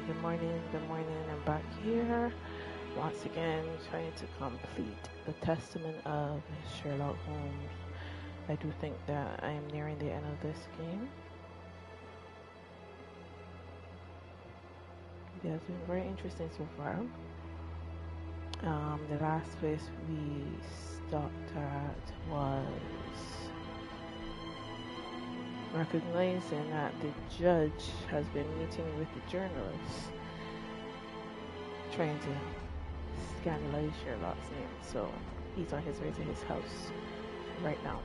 good morning, good morning. I'm back here once again trying to complete the Testament of Sherlock Holmes. I do think that I am nearing the end of this game. It has been very interesting so far. The last place we stopped at was recognizing that the judge has been meeting with the journalists, trying to scandalize Sherlock's name. So he's on his way to his house right now.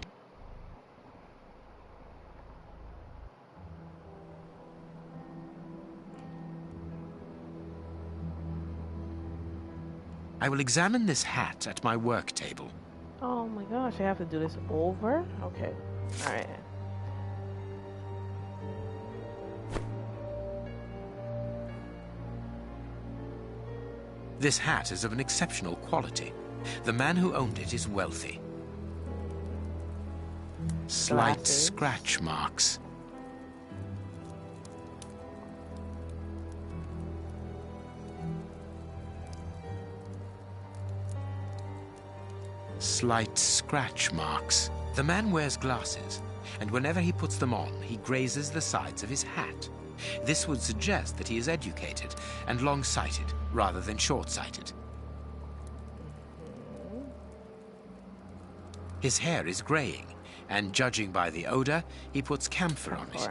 I will examine this hat at my work table. Oh my gosh, I have to do this over? Okay, alright. This hat is of an exceptional quality. The man who owned it is wealthy. Slight Glasses. scratch marks. Slight scratch marks. The man wears glasses, and whenever he puts them on, he grazes the sides of his hat. This would suggest that he is educated and long-sighted rather than short-sighted. His hair is graying, and judging by the odor, he puts camphor on it.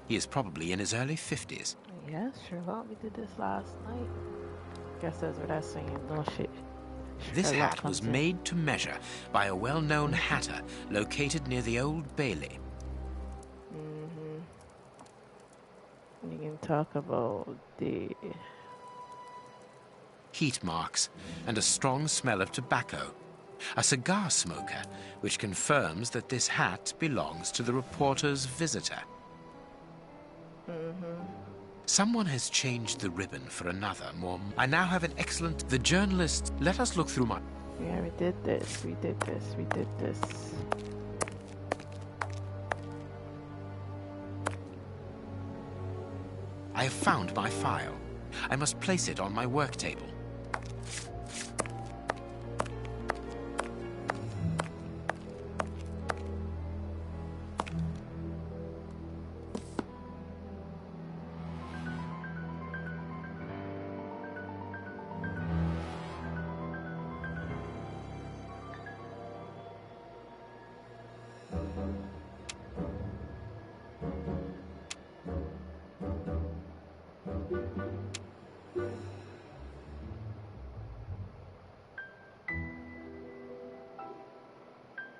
He is probably in his early 50s. Yes, Sherlock, we did this last night. Guess that's what that's saying. No shit. This Sherlock hat was comes in. made to measure by a well-known hatter located near the Old Bailey. You can talk about the Heat marks and a strong smell of tobacco. A cigar smoker, which confirms that this hat belongs to the reporter's visitor. Someone has changed the ribbon for another, more... I now have an excellent... The journalist... Let us look through my... Yeah, we did this, we did this, we did this. I have found my file. I must place it on my work table.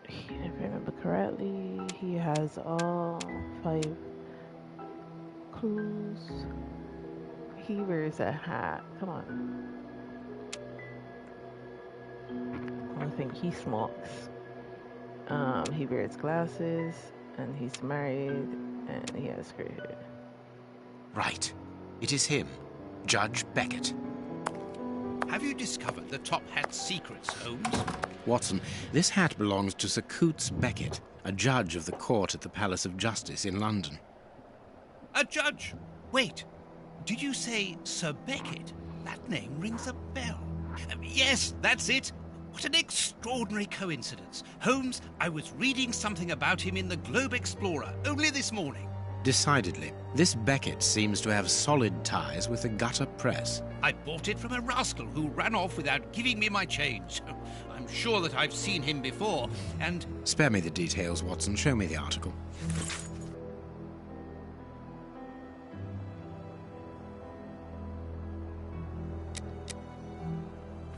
If I remember correctly, he has all 5 clues. He wears a hat. Come on. I think he smokes. He wears glasses, and he's married, and he has gray hair. Right. It is him, Judge Beckett. Have you discovered the top hat's secrets, Holmes? Watson, this hat belongs to Sir Coutts Beckett, a judge of the court at the Palace of Justice in London. A judge? Wait, did you say Sir Beckett? That name rings a bell. Yes, that's it. What an extraordinary coincidence. Holmes, I was reading something about him in the Globe Explorer only this morning. Decidedly, this Beckett seems to have solid ties with the gutter press. I bought it from a rascal who ran off without giving me my change. I'm sure that I've seen him before, and... Spare me the details, Watson. Show me the article.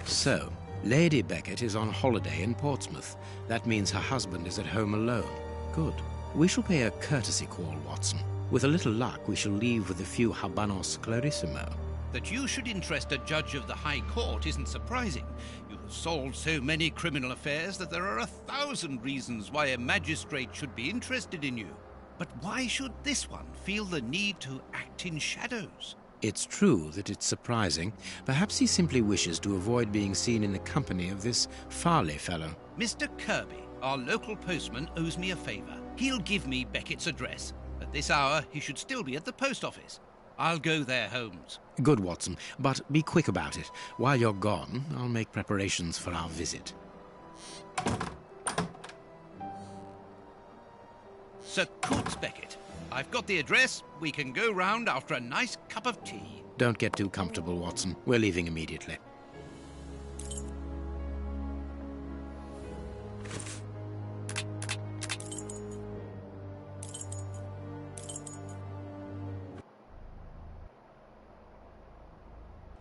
So, Lady Beckett is on holiday in Portsmouth. That means her husband is at home alone. Good. We shall pay a courtesy call, Watson. With a little luck, we shall leave with a few habanos clarissimo. That you should interest a judge of the High Court isn't surprising. You have solved so many criminal affairs that there are 1,000 reasons why a magistrate should be interested in you. But why should this one feel the need to act in shadows? It's true that it's surprising. Perhaps he simply wishes to avoid being seen in the company of this Farley fellow. Mr. Kirby, our local postman, owes me a favour. He'll give me Beckett's address. At this hour, he should still be at the post office. I'll go there, Holmes. Good, Watson, but be quick about it. While you're gone, I'll make preparations for our visit. Sir Coates Beckett. I've got the address. We can go round after a nice cup of tea. Don't get too comfortable, Watson. We're leaving immediately.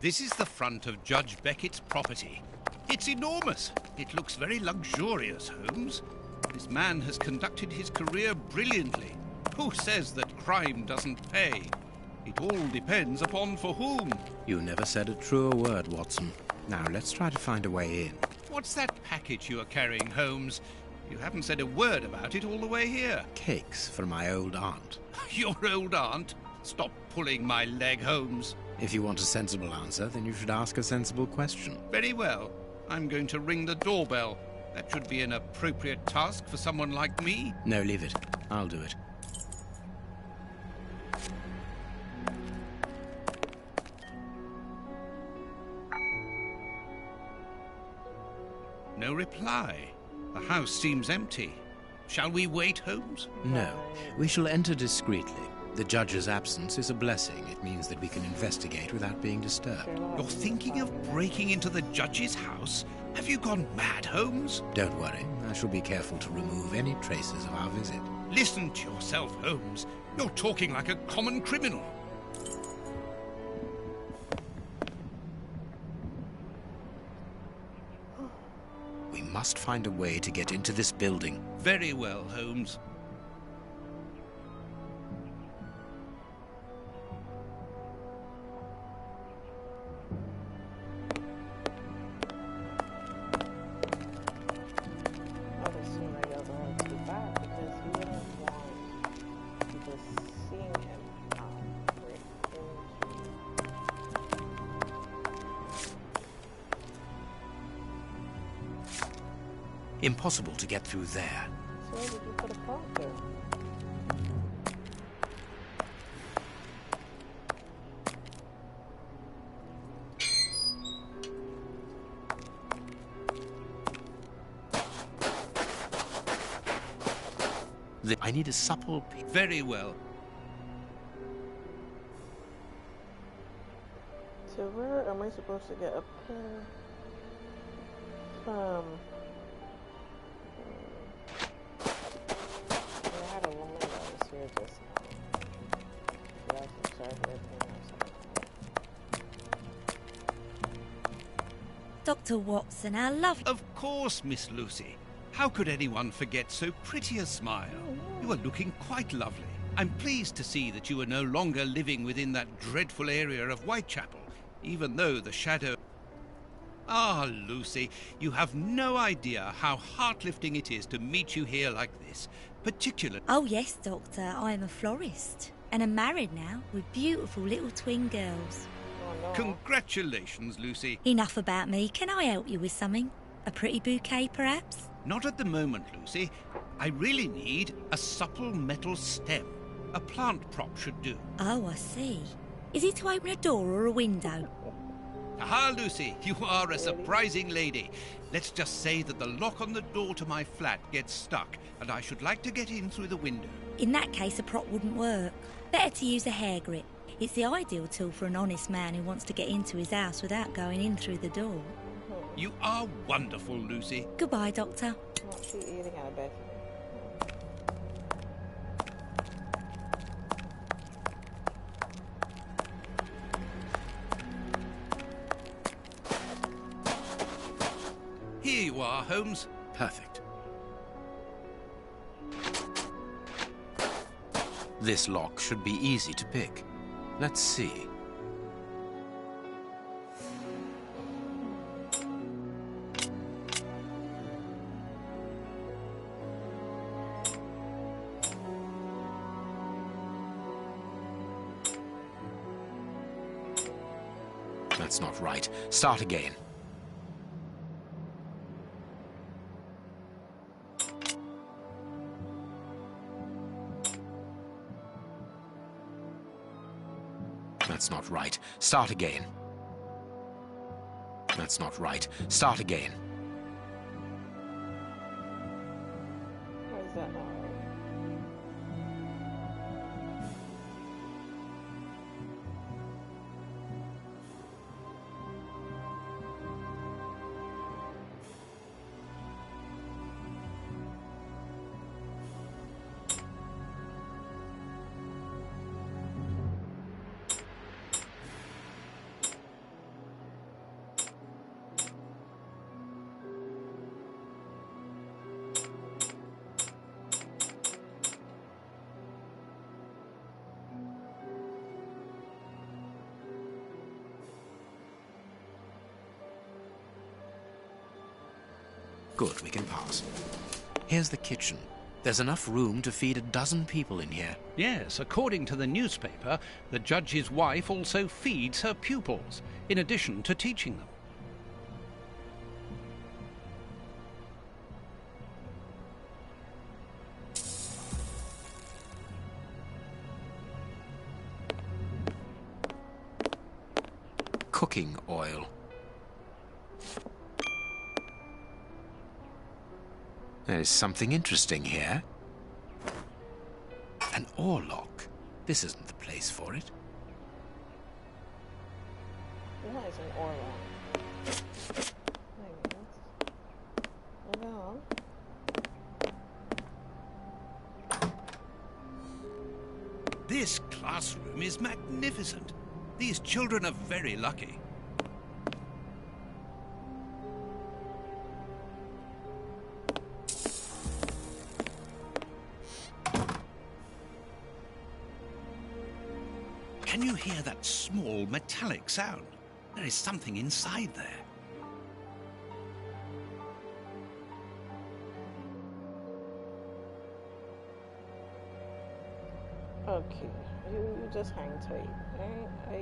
This is the front of Judge Beckett's property. It's enormous. It looks very luxurious, Holmes. This man has conducted his career brilliantly. Who says that crime doesn't pay? It all depends upon for whom. You never said a truer word, Watson. Now, let's try to find a way in. What's that package you are carrying, Holmes? You haven't said a word about it all the way here. Cakes for my old aunt. Your old aunt? Stop pulling my leg, Holmes. If you want a sensible answer, then you should ask a sensible question. Very well. I'm going to ring the doorbell. That should be an appropriate task for someone like me. No, leave it. I'll do it. No reply. The house seems empty. Shall we wait, Holmes? No, we shall enter discreetly. The judge's absence is a blessing. It means that we can investigate without being disturbed. You're thinking of breaking into the judge's house? Have you gone mad, Holmes? Don't worry. I shall be careful to remove any traces of our visit. Listen to yourself, Holmes. You're talking like a common criminal. We must find a way to get into this building. Very well, Holmes. Impossible to get through there. So where did you put a prompter? I need a supple Very well. So where am I supposed to get a pen from? I had a woman that was here just now. She asked me to start her pen or something. Dr. Watson, how lovely. Of course, Miss Lucy. How could anyone forget so pretty a smile? You are looking quite lovely. I'm pleased to see that you are no longer living within that dreadful area of Whitechapel, even though the shadow... Ah, Lucy, you have no idea how heart-lifting it is to meet you here like this, particularly... Oh yes, Doctor, I am a florist. And I'm married now, with beautiful little twin girls. Oh no. Congratulations, Lucy. Enough about me. Can I help you with something? A pretty bouquet, perhaps? Not at the moment, Lucy. I really need a supple metal stem. A plant prop should do. Oh, I see. Is it to open a door or a window? Aha, Lucy, you are a surprising lady. Let's just say that the lock on the door to my flat gets stuck, and I should like to get in through the window. In that case, a prop wouldn't work. Better to use a hair grip. It's the ideal tool for an honest man who wants to get into his house without going in through the door. You are wonderful, Lucy. Goodbye, Doctor. What's she eating out of bed? Here you are, Holmes. Perfect. This lock should be easy to pick. Let's see. That's not right. Start again. That's not right. Start again. That's not right. Start again. Why is that not right? Good, we can pass. Here's the kitchen. There's enough room to feed a dozen people in here. Yes, according to the newspaper, the judge's wife also feeds her pupils, in addition to teaching them. Cooking oil. There's something interesting here. An oarlock. This isn't the place for it. What is an oarlock? Hold on. This classroom is magnificent. These children are very lucky. Can you hear that small metallic sound? There is something inside there. Okay, you just hang tight. I no.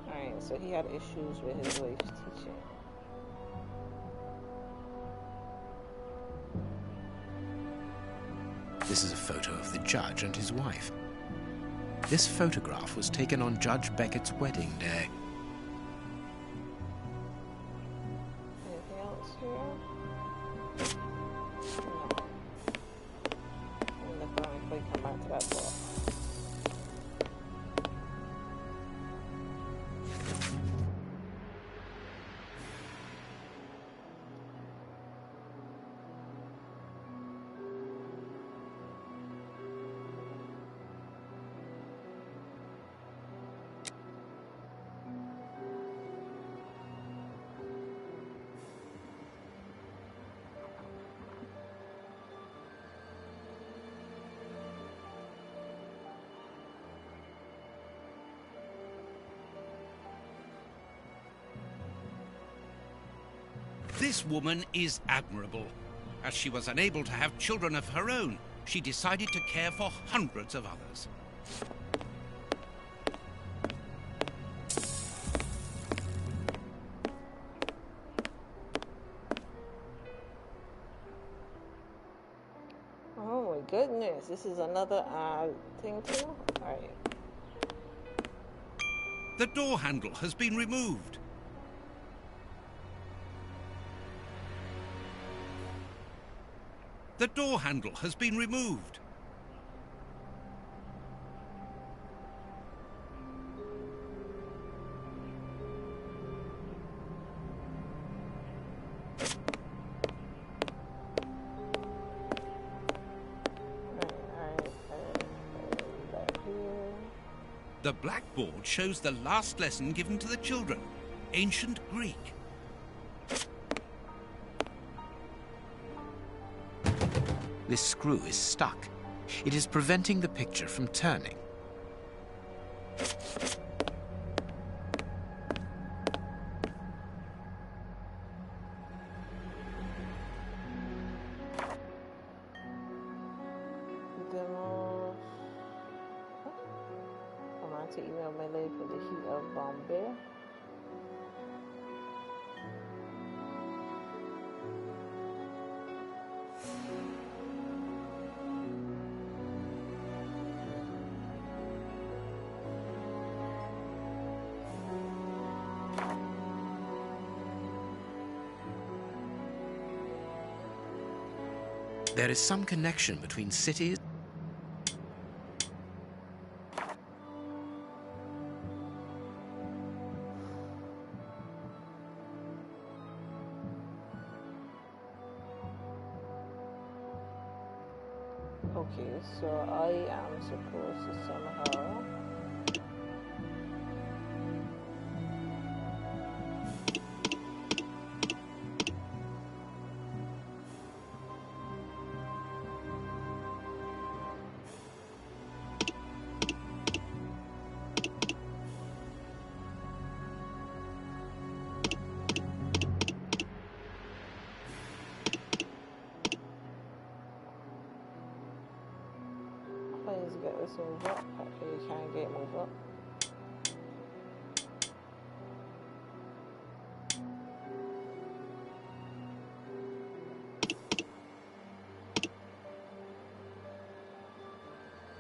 Alright, so he had issues with his wife's teaching. This is a photo of the judge and his wife. This photograph was taken on Judge Beckett's wedding day. Anything else here? No. I'm gonna go and come back to that door. This woman is admirable. As she was unable to have children of her own, she decided to care for hundreds of others. Oh my goodness, this is another thing too? Alright. The door handle has been removed. The door handle has been removed. Alright, back here. The blackboard shows the last lesson given to the children, ancient Greek. This screw is stuck. It is preventing the picture from turning. To email my lady for the heat of Bombay. There is some connection between cities. Okay, so I am supposed to somehow please get this move up. Okay, you can't get move up.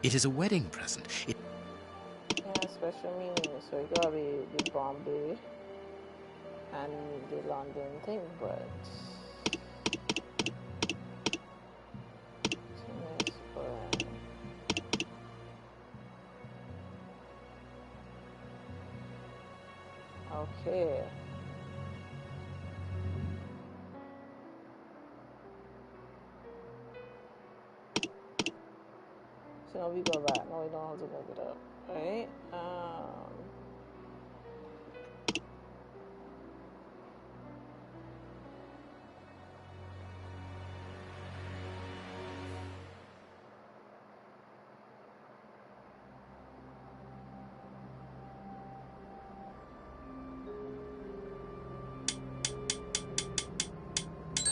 It is a wedding present. Yeah, special meaning. So it gotta be the Bombay and the London thing, but okay. So now we go back. Now we know how to move it up, right?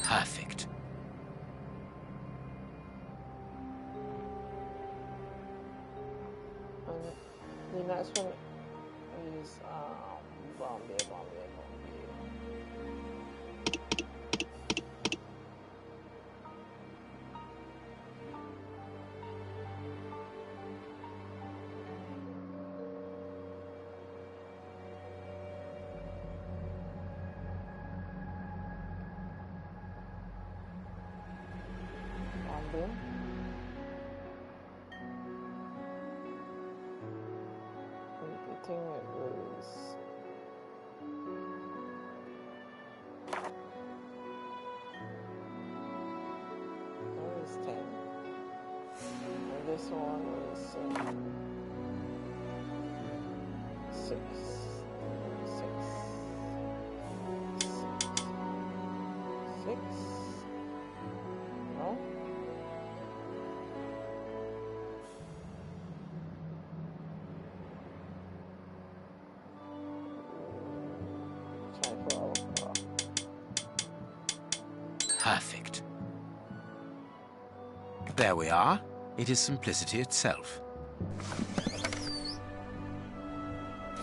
Perfect. The next one is Bombay. I think it was that was 10. And this one was 6. 6. No? Perfect. There we are. It is simplicity itself.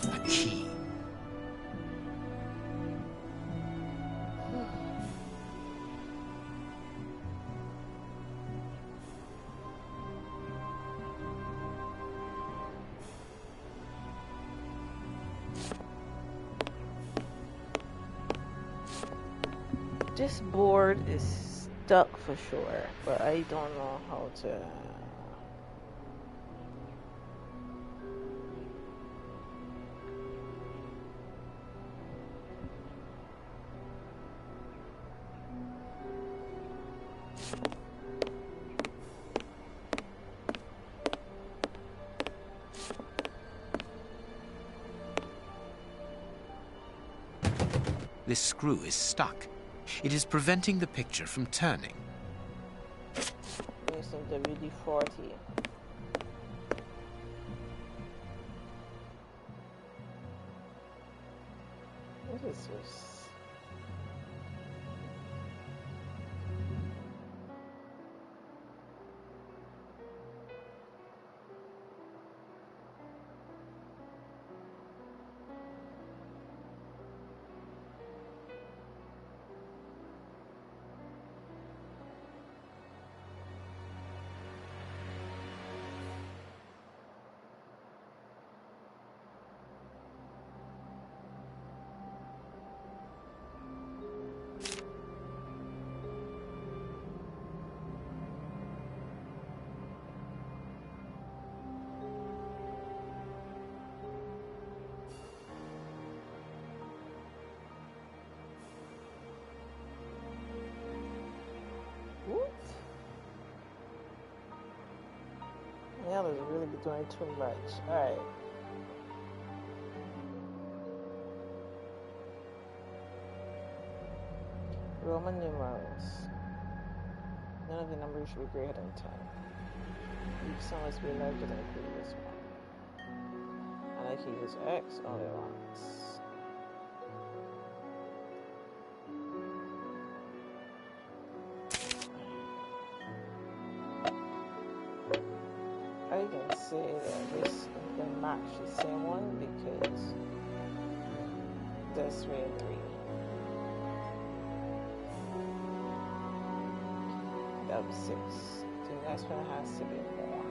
A key. This board is stuck for sure, but I don't know how to. This screw is stuck. It is preventing the picture from turning. Using WD-40. What is this? Y'all is really doing too much. Alright. Roman numerals. None of the numbers should be greater than 10. Each sum must be larger than the previous one. And I can use X only once. I can say that this can match the same one because that's 3 and 3. That was 6. The next one has to be more.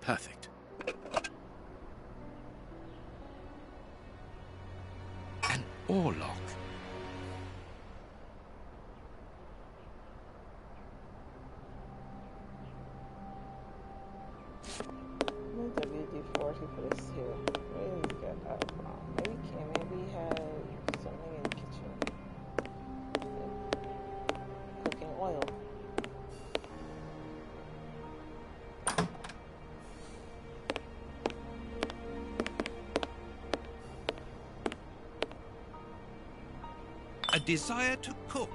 Perfect. An oar lock. WD-40 for this here. Where did these get that from? Maybe he had something in the kitchen. Cooking oil. A desire to cook.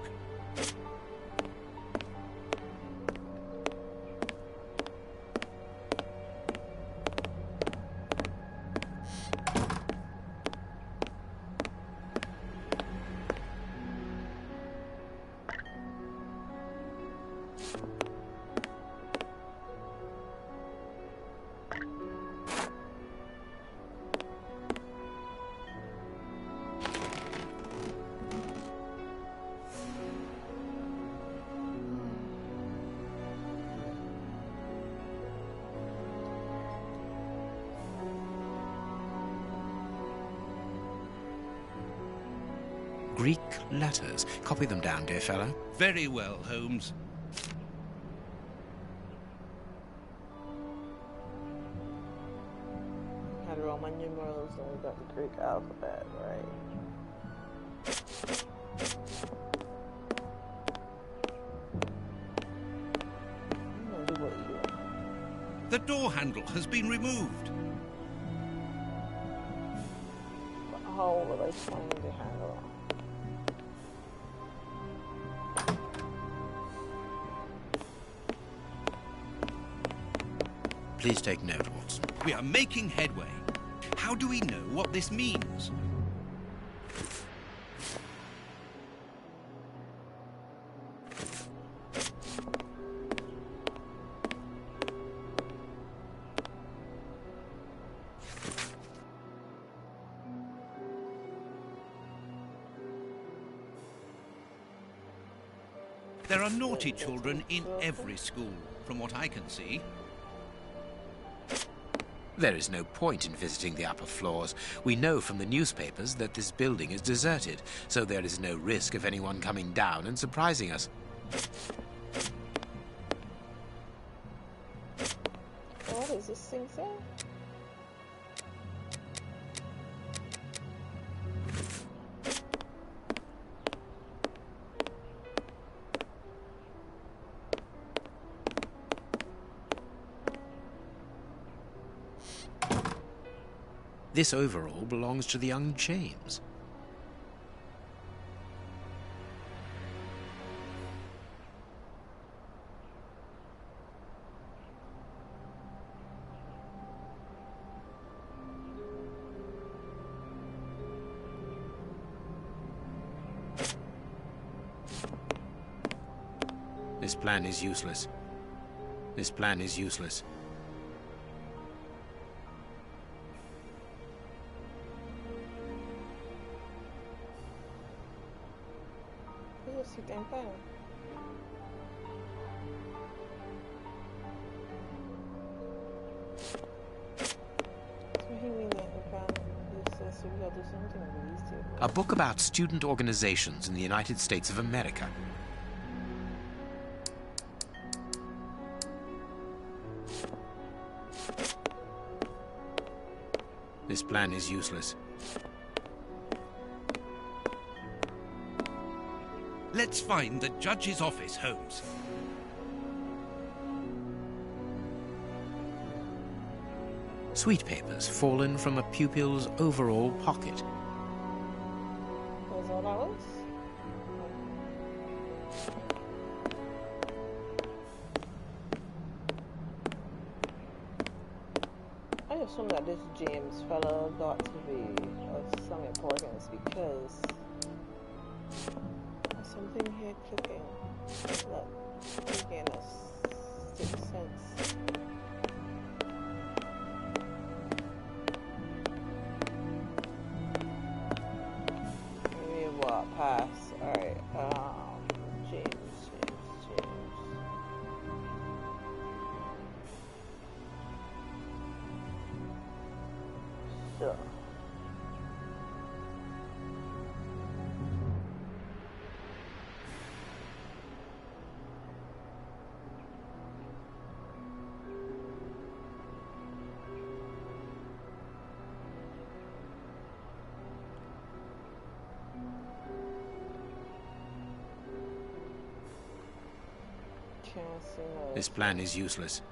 Greek letters. Copy them down, dear fellow. Very well, Holmes. numerals and we got the Greek alphabet, right? I'm gonna do what you want. The door handle has been removed. But how will I find the handle? Please take note, Watson. We are making headway. How do we know what this means? There are naughty children in every school, from what I can see. There is no point in visiting the upper floors. We know from the newspapers that this building is deserted, so there is no risk of anyone coming down and surprising us. What is this thing saying? This overall belongs to the young James. This plan is useless. This plan is useless. Si tem pé. A book about student organizations in the United States of America. This plan is useless. Let's find the judge's office, Holmes. Sweet papers fallen from a pupil's overall pocket. Was all that was? I assume that this James fellow got to be of some importance because there's something here clicking. Look, clicking a 6 cents. Pass. Alright, James. Sure. This plan is useless.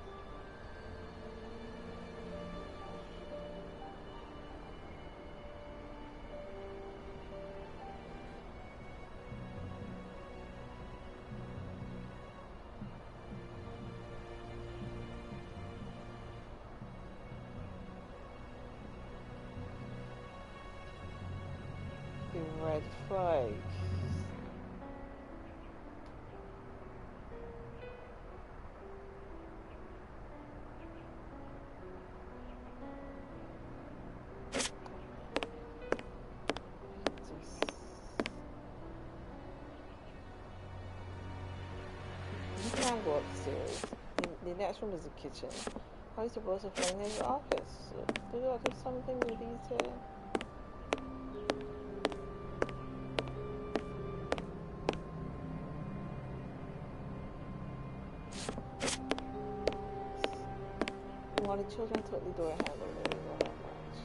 The red flag. You can't go upstairs. The next room is the kitchen. How are you supposed to find his office? Do you do something with these here? While the children took the door handle, they didn't know that much.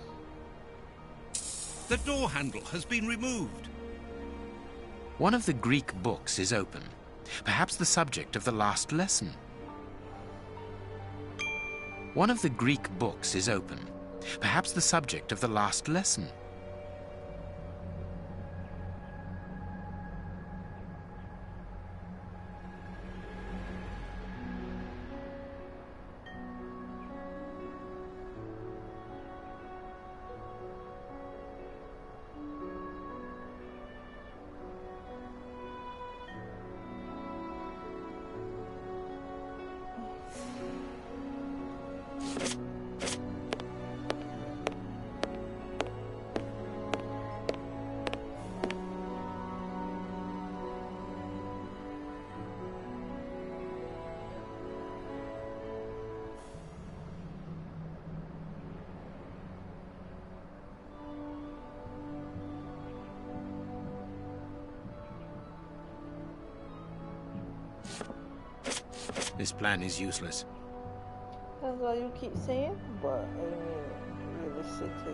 The door handle has been removed. One of the Greek books is open. Perhaps the subject of the last lesson. One of the Greek books is open. Perhaps the subject of the last lesson. This plan is useless. That's what you keep saying, but I mean, realistically.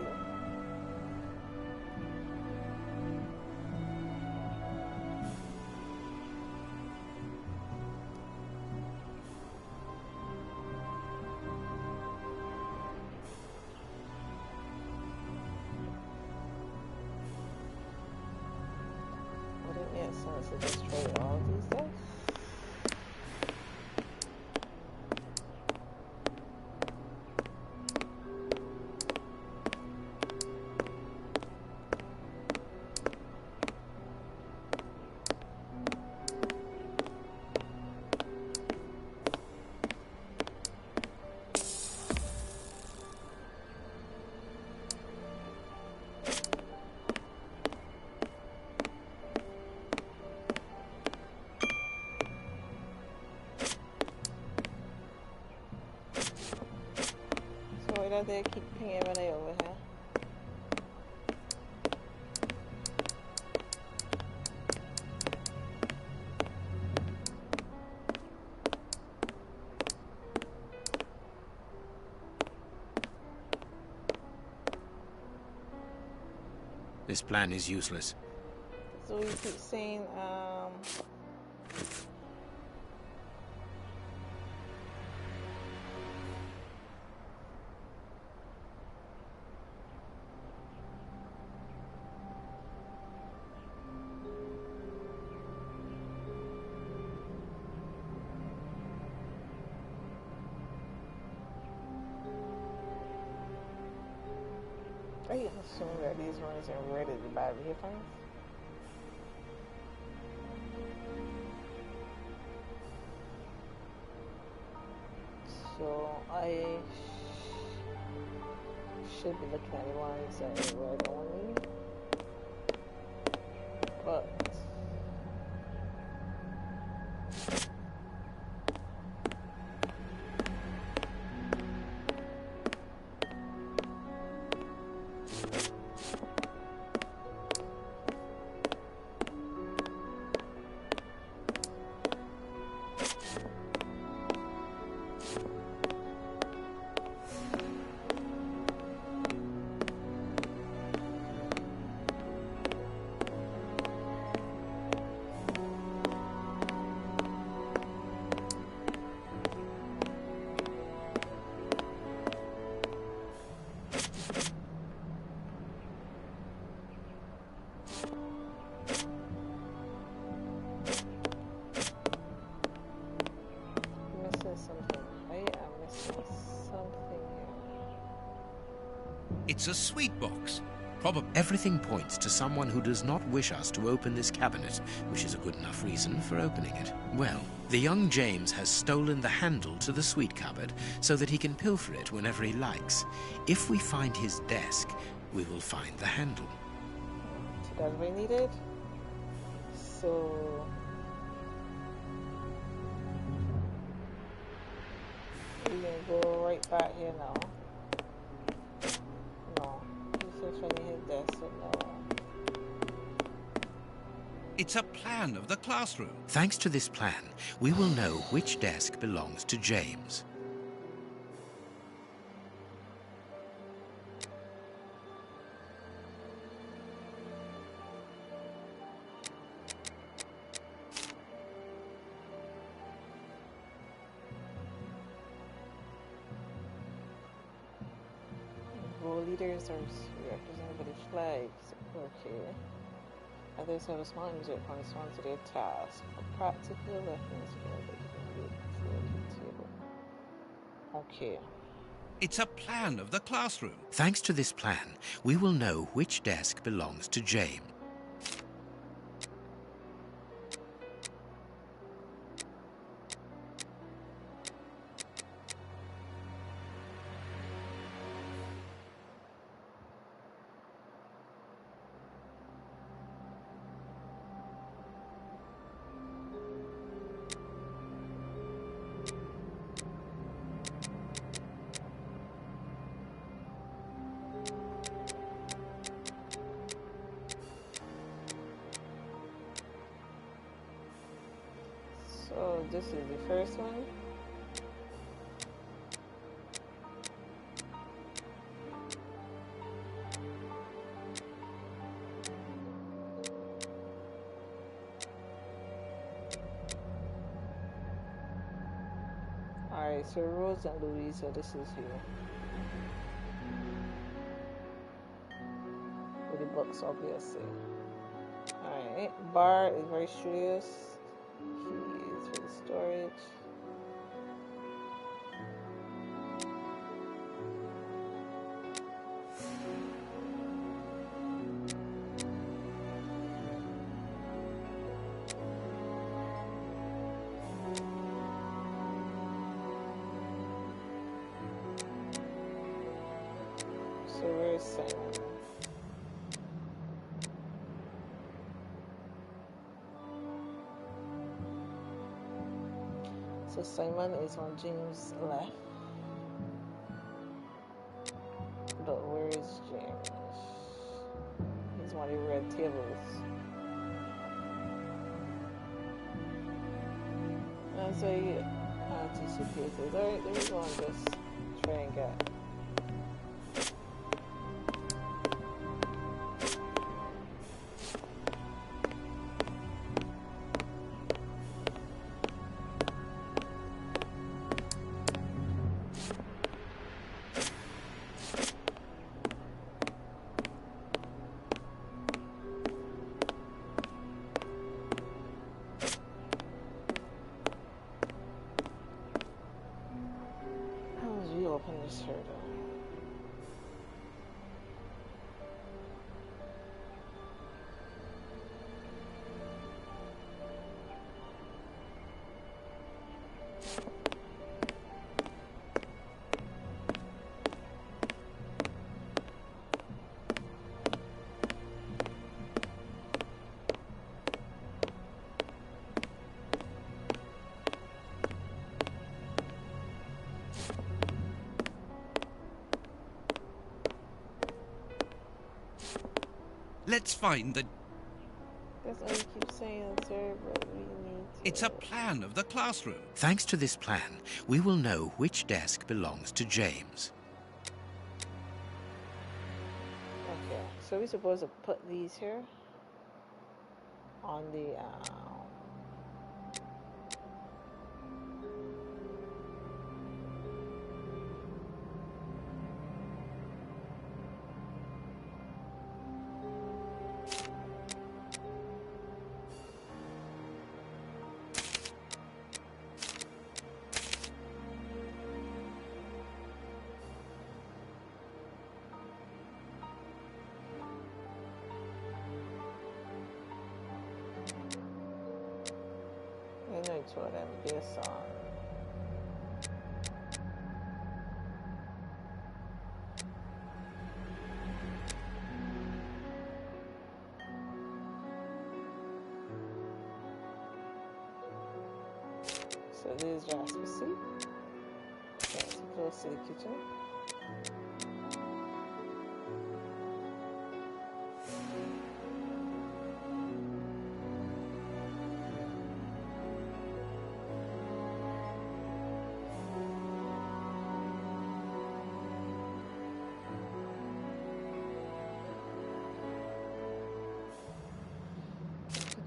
Would it make sense to destroy all of these things? Why do they keep pinging when they over here? This plan is useless. So you keep saying, I assume that these ones are ready to buy refunds. So I should be looking at the ones that are red only. But It's a sweet box. Probably. Everything points to someone who does not wish us to open this cabinet, which is a good enough reason for opening it. Well, the young James has stolen the handle to the sweet cupboard so that he can pilfer it whenever he likes. If we find his desk, we will find the handle. So that's what we needed. So we can go right back here now. No. He said trying to hit desk, so no. It's a plan of the classroom. Thanks to this plan, we will know which desk belongs to James. leaders are represented by the flags. Okay. Others have a small image that corresponds to their task. For practical weapons, table. Okay. It's a plan of the classroom. Thanks to this plan, we will know which desk belongs to James. So this is the first one. Alright, so Rose and Louisa, this is here. With the books, obviously. Alright, Bar is very studious. He is for the storage. So where's Simon? So Simon is on James' left. But where is James? He's one of the red tables. As I anticipated. Alright, there we go and just try and get. Open this hurdle. Let's find the... That's all you keep saying, sir, but we need to... It's a plan of the classroom. Thanks to this plan, we will know which desk belongs to James. Okay, so we're supposed to put these here on the I know it's what I'm based on. So this is Jasper C. That's close to the kitchen.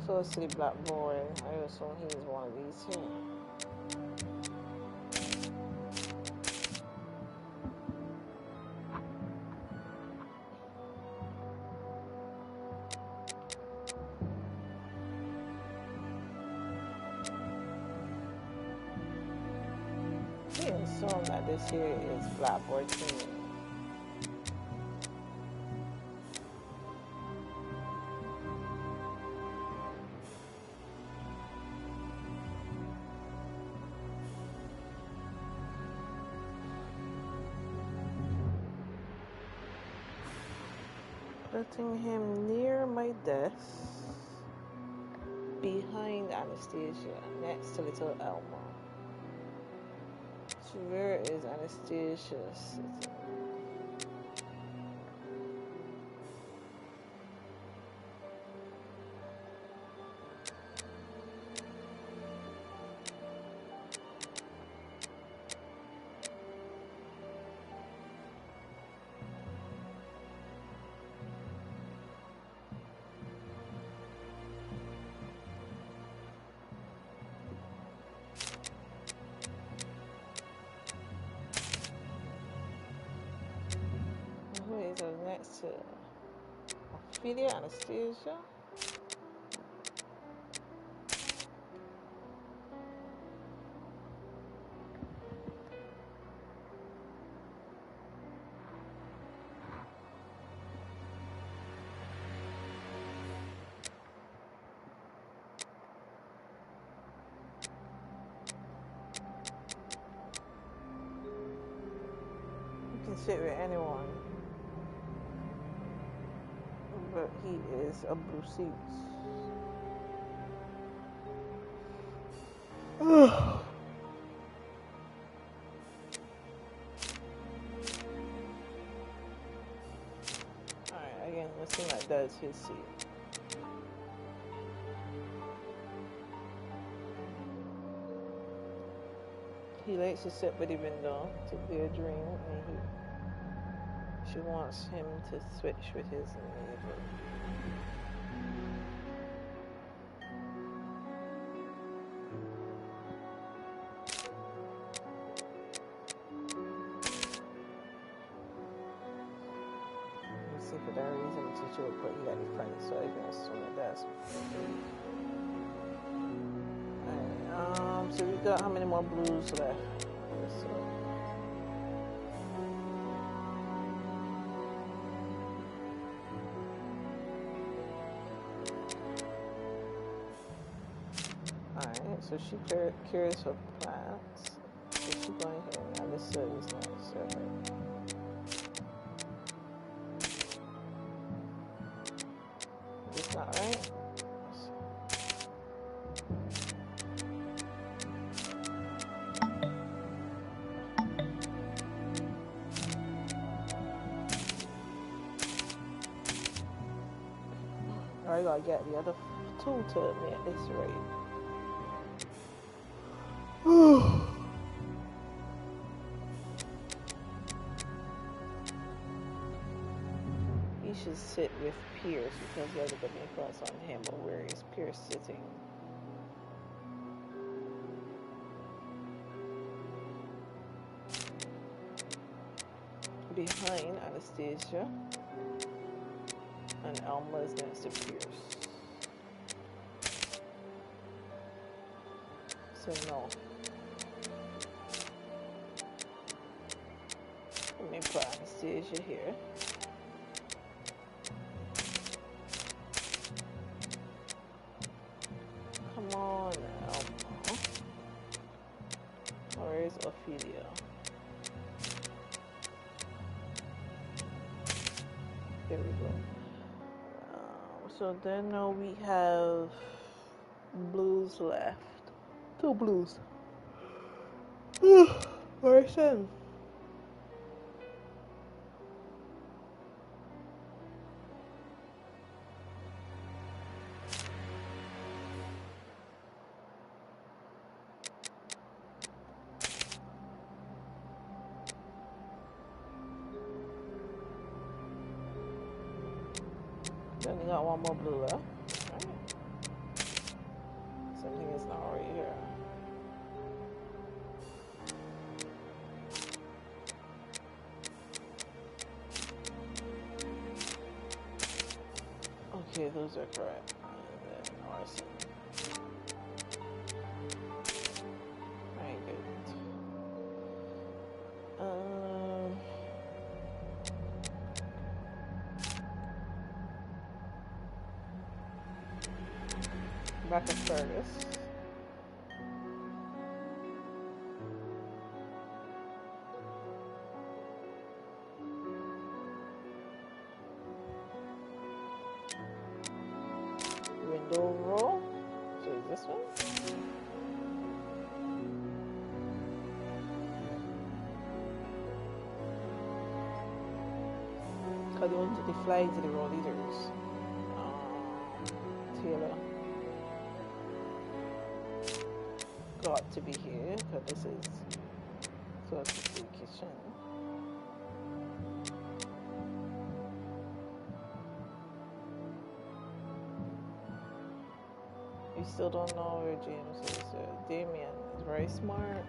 Close to the blackboard. I assume he's one of these here. assume that this here is black or cream. Putting him near my desk, behind Anastasia, next to little Elma. So where is Anastasia sitting? Next to Ophelia, Anastasia. You can sit with anyone. But he is a blue seat. Alright, again, let's see what does his seat. He likes to sit by the window to clear a dream, and she wants him to switch with his neighbor. Let's see for that reason the teacher will put you at the front, so I can assume that that's. Alright, so we got how many more blues left? Let's see. Alright, so she cares for plants. So she's going here. Now this is not separate. It's not right. I gotta get the other two to make this right. He should sit with Pierce because the other good influence on him, but where is Pierce sitting? Behind Anastasia, and Elma is next to Pierce. So no. Let me put Anastasia here. Come on, Elma. Where is Ophelia? There we go. So then now we have blues left. 2 blues. Where's him? Then we got one more blue left. Alright. Something is not right here. Okay, those are correct. And then arson. Alright, good. back to Fergus. Window roll. So is this one? Because they wanted to fly to the roll leaders. Taylor got to be here because this is close to the kitchen. We still don't know where James is. Damien is very smart.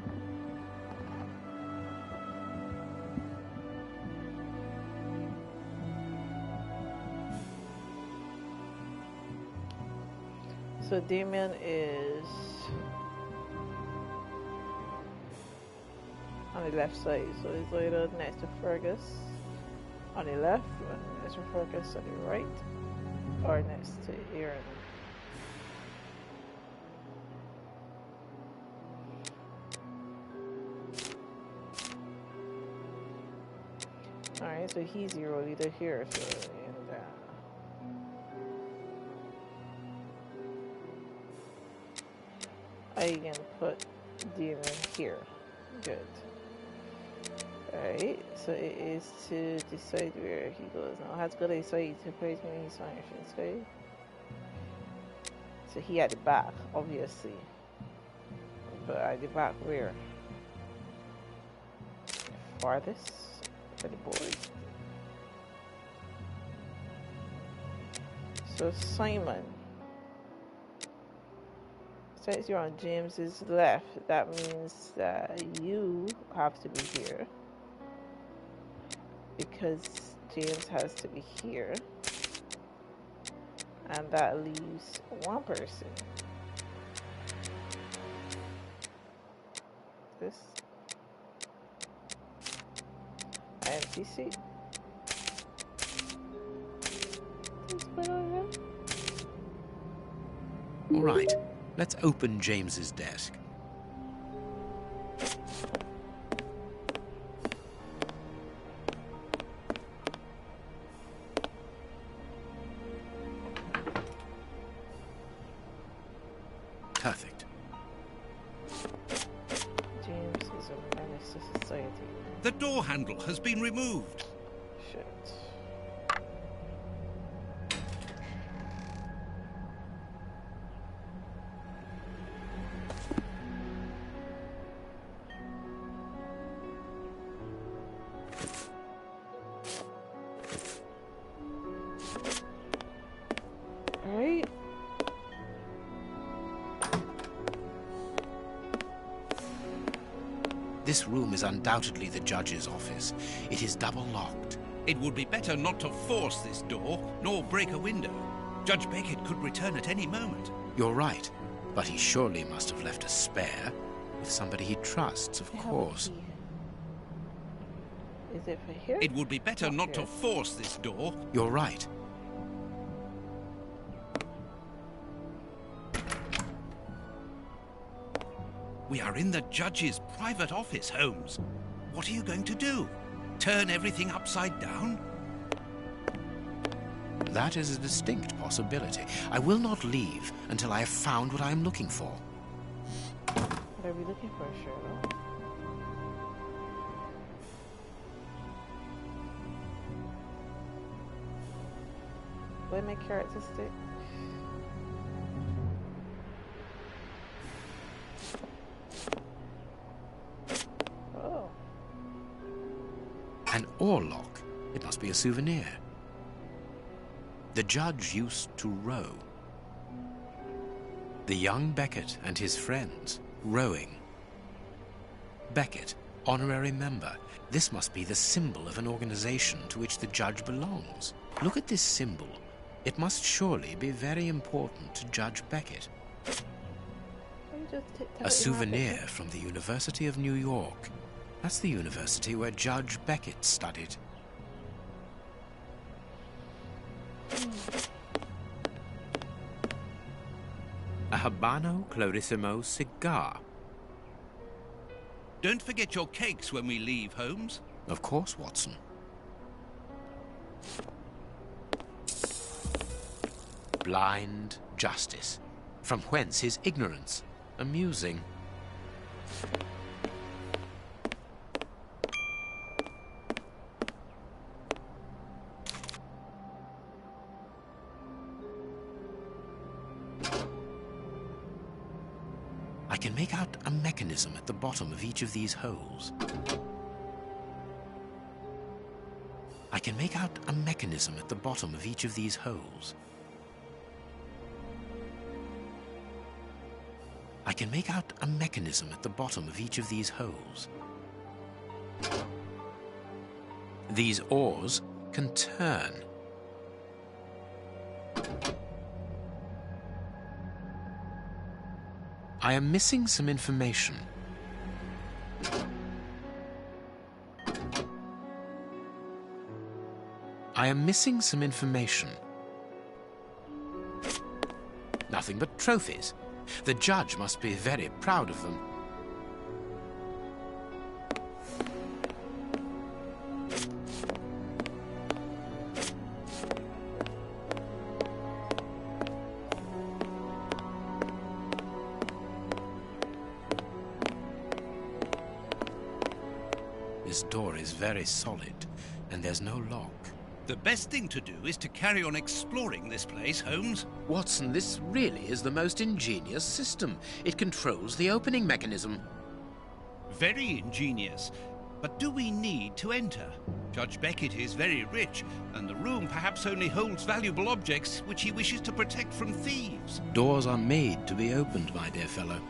So Damien is on the left side, so he's either next to Fergus on the left, or next to Fergus on the right, or next to Aaron. Alright, so he's the role leader here, so I can put Damon here. Good. Alright, so it is to decide where he goes now. I have to go to the side to place me in his side. So he at the back, obviously. But at the back where? Farthest for the board. So Simon. Since you're on James's left, that means that you have to be here because James has to be here, and that leaves one person. This empty seat. All right. Let's open James's desk. Perfect. James is a menace to society. The door handle has been removed. Shit. Alright. This room is undoubtedly the judge's office. It is double locked. It would be better not to force this door, nor break a window. Judge Beckett could return at any moment. You're right, but he surely must have left a spare. With somebody he trusts, of course. Is it for here? It would be better not to force this door. You're right. We are in the judge's private office, Holmes. What are you going to do? Turn everything upside down? That is a distinct possibility. I will not leave until I have found what I am looking for. What are we looking for, Sherlock? What make character stick? Oh. An oarlock. It must be a souvenir. The judge used to row. The young Beckett and his friends rowing. Beckett, honorary member. This must be the symbol of an organization to which the judge belongs. Look at this symbol. It must surely be very important to Judge Beckett. A souvenir from the University of New York. That's the university where Judge Beckett studied. A Habano Clarissimo cigar. Don't forget your cakes when we leave, Holmes. Of course, Watson. Blind justice. From whence his ignorance? Amusing. I can make out a mechanism at the bottom of each of these holes. I can make out a mechanism at the bottom of each of these holes. I can make out a mechanism at the bottom of each of these holes. These oars can turn. I am missing some information. I am missing some information. Nothing but trophies. The judge must be very proud of them. This door is very solid, and there's no lock. The best thing to do is to carry on exploring this place, Holmes. Watson, this really is the most ingenious system. It controls the opening mechanism. Very ingenious. But do we need to enter? Judge Beckett is very rich, and the room perhaps only holds valuable objects which he wishes to protect from thieves. Doors are made to be opened, my dear fellow.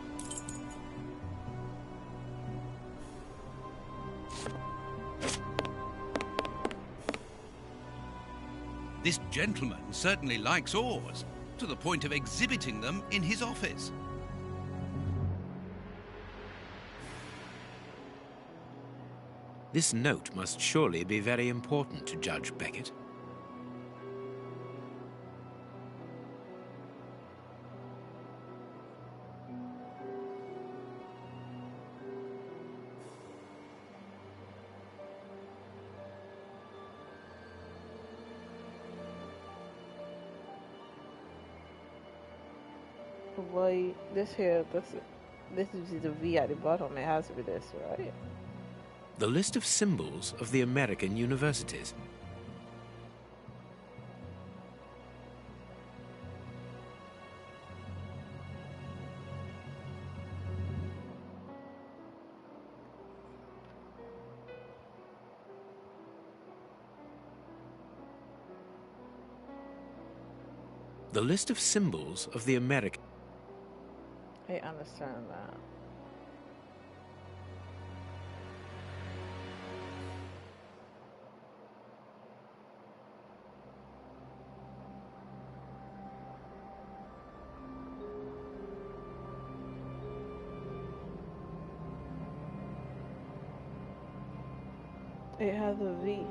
This gentleman certainly likes oars, to the point of exhibiting them in his office. This note must surely be very important to Judge Beckett. Boy, this is the V at the bottom. It has to be this, right? The list of symbols of the American universities. The list of symbols of the American... I understand that. It has a V.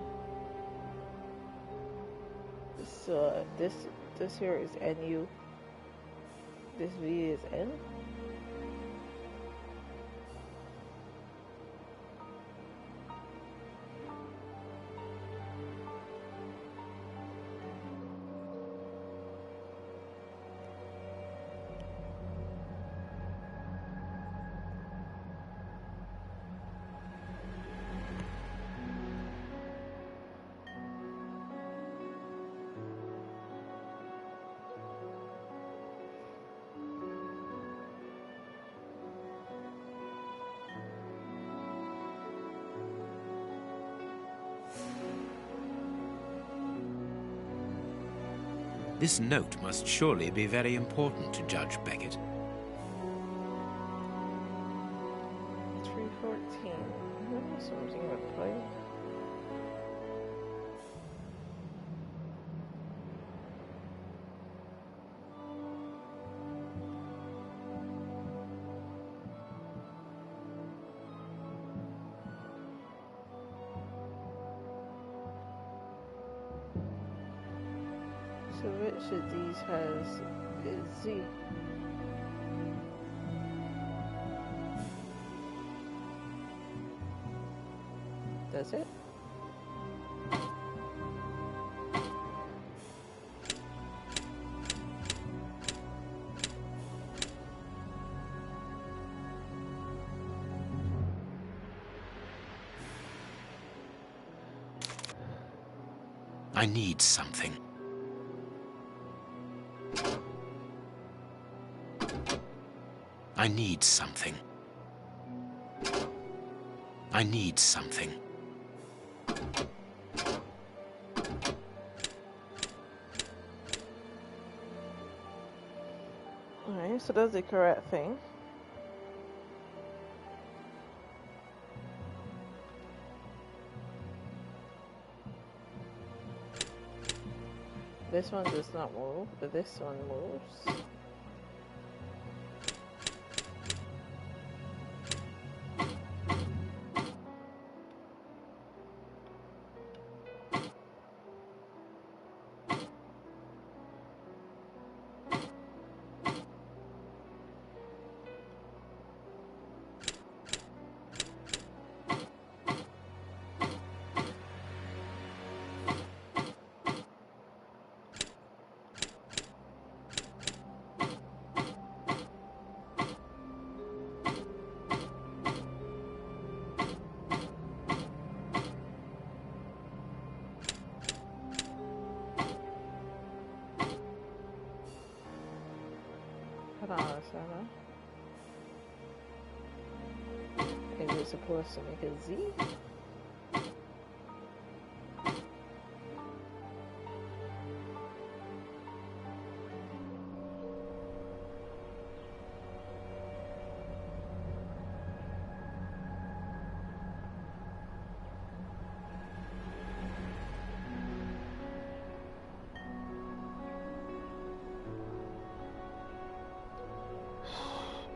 So this here is NU. This V is N. This note must surely be very important to Judge Beckett. 314. Something with play. So which of these has is Z? Does it? I need something. I need something. I need something. Alright, so that's the correct thing. This one does not move, but this one moves. Hold on a second. Is it supposed to make a Z?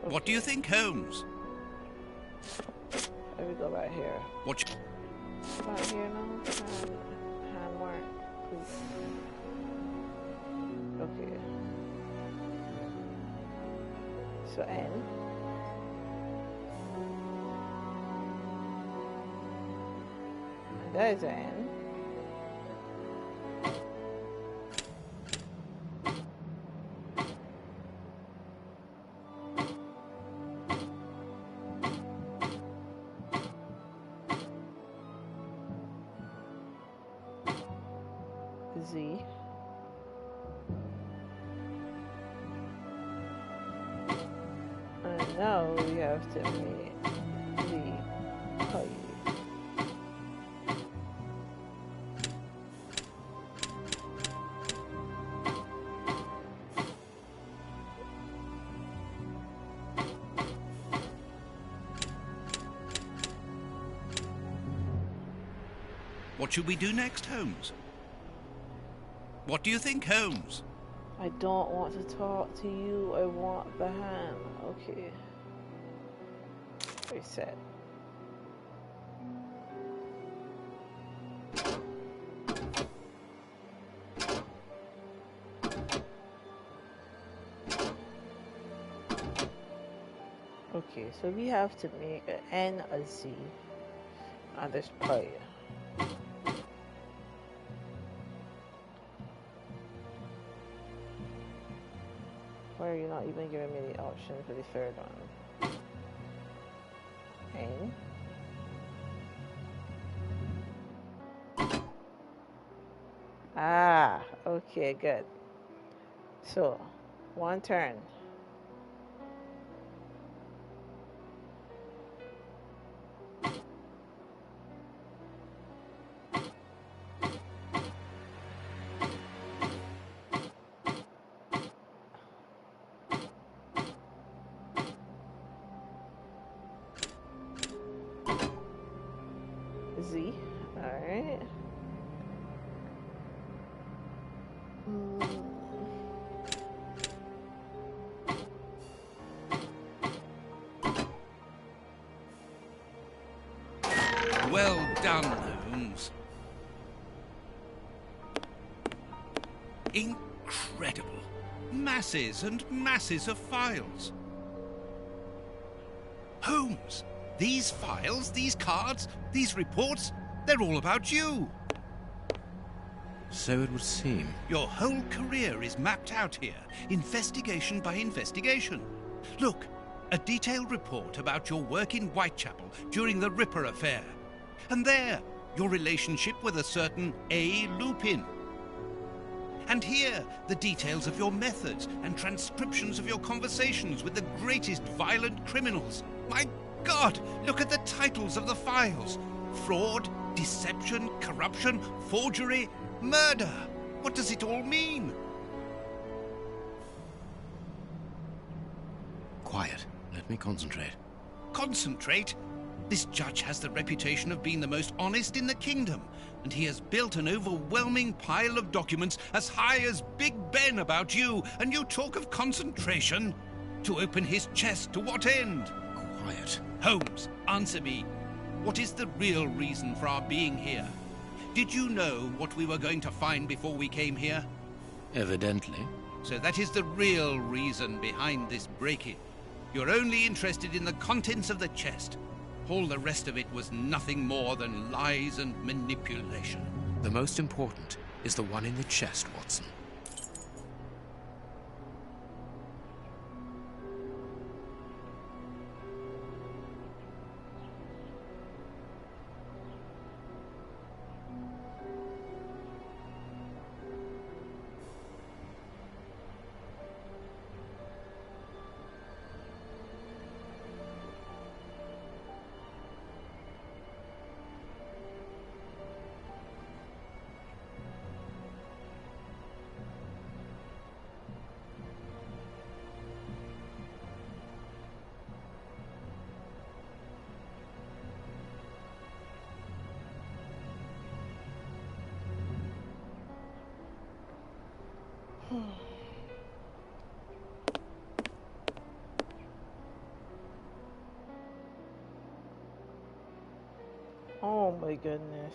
What do you think, Holmes? Let me go back here. What? Back here now. Hand work, please. Okay. So N. And that is an N. Z. And now we have to make the pi. What should we do next, Holmes? What do you think, Holmes? I don't want to talk to you. I want the hand. Okay. Reset. Okay, so we have to make an N a Z on this pi. Why are you not even giving me the option for the third one? N. Ah, okay, good. So, one turn. Z. Alright. Well done, Holmes. Incredible. Masses and masses of files. Holmes, these files, these cards, these reports, They're all about you. So it would seem. Your whole career is mapped out here, investigation by investigation. Look, a detailed report about your work in Whitechapel during the Ripper affair. And there, your relationship with a certain A. Lupin. And here, the details of your methods and transcriptions of your conversations with the greatest violent criminals. My God, look at the titles of the files. Fraud, deception, corruption, forgery, murder. What does it all mean? Quiet. Let me concentrate. Concentrate? This judge has the reputation of being the most honest in the kingdom, and he has built an overwhelming pile of documents as high as Big Ben about you, and you talk of concentration? To open his chest to what end? Quiet. Holmes, answer me. What is the real reason for our being here? Did you know what we were going to find before we came here? Evidently. So that is the real reason behind this break-in. You're only interested in the contents of the chest. All the rest of it was nothing more than lies and manipulation. The most important is the one in the chest, Watson. Oh my goodness.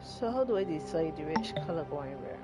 So how do I decide which color going where?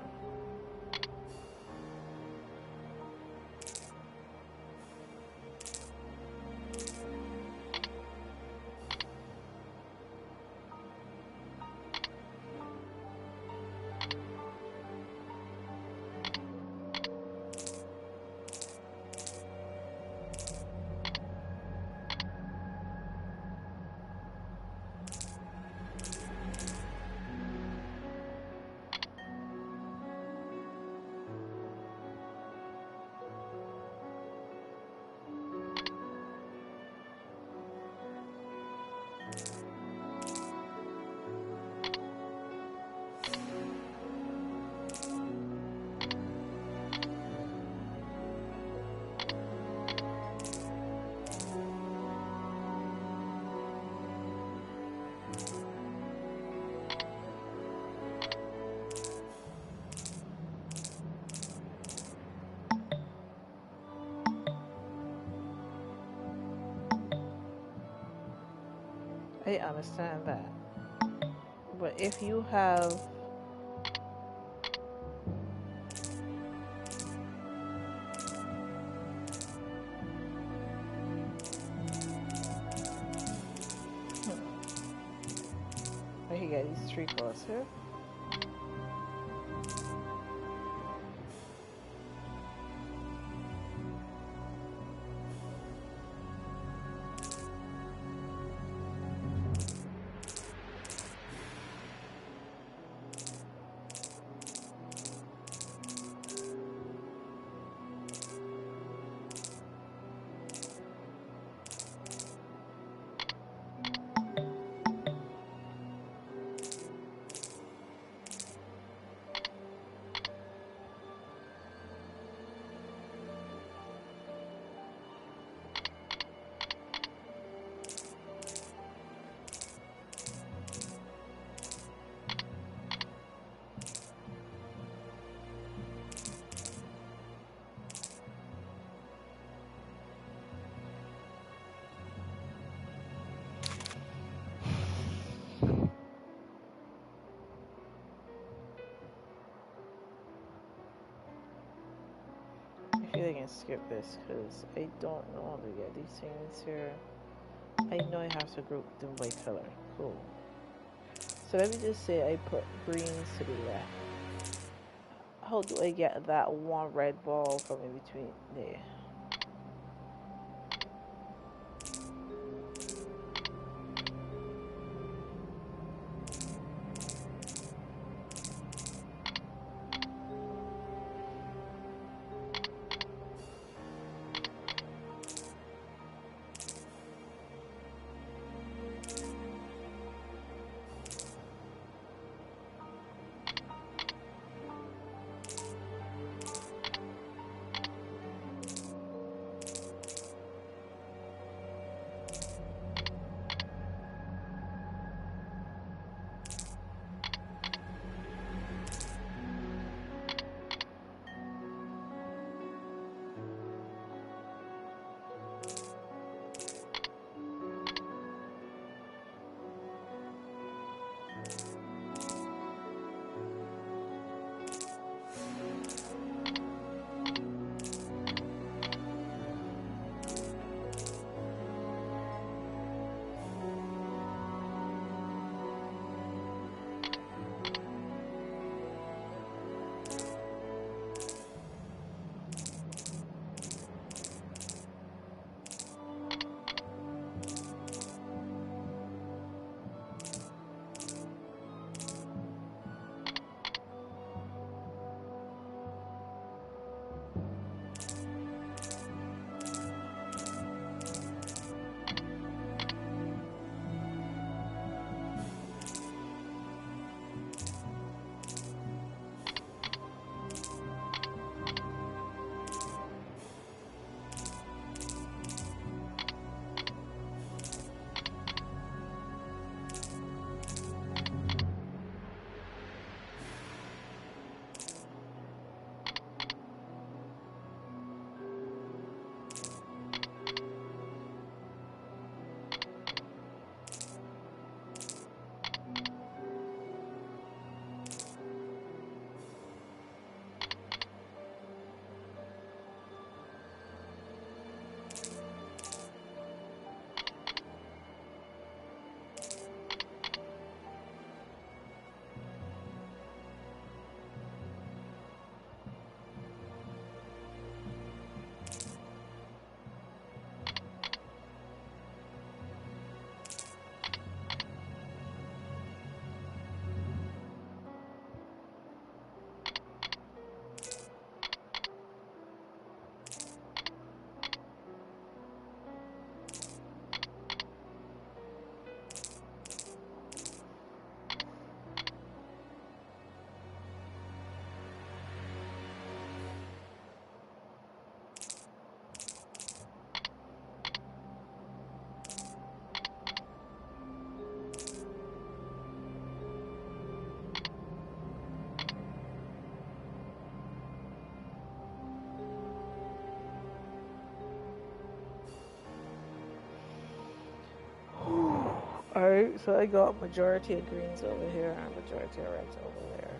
I understand that. But if you have I can get these 3 colors here. and skip this because I don't know how to get these things here. I know I have to group them by color. Cool. So let me just say I put greens to the left. How do I get that one red ball from in between there? Alright, so I got majority of greens over here and majority of reds over there.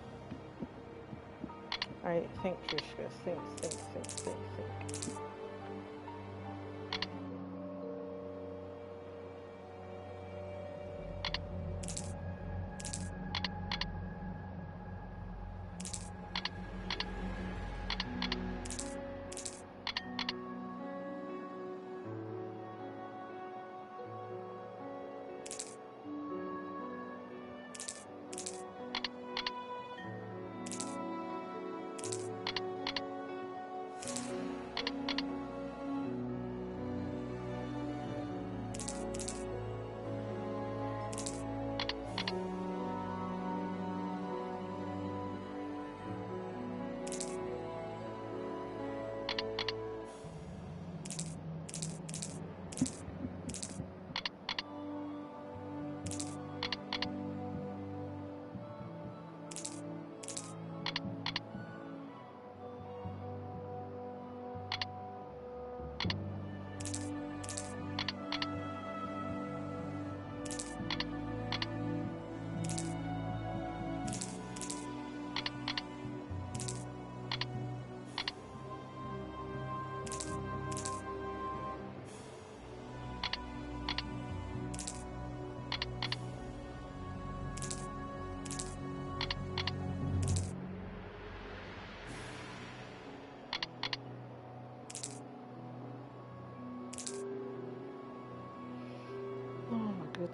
Alright, think, Trishka. Think.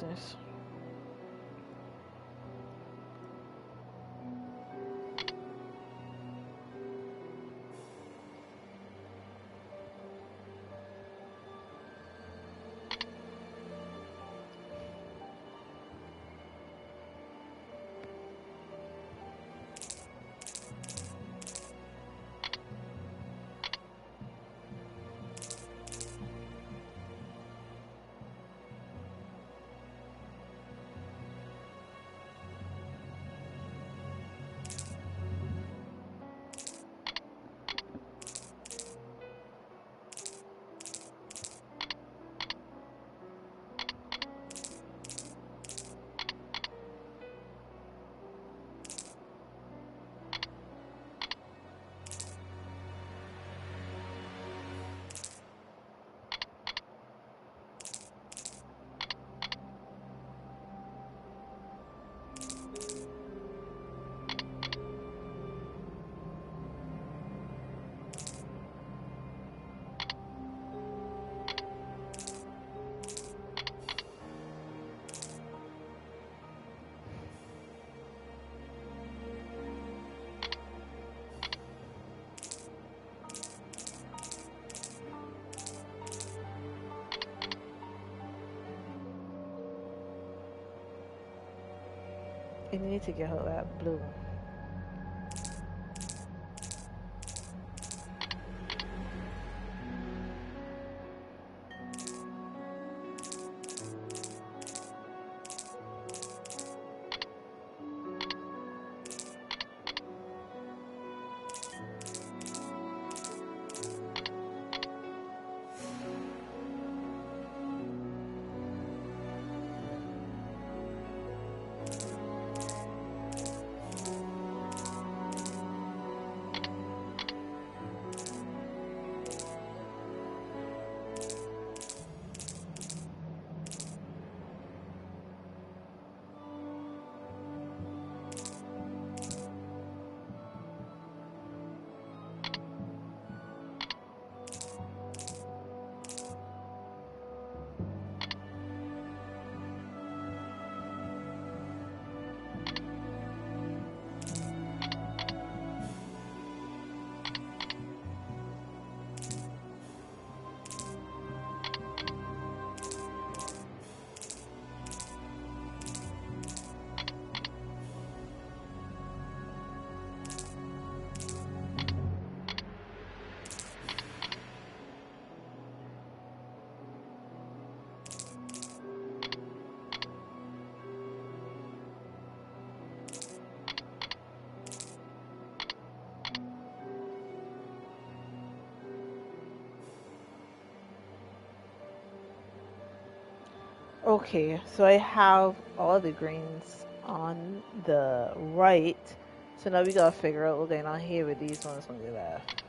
business. You need to get her that blue. Okay, so I have all the greens on the right. So now we gotta figure out what's going on here with these ones on the left.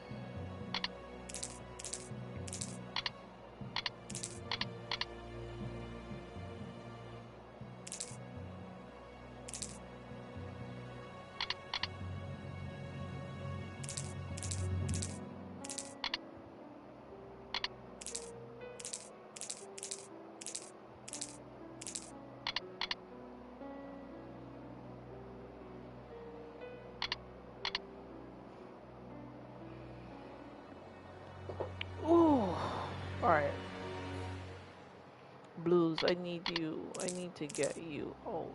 Ooh, alright. Blues, I need you. I need to get you out.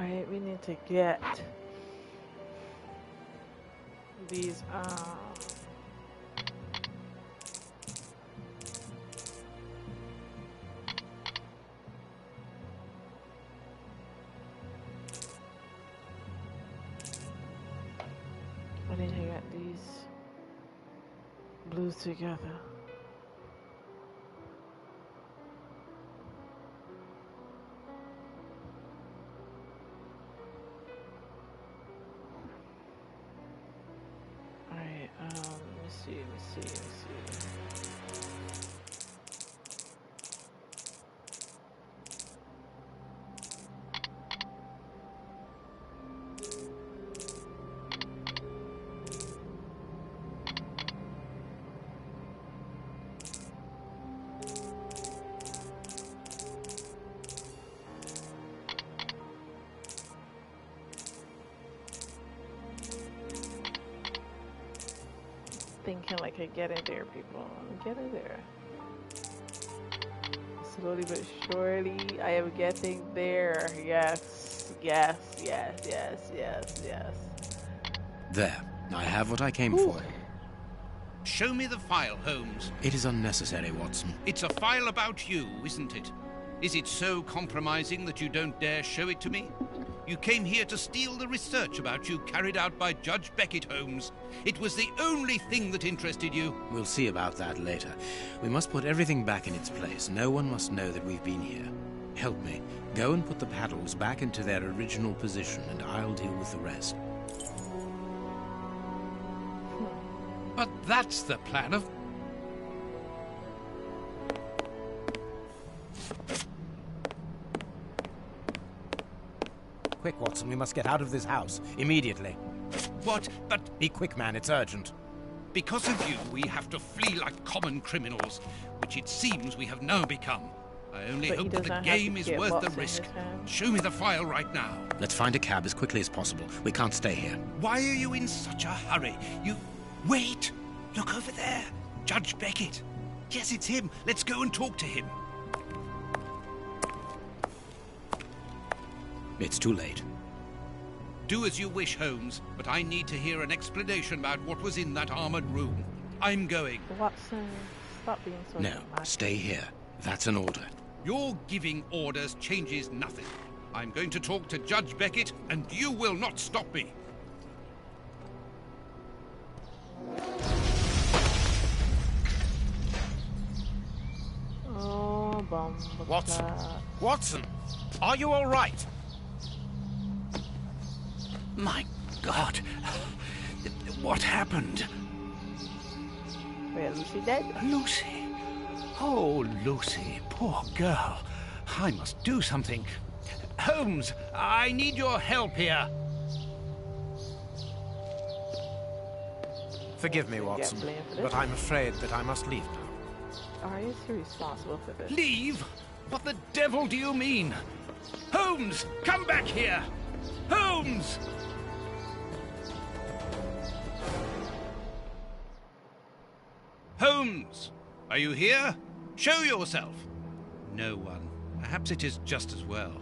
Alright, we need to get these, I need to get these blues together. Alright, let me see. Thinking like I get in there, people. Get in there. Slowly but surely, I am getting there. Yes. There. I have what I came Ooh. for. Show me the file, Holmes. It is unnecessary, Watson. It's a file about you, isn't it? Is it so compromising that you don't dare show it to me? You came here to steal the research about you carried out by Judge Beckett, Holmes. It was the only thing that interested you. We'll see about that later. We must put everything back in its place. No one must know that we've been here. Help me. Go and put the paddles back into their original position, and I'll deal with the rest. But that's the plan of... Quick, Watson, we must get out of this house. Immediately. What? But Be quick, man. It's urgent. because of you, we have to flee like common criminals, which it seems we have now become. I only But he hope that the doesn't have game to is get worth the Watson risk. his hand. Show me the file right now. Let's find a cab as quickly as possible. We can't stay here. Why are you in such a hurry? You... Wait! Look over there. Judge Beckett. Yes, it's him. Let's go and talk to him. It's too late. Do as you wish, Holmes, but I need to hear an explanation about what was in that armored room. I'm going. Watson, stop being so No, dramatic. stay here. That's an order. Your giving orders changes nothing. I'm going to talk to Judge Beckett, and you will not stop me. Oh, bum. Watson! Watson! Are you all right? My God. What happened? Wait, Lucy dead? Lucy. Oh, Lucy, poor girl. I must do something. Holmes, I need your help here. Forgive me, Watson, blamed for this? but I'm afraid that I must leave now. Are you responsible for this? Leave? What the devil do you mean? Holmes, come back here! Holmes! Holmes! Are you here? Show yourself! No one. Perhaps it is just as well.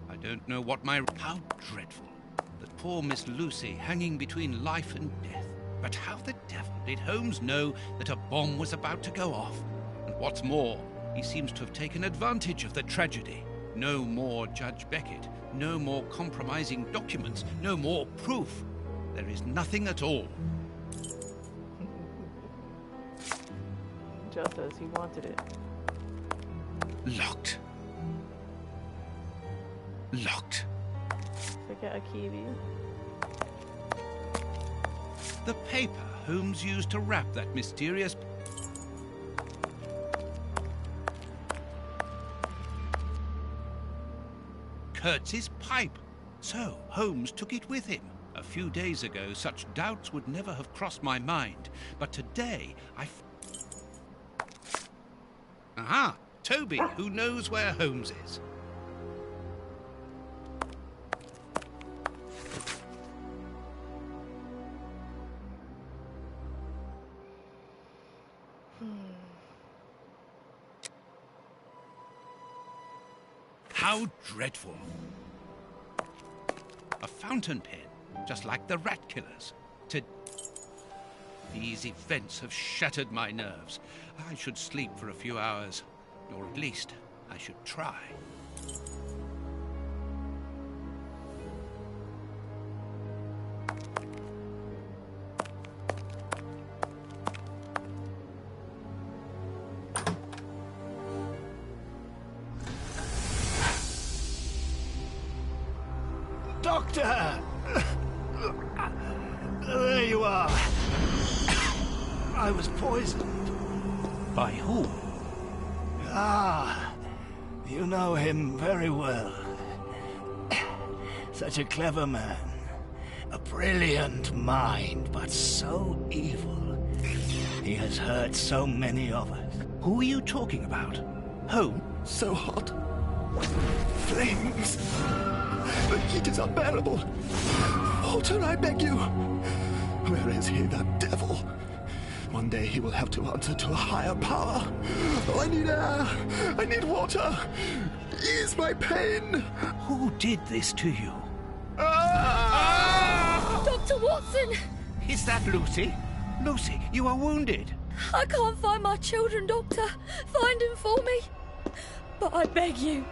I don't know what my... How dreadful. That poor Miss Lucy hanging between life and death. But how the devil did Holmes know that a bomb was about to go off? And what's more, he seems to have taken advantage of the tragedy. No more Judge Beckett. No more compromising documents. No more proof. There is nothing at all. Just as he wanted it. Locked. Locked. Forget a kiwi. The paper Holmes used to wrap that mysterious... Kurtz's pipe. So, Holmes took it with him. A few days ago, such doubts would never have crossed my mind. But today, Aha! Toby, who knows where Holmes is. How dreadful. fountain pen, just like the rat killers. These events have shattered my nerves. I should sleep for a few hours, or at least I should try. Doctor! There you are. I was poisoned. By who? Ah, you know him very well. Such a clever man. A brilliant mind, but so evil. He has hurt so many of us. Who are you talking about? Holmes? So hot. Flames. The heat is unbearable. Walter, I beg you. Where is he, that devil? One day he will have to answer to a higher power. Oh, I need air. I need water. Ease my pain. Who did this to you? Dr. Watson! Is that Lucy? Lucy, you are wounded. I can't find my children, Doctor. Find them for me. But I beg you,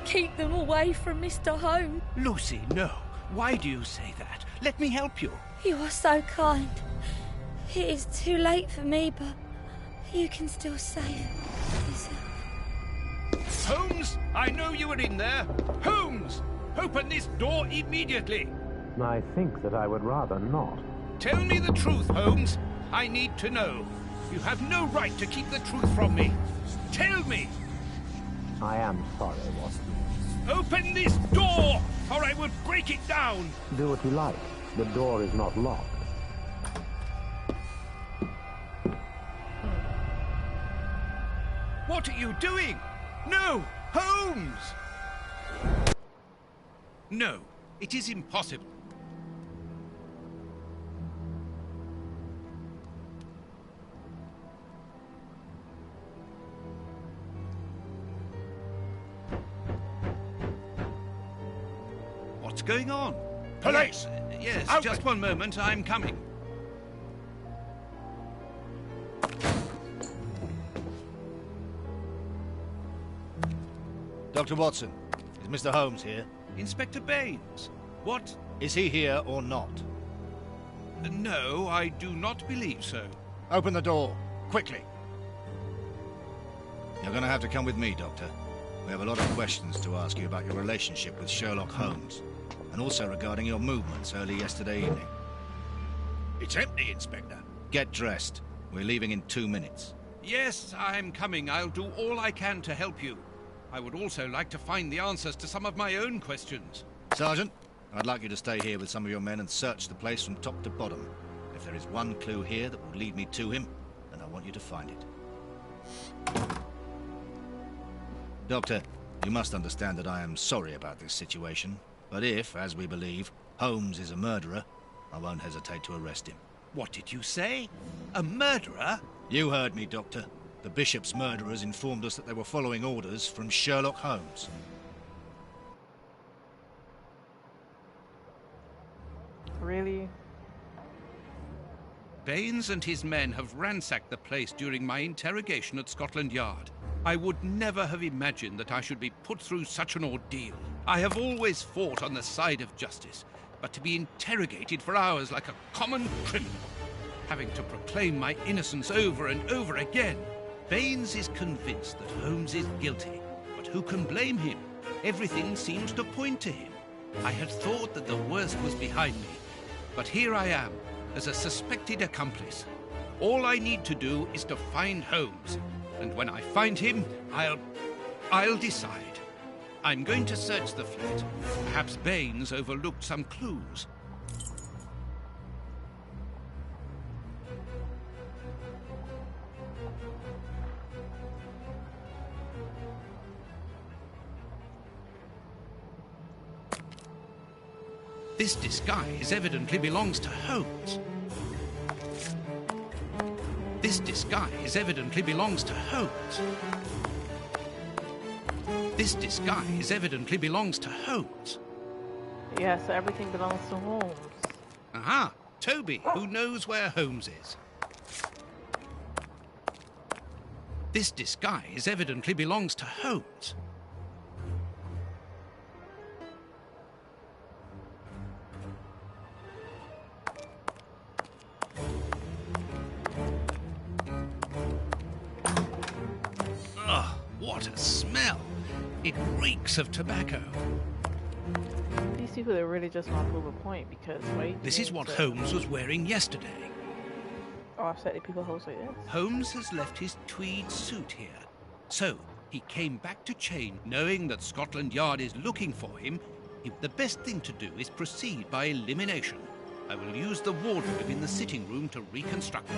keep them away from Mr. Holmes. Lucy, no. Why do you say that? Let me help you. You are so kind. It is too late for me, but you can still save yourself. Holmes, I know you are in there. Holmes, open this door immediately. I think that I would rather not. Tell me the truth, Holmes. I need to know. You have no right to keep the truth from me. Tell me. I am sorry, Watson. Open this door, or I will break it down. Do what you like. The door is not locked. What are you doing? No, Holmes! No, it is impossible. What's going on? Police! Yes, Open! just one moment, I'm coming. Dr. Watson, is Mr. Holmes here? Inspector Baines, what? Is he here or not? No, I do not believe so. Open the door, quickly. You're going to have to come with me, Doctor. We have a lot of questions to ask you about your relationship with Sherlock Holmes, and also regarding your movements early yesterday evening. It's empty, Inspector. Get dressed. We're leaving in 2 minutes. Yes, I'm coming. I'll do all I can to help you. I would also like to find the answers to some of my own questions. Sergeant, I'd like you to stay here with some of your men and search the place from top to bottom. If there is one clue here that will lead me to him, then I want you to find it. Doctor, you must understand that I am sorry about this situation, but if, as we believe, Holmes is a murderer, I won't hesitate to arrest him. What did you say? A murderer? You heard me, Doctor. The Bishop's murderers informed us that they were following orders from Sherlock Holmes. Really? Baines and his men have ransacked the place during my interrogation at Scotland Yard. I would never have imagined that I should be put through such an ordeal. I have always fought on the side of justice, but to be interrogated for hours like a common criminal, having to proclaim my innocence over and over again. Baines is convinced that Holmes is guilty, but who can blame him? Everything seems to point to him. I had thought that the worst was behind me, but here I am, as a suspected accomplice. All I need to do is to find Holmes, and when I find him, I'll decide. I'm going to search the flat. Perhaps Baines overlooked some clues. This disguise evidently belongs to Holmes. This disguise evidently belongs to Holmes. This disguise evidently belongs to Holmes. Yeah, so everything belongs to Holmes. Aha! Toby, who knows where Holmes is. This disguise evidently belongs to Holmes. Ugh, what a smell! It reeks of tobacco. These people are really just want to prove a point because, right? This is what Holmes was wearing yesterday. Offset the people host like this. Holmes has left his tweed suit here. So, he came back to Chain knowing that Scotland Yard is looking for him. The best thing to do is proceed by elimination. I will use the wardrobe in the sitting room to reconstruct it.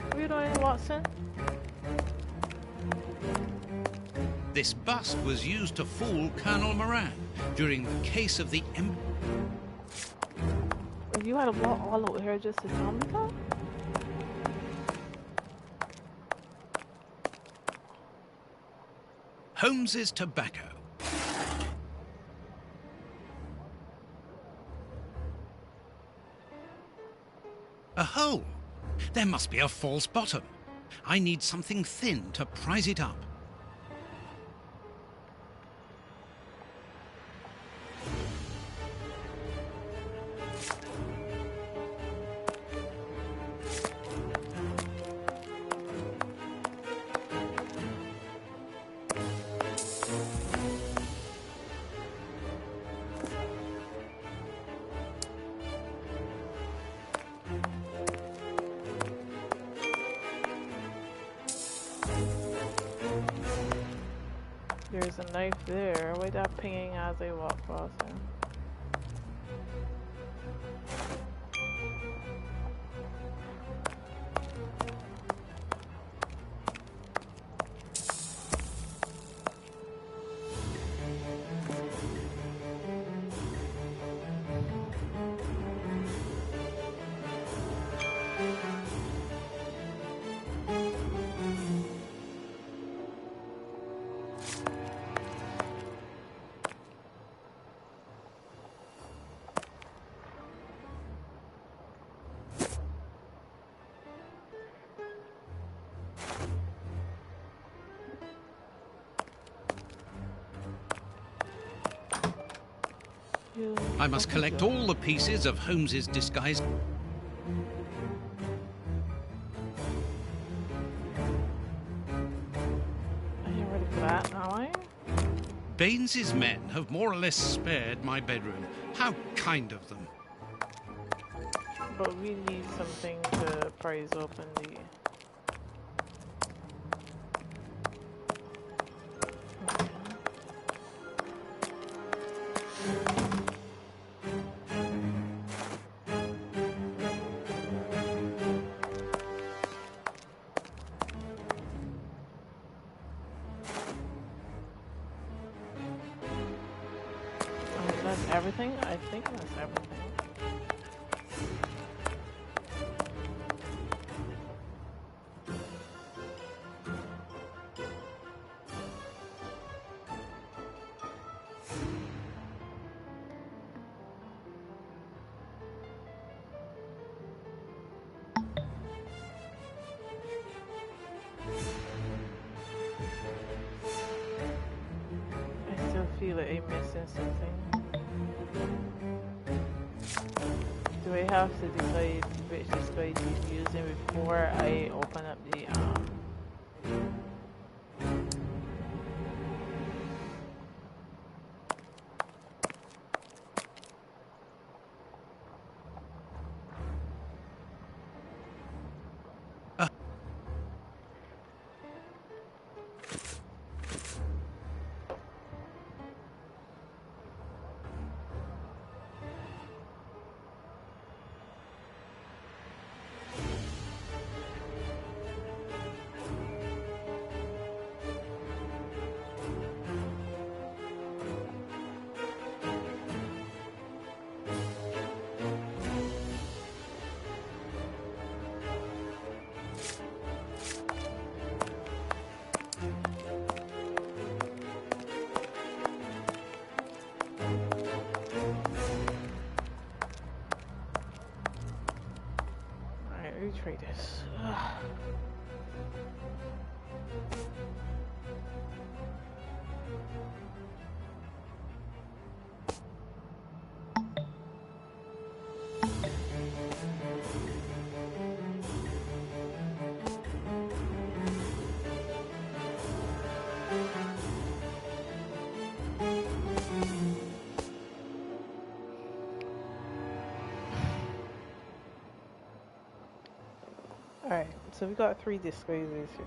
What are you doing, Watson? This bust was used to fool Colonel Moran during the case of the You had to walk all over here just to tell me that? Holmes's tobacco. A hole. There must be a false bottom. I need something thin to prise it up. There's a knife there. Why that pinging as I walk across it? I must collect all the pieces of Holmes's disguise. I ain't ready for that, am I? Baines's men have more or less spared my bedroom. How kind of them. But we need something to prise open the... That's everything? I think that's everything. I still feel like I'm missing something. Do I have to decide which disguise he's using before I open up the Alright, so we got 3 disguises here.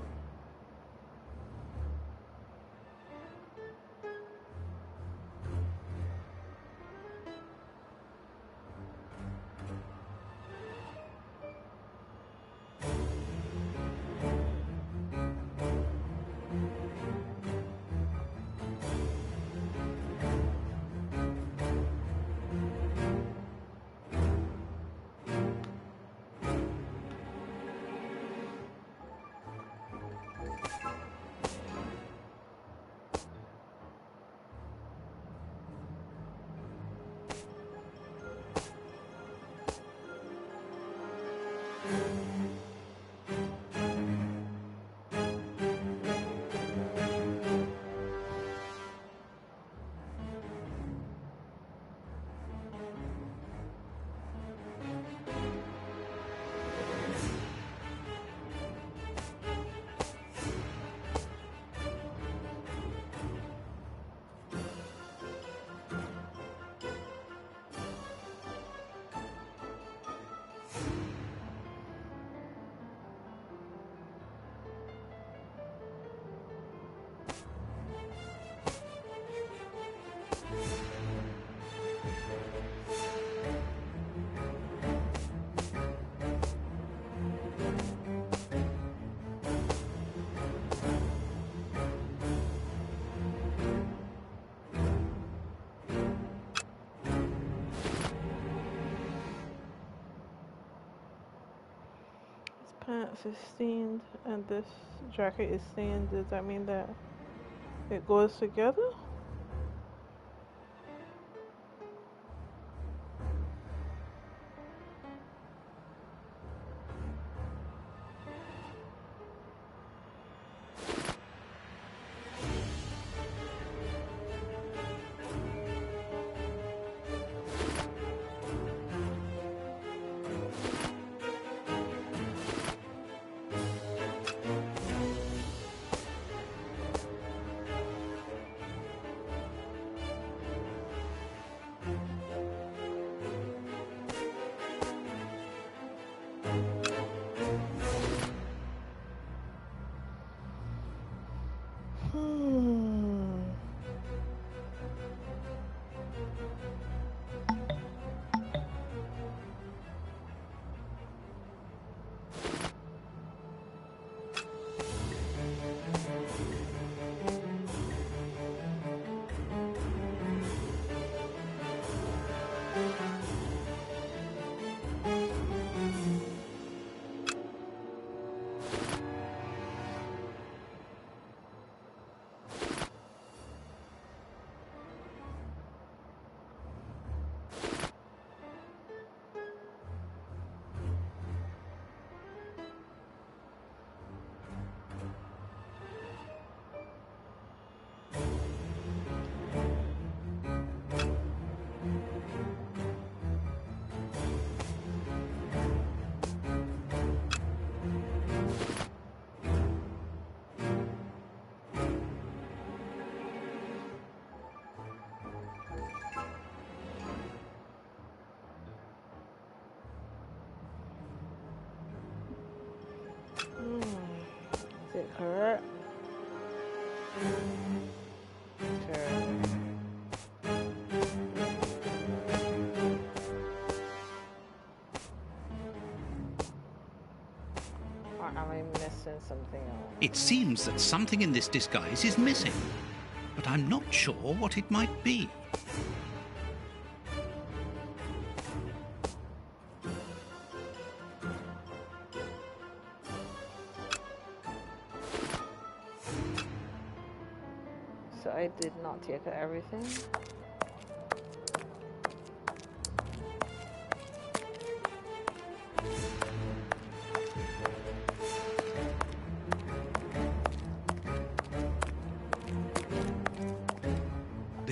Pants is stained and this jacket is stained. Does that mean that it goes together? Is it correct? Okay. Or am I missing something else? It seems that something in this disguise is missing, but I'm not sure what it might be. So I did not take everything.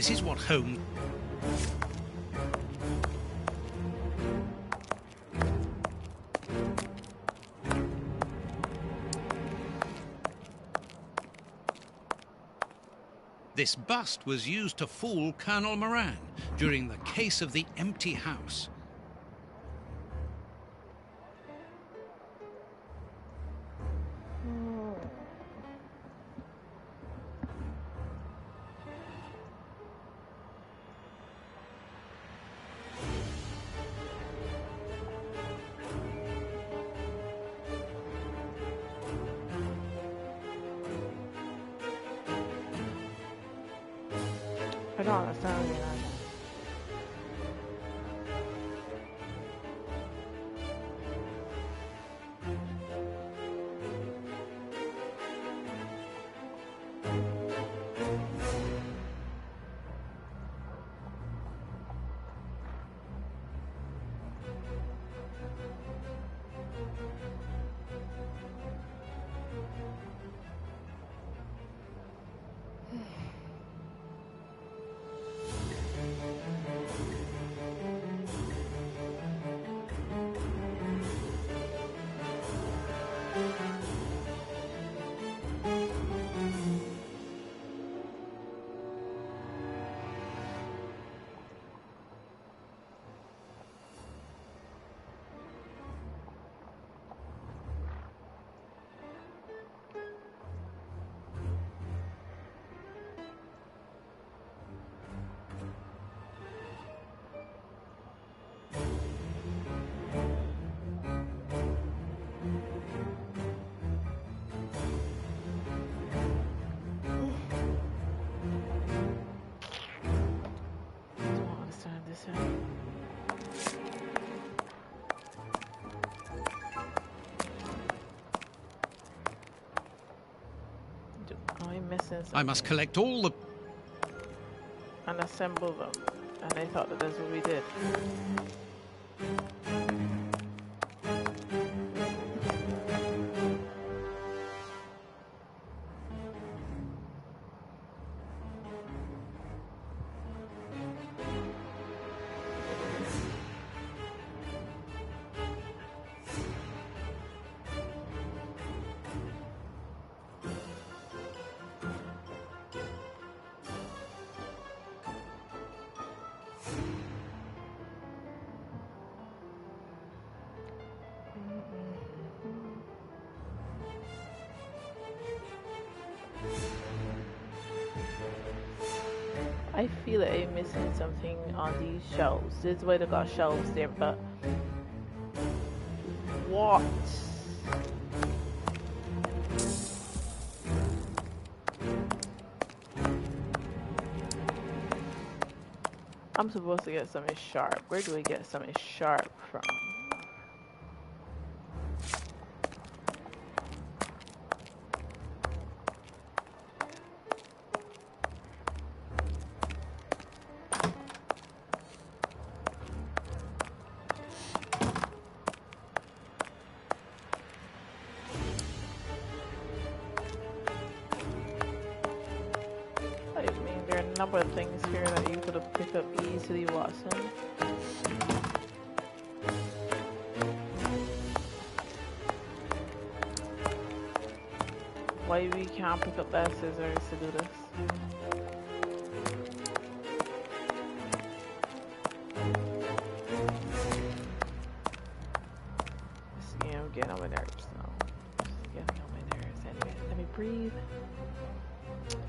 This is what Holmes... This bust was used to fool Colonel Moran during the case of the empty house. I don't understand it. I must collect all the... and assemble them. And I thought that that's what we did. I feel like I'm missing something on these shelves. This is why they got shelves there, but what? I'm supposed to get something sharp. Where do I get something sharp from? Number of things here that you could have picked up easily, Watson. Why we can't pick up that scissors to do this? See, I'm getting on my nerves now. Just getting on my nerves. Anyway, let me breathe.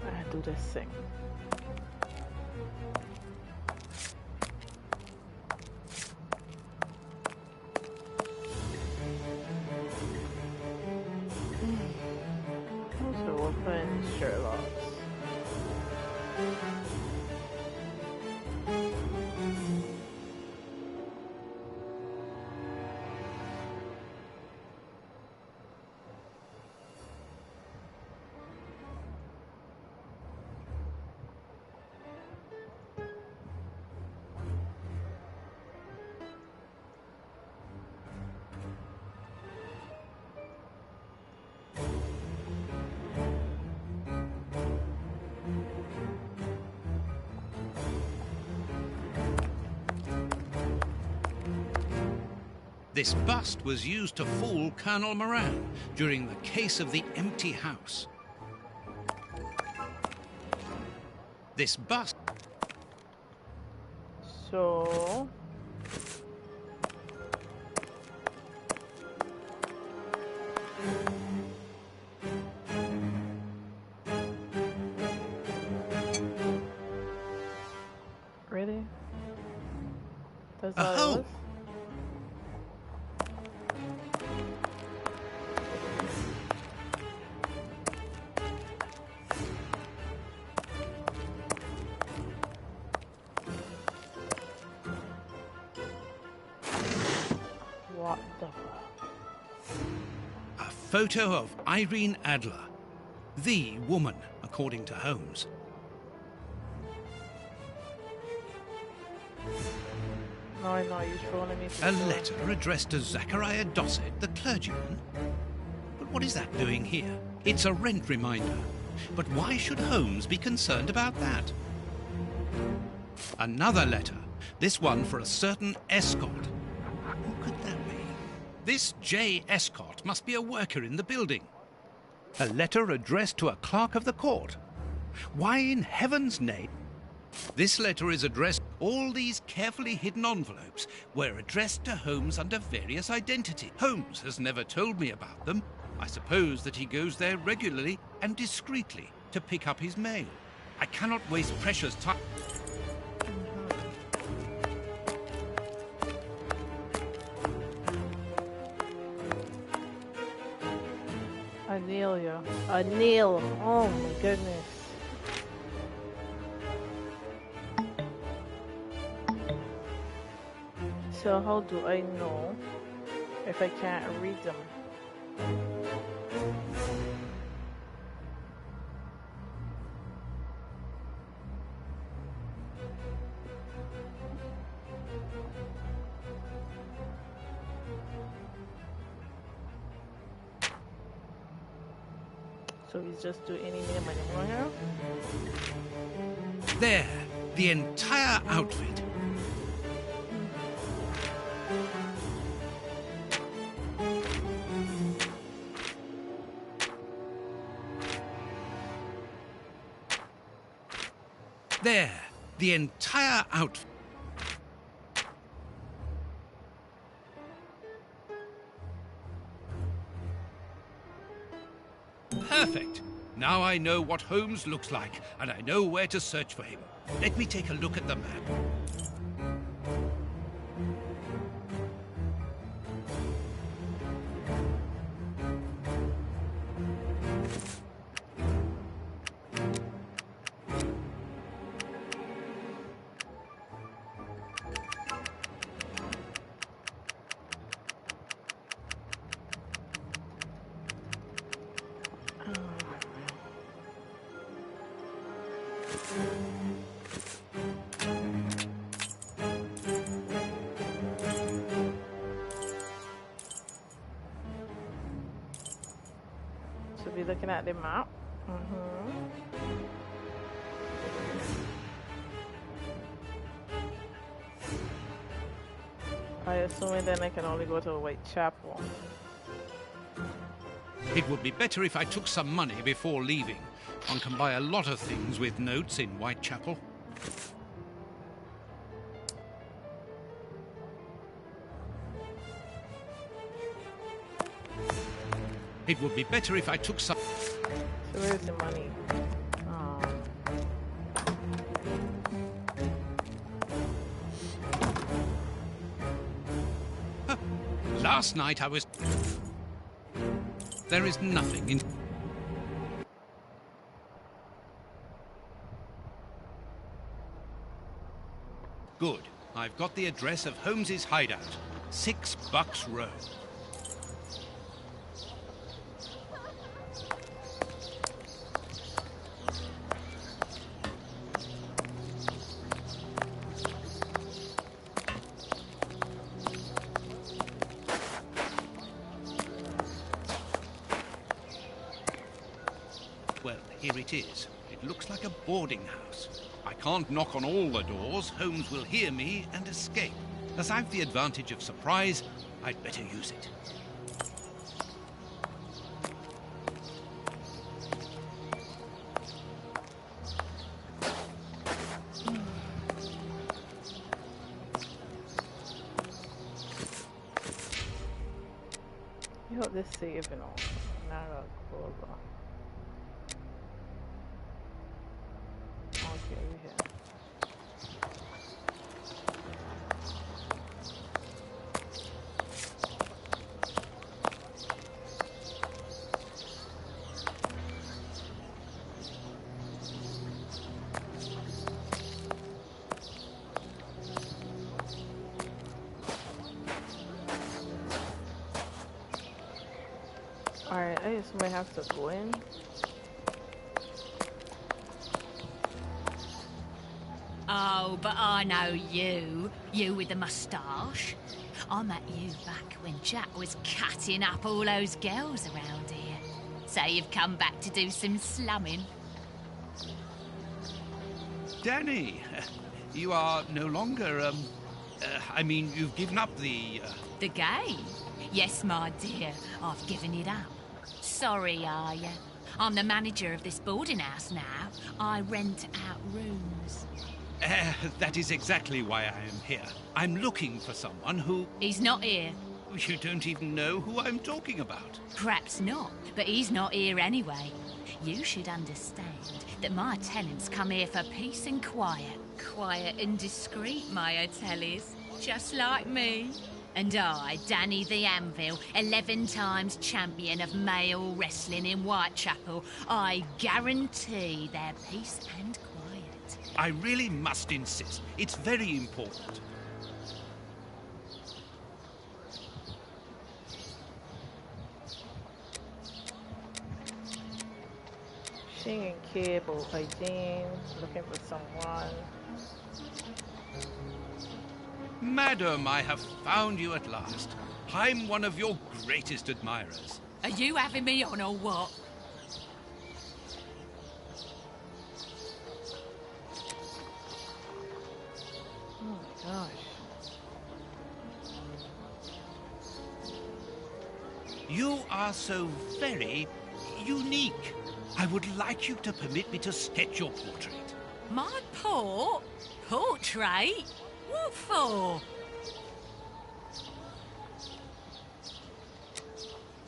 I do this thing. Sherlock. This bust was used to fool Colonel Moran during the case of the empty house. This bust... So... Really? That's all it was? What the fuck? A photo of Irene Adler, the woman, according to Holmes. No, I know, you're trolling me. A letter addressed to Zachariah Dossett, the clergyman. But what is that doing here? It's a rent reminder. But why should Holmes be concerned about that? Another letter, this one for a certain Escott. Who could that be? This J. Escott must be a worker in the building. A letter addressed to a clerk of the court. Why in heaven's name? This letter is addressed. All these carefully hidden envelopes were addressed to Holmes under various identities. Holmes has never told me about them. I suppose that he goes there regularly and discreetly to pick up his mail. I cannot waste precious time. Anelia. Anil. Oh my goodness. So how do I know if I can't read them? So he's just doing any minimum here? There, the entire outfit. There, the entire outfit. Perfect. Now I know what Holmes looks like, and I know where to search for him. Let me take a look at the map. So we're looking at the map. I assume then I can only go to Whitechapel. It would be better if I took some money before leaving. One can buy a lot of things with notes in Whitechapel. It would be better if I took some... So where's the money? Last night I was... There is nothing in... Good. I've got the address of Holmes's hideout. 6 Bucks Row. Well, here it is. It looks like a boarding house. I can't knock on all the doors. Holmes will hear me and escape. As I've the advantage of surprise, I'd better use it. I hope this saving on. Not a cool. Okay, we here. Alright, I just might have to go in. Oh, but I know you. You with the moustache. I met you back when Jack was cutting up all those girls around here. So you've come back to do some slumming. Danny, you are no longer, I mean, you've given up the... The game? Yes, my dear, I've given it up. Sorry, are you? I'm the manager of this boarding house now. I rent out rooms. That is exactly why I am here. I'm looking for someone who... He's not here. You don't even know who I'm talking about. Perhaps not, but he's not here anyway. You should understand that my tenants come here for peace and quiet. Quiet and discreet, my hoteliers. Just like me. And I, Danny the Anvil, 11 times champion of male wrestling in Whitechapel, I guarantee their peace and quiet. I really must insist. It's very important. Singing cable by Dean, looking for someone. Madam, I have found you at last. I'm one of your greatest admirers. Are you having me on or what? Oh my gosh. You are so very unique. I would like you to permit me to sketch your portrait. My portrait? What for?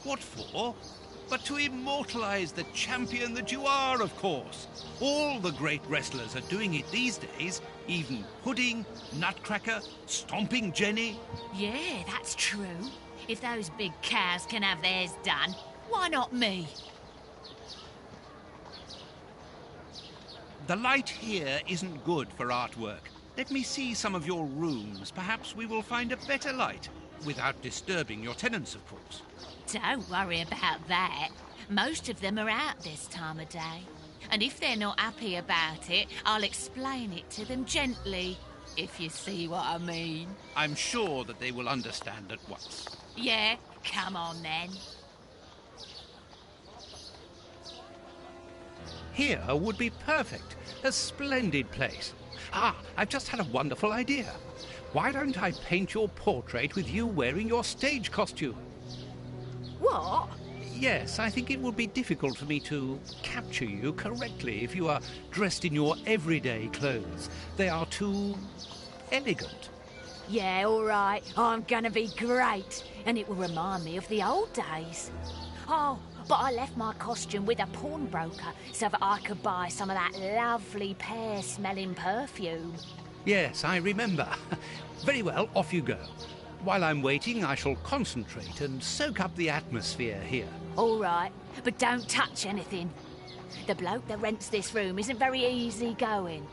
What for? But to immortalize the champion that you are, of course. All the great wrestlers are doing it these days. Even Pudding, Nutcracker, Stomping Jenny. Yeah, that's true. If those big cows can have theirs done, why not me? The light here isn't good for artwork. Let me see some of your rooms. Perhaps we will find a better light, without disturbing your tenants, of course. Don't worry about that. Most of them are out this time of day. And if they're not happy about it, I'll explain it to them gently, if you see what I mean. I'm sure that they will understand at once. Yeah, come on then. Here would be perfect. A splendid place. Ah, I've just had a wonderful idea. Why don't I paint your portrait with you wearing your stage costume? What? Yes, I think it would be difficult for me to capture you correctly if you are dressed in your everyday clothes. They are too elegant. Yeah, all right. I'm gonna be great. And it will remind me of the old days. Oh, but I left my costume with a pawnbroker so that I could buy some of that lovely pear-smelling perfume. Yes, I remember. Very well, off you go. While I'm waiting, I shall concentrate and soak up the atmosphere here. All right, but don't touch anything. The bloke that rents this room isn't very easy going.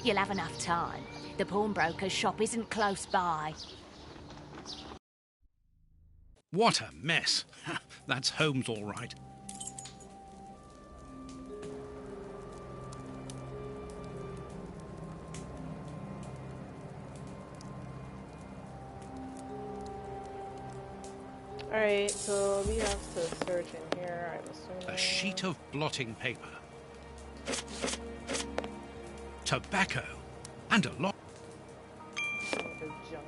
You'll have enough time. The pawnbroker's shop isn't close by. What a mess. That's Holmes, all right. Alright, so we have to search in here, I'm assuming. A sheet of blotting paper. Tobacco. And a lot.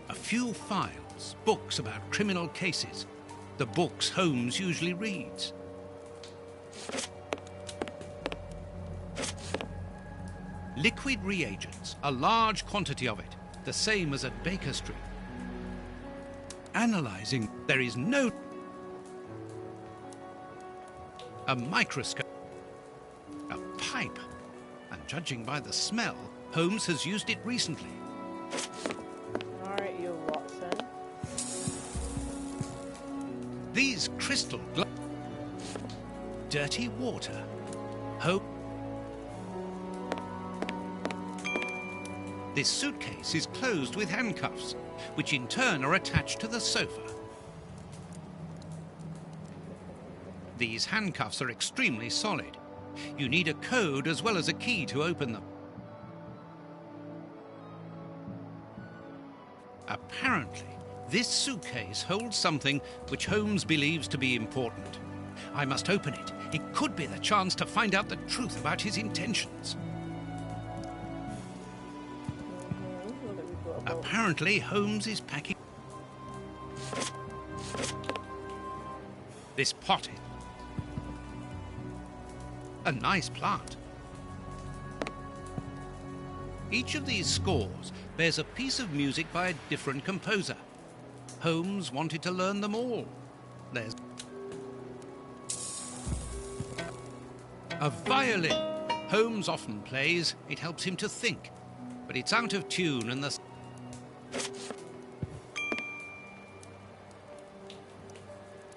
A few files. novels, books about criminal cases, the books Holmes usually reads. Liquid reagents, a large quantity of it, the same as at Baker Street. Analyzing, there is no... A microscope, a pipe, and judging by the smell, Holmes has used it recently. Alright, you Watson. These crystal dirty water. This suitcase is closed with handcuffs, which in turn are attached to the sofa. These handcuffs are extremely solid. You need a code as well as a key to open them. Apparently, this suitcase holds something which Holmes believes to be important. I must open it. It could be the chance to find out the truth about his intentions. Apparently, Holmes is packing this pot in. A nice plant. Each of these scores bears a piece of music by a different composer. Holmes wanted to learn them all. There's a violin. Holmes often plays. It helps him to think. But it's out of tune and the...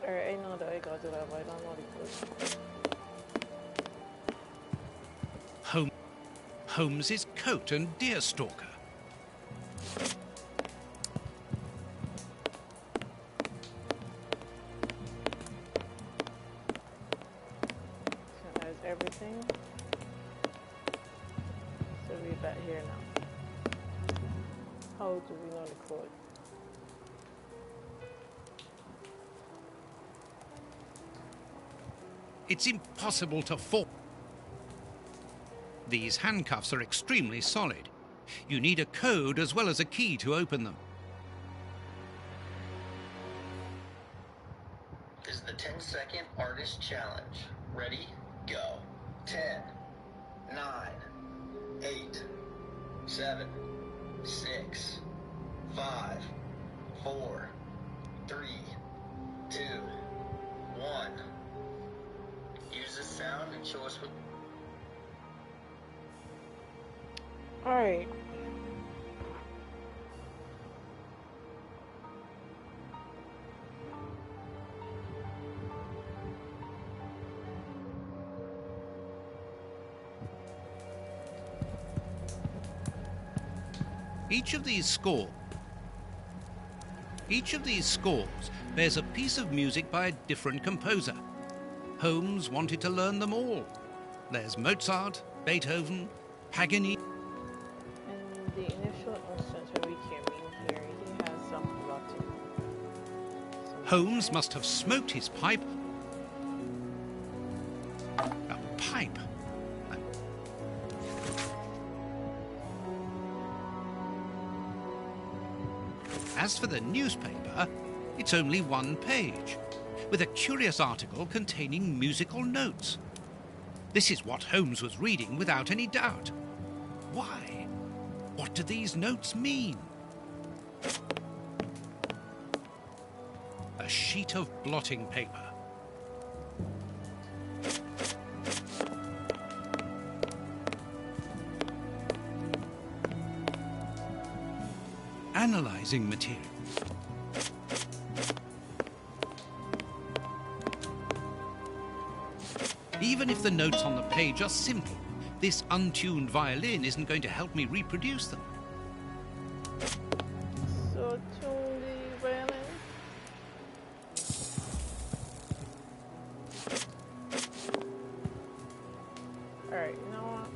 Alright, I know that I gotta do that, but I don't know the code. Holmes's coat and deerstalker. So that is everything. So we're back here now. How do we know the code? It's impossible to fall. These handcuffs are extremely solid. You need a code as well as a key to open them. This is the 10-second artist challenge. Ready? Go. 10, 9, 8, 7, 6, 5, 4, 3, 2, 1. Use the sound and show us what... Alright. Each of these scores bears a piece of music by a different composer. Holmes wanted to learn them all. There's Mozart, Beethoven, Paganini. In the initial instance when we came in here, he has some blotting. Holmes must have smoked his pipe. A pipe. As for the newspaper, it's only one page, with a curious article containing musical notes. This is what Holmes was reading without any doubt. Why? What do these notes mean? A sheet of blotting paper. Analyzing material. Even if the notes on the page are simple, this untuned violin isn't going to help me reproduce them. So tune the violin. Alright, you know what?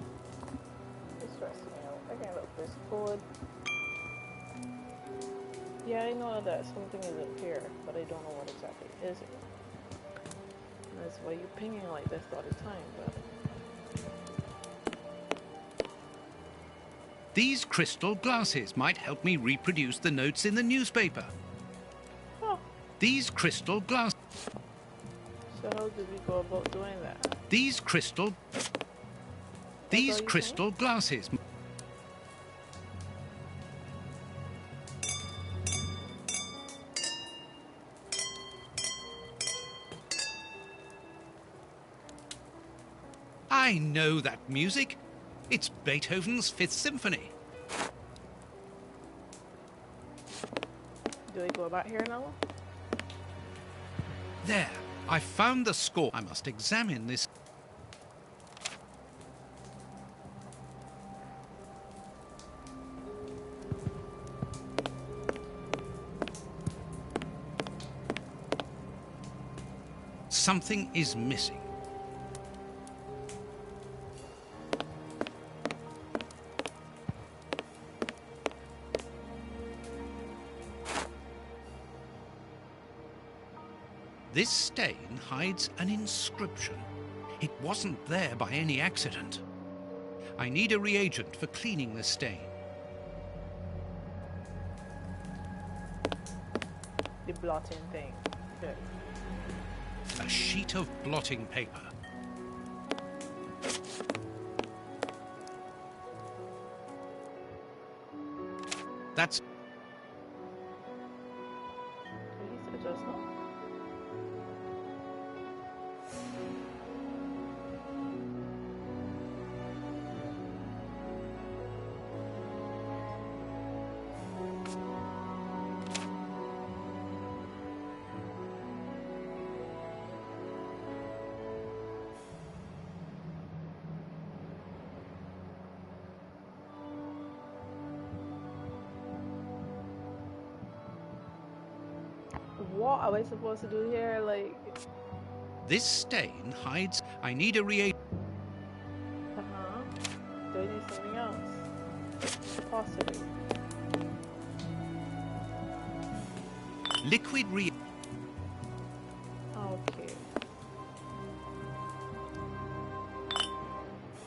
It's stressing me out. I can't look this chord. Yeah, I know that something is up here, but I don't know what exactly is it. That's why you're pinging like this all the time, but... These crystal glasses might help me reproduce the notes in the newspaper. These crystal glass... So how do we go about doing that? These crystal glasses... I know that music. It's Beethoven's Fifth Symphony. Do we go about here now? There, I found the score. I must examine this. Something is missing. This stain hides an inscription. It wasn't there by any accident. I need a reagent for cleaning the stain. The blotting thing. Good. A sheet of blotting paper. That's... Please adjust now. What are we supposed to do here? Like... This stain hides... I need a reagent. Uh-huh. Do we need something else? Possibly. Liquid reagent. Okay.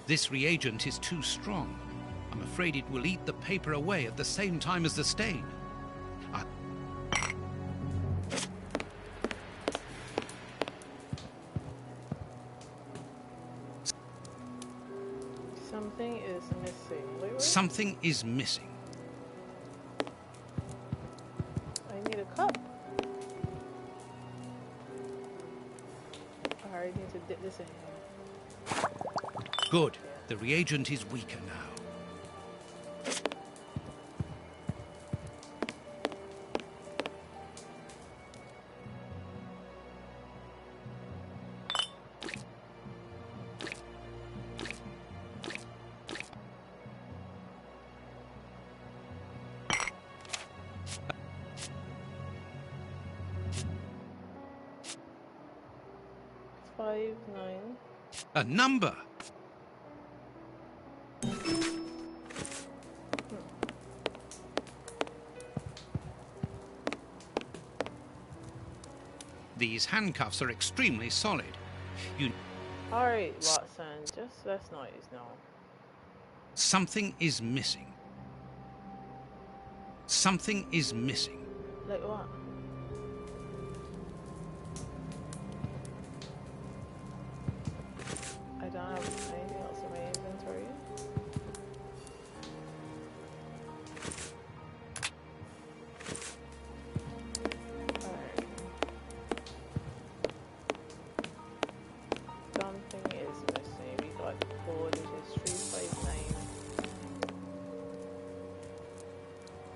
This reagent is too strong. I'm afraid it will eat the paper away at the same time as the stain. Something is missing. Wait. Something is missing. I need a cup. I need to dip this in here. Good. The reagent is weaker now. Five, 9. A number. These handcuffs are extremely solid. Alright, Watson, just less noise now. Something is missing. Something is missing. Like what? I don't have anything else in my inventory. Alright. Something is missing. We got the code, which is 359.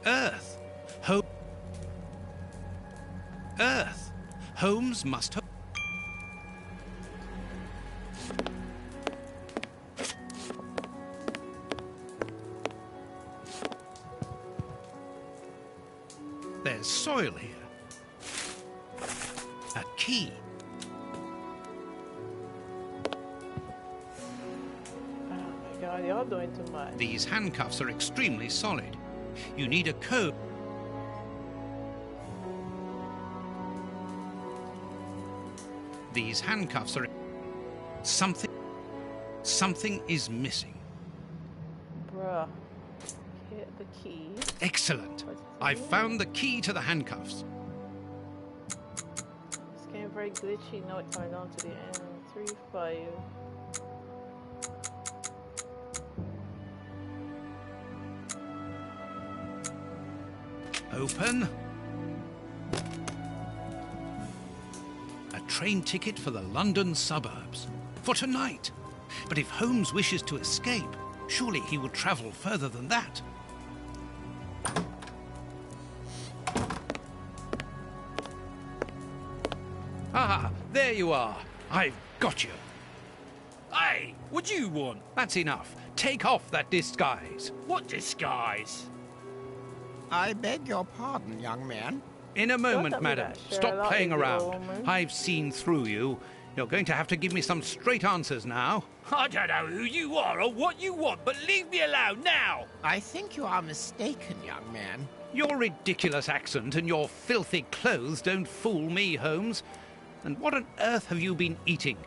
Earth. Earth. Holmes must have... There's soil here. A key. Oh my god, you're doing too much. These handcuffs are extremely solid. You need a code. These handcuffs are... Something is missing. Bruh. Hit the key. Excellent. I found the key to the handcuffs. being very glitchy. Now it's coming down to the end. 3, 5. Open. A train ticket for the London suburbs. For tonight. But if Holmes wishes to escape, surely he will travel further than that. Ah, there you are. I've got you. Hey, what do you want? That's enough. Take off that disguise. What disguise? I beg your pardon, young man. In a moment, madam. Stop playing around. Woman. I've seen through you. You're going to have to give me some straight answers now. I don't know who you are or what you want, but leave me alone now! I think you are mistaken, young man. Your ridiculous accent and your filthy clothes don't fool me, Holmes. And what on earth have you been eating?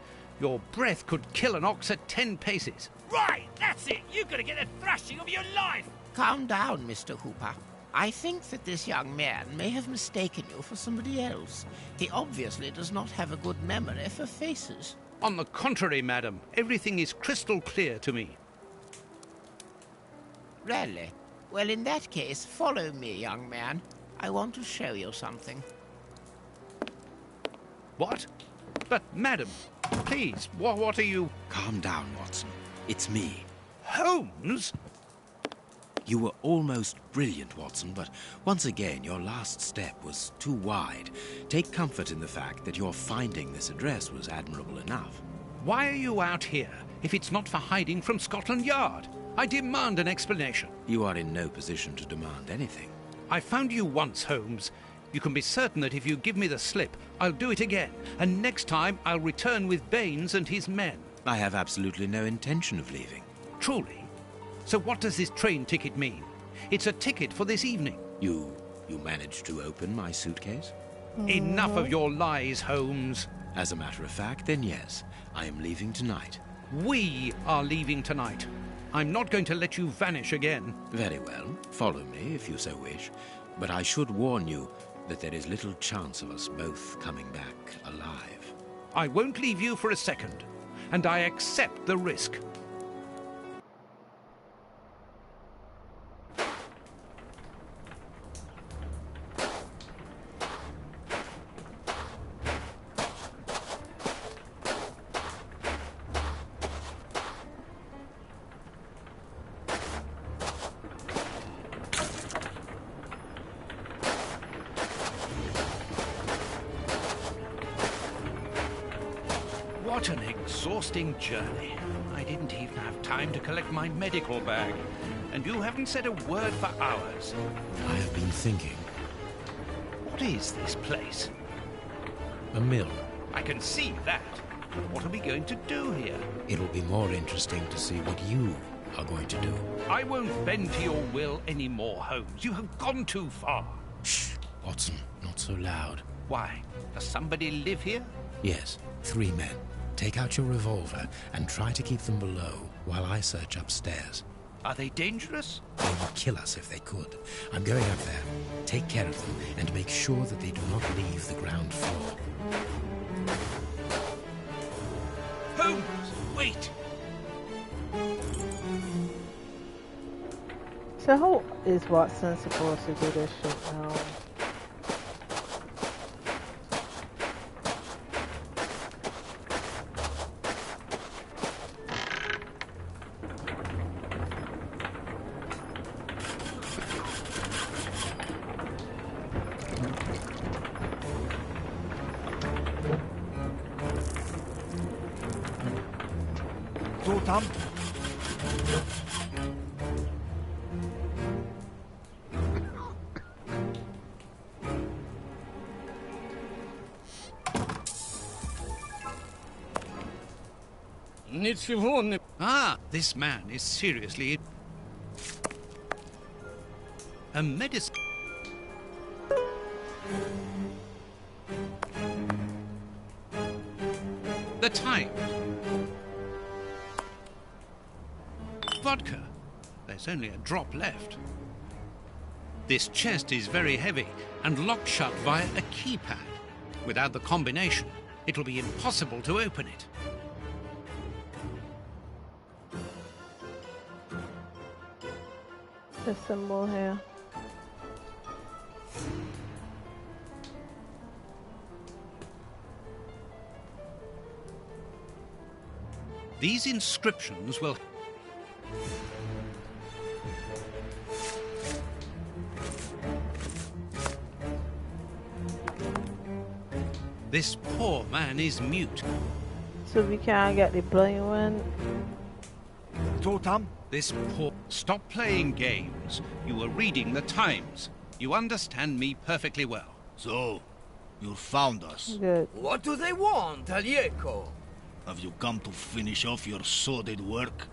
Your breath could kill an ox at 10 paces. Right, that's it! You're gonna get the thrashing of your life! Calm down, Mr. Hooper. I think that this young man may have mistaken you for somebody else. He obviously does not have a good memory for faces. On the contrary, madam, everything is crystal clear to me. Really? Well, in that case, follow me, young man. I want to show you something. What? But, madam, please, what are you... Calm down, Watson. It's me. Holmes? You were almost brilliant, Watson, but once again, your last step was too wide. Take comfort in the fact that your finding this address was admirable enough. Why are you out here if it's not for hiding from Scotland Yard? I demand an explanation. You are in no position to demand anything. I found you once, Holmes. You can be certain that if you give me the slip, I'll do it again. And next time, I'll return with Baines and his men. I have absolutely no intention of leaving. Truly? So what does this train ticket mean? It's a ticket for this evening. You managed to open my suitcase? Enough of your lies, Holmes. As a matter of fact, then yes, I am leaving tonight. We are leaving tonight. I'm not going to let you vanish again. Very well. Follow me if you so wish. But I should warn you that there is little chance of us both coming back alive. I won't leave you for a second, and I accept the risk. What an exhausting journey. I didn't even have time to collect my medical bag. And you haven't said a word for hours. I have been thinking. What is this place? A mill. I can see that. What are we going to do here? It'll be more interesting to see what you are going to do. I won't bend to your will anymore, Holmes. You have gone too far. Shh, Watson, not so loud. Why? Does somebody live here? Yes, 3 men. Take out your revolver and try to keep them below while I search upstairs. Are they dangerous? They would kill us if they could. I'm going up there. Take care of them and make sure that they do not leave the ground floor. Holmes, wait! So how is Watson supposed to do this shit now? Sultan. Ah, this man is seriously... a medicine... The time. Vodka. There's only a drop left. This chest is very heavy and locked shut via a keypad. Without the combination, it'll be impossible to open it. The symbol here. These inscriptions will... This poor man is mute. So we can't get the blind one. Totem? This poor... Stop playing games. You were reading the Times. You understand me perfectly well. So, you found us. Good. What do they want, Alieco? Have you come to finish off your sordid work?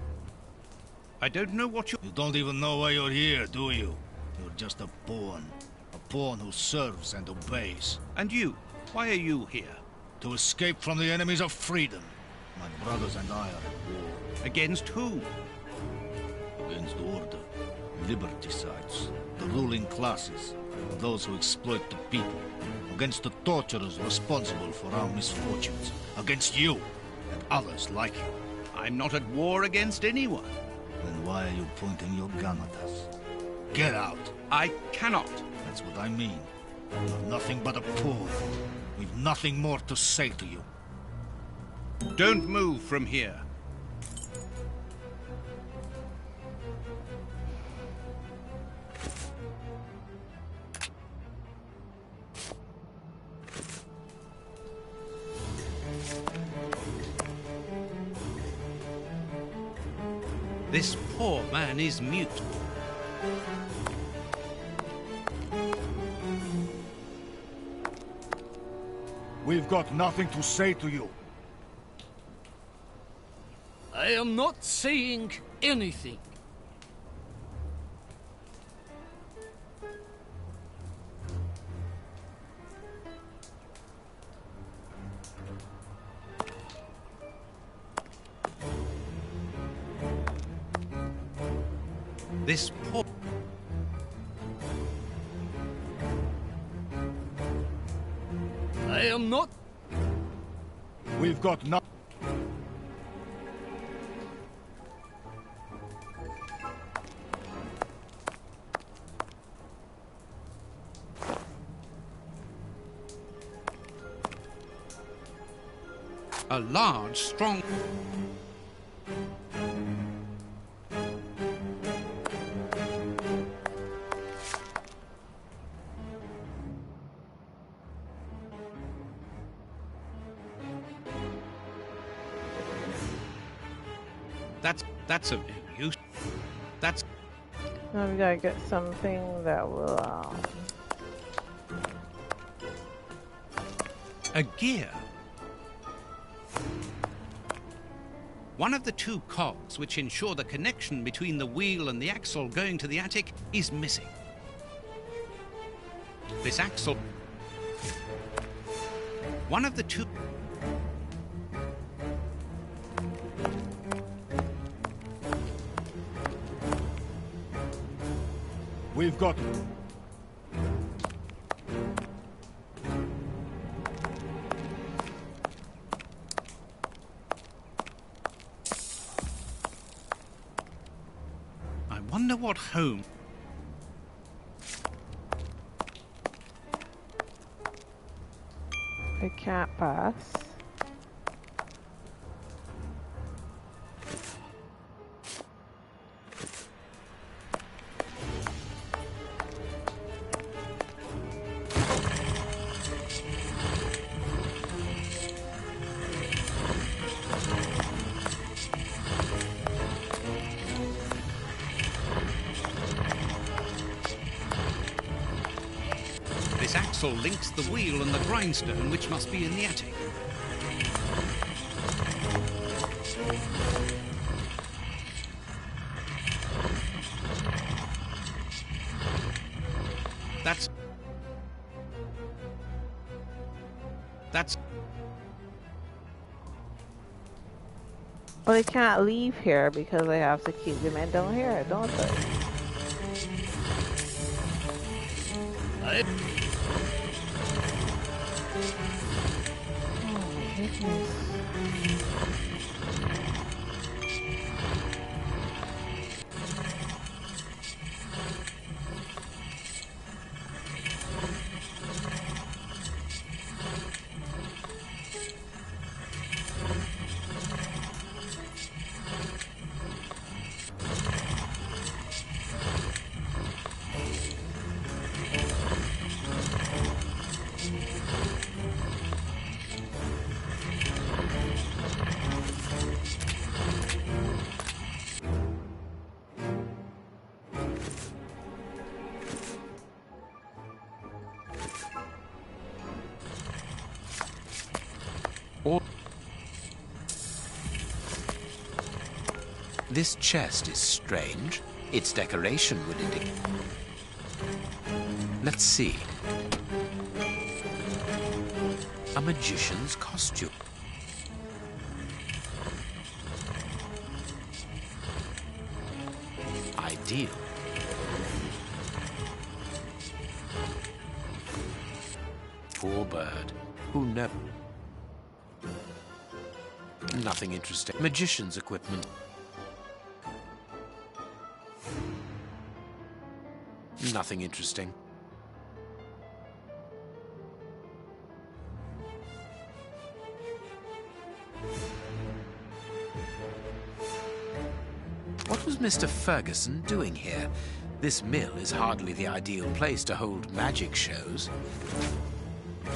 I don't know what you... You don't even know why you're here, do you? You're just a pawn. A pawn who serves and obeys. And you? Why are you here? To escape from the enemies of freedom. My brothers and I are at war. Against who? Against order, liberticides, the ruling classes, those who exploit the people. Against the torturers responsible for our misfortunes. Against you and others like you. I'm not at war against anyone. Then why are you pointing your gun at us? Get out! I cannot. That's what I mean. You're nothing but a pawn. We've nothing more to say to you. Don't move from here. This poor man is mute. We've got nothing to say to you. I am not saying anything. This poor... I am not... We've got no... A large, strong... That's of no use. That's... Now we gotta get something that will, A gear. One of the two cogs which ensure the connection between the wheel and the axle going to the attic is missing. This axle... One of the two... We've got... I wonder what Holmes... I can't pass. This axle links the wheel and the grindstone, which must be in the attic. That's... Well, they can't leave here because they have to keep the men down here, don't they? goodness. This chest is strange. Its decoration would indicate... Let's see. A magician's costume. Ideal. Poor bird. Who knows? Nothing interesting. Magician's equipment. Nothing interesting. What was Mr. Ferguson doing here? This mill is hardly the ideal place to hold magic shows.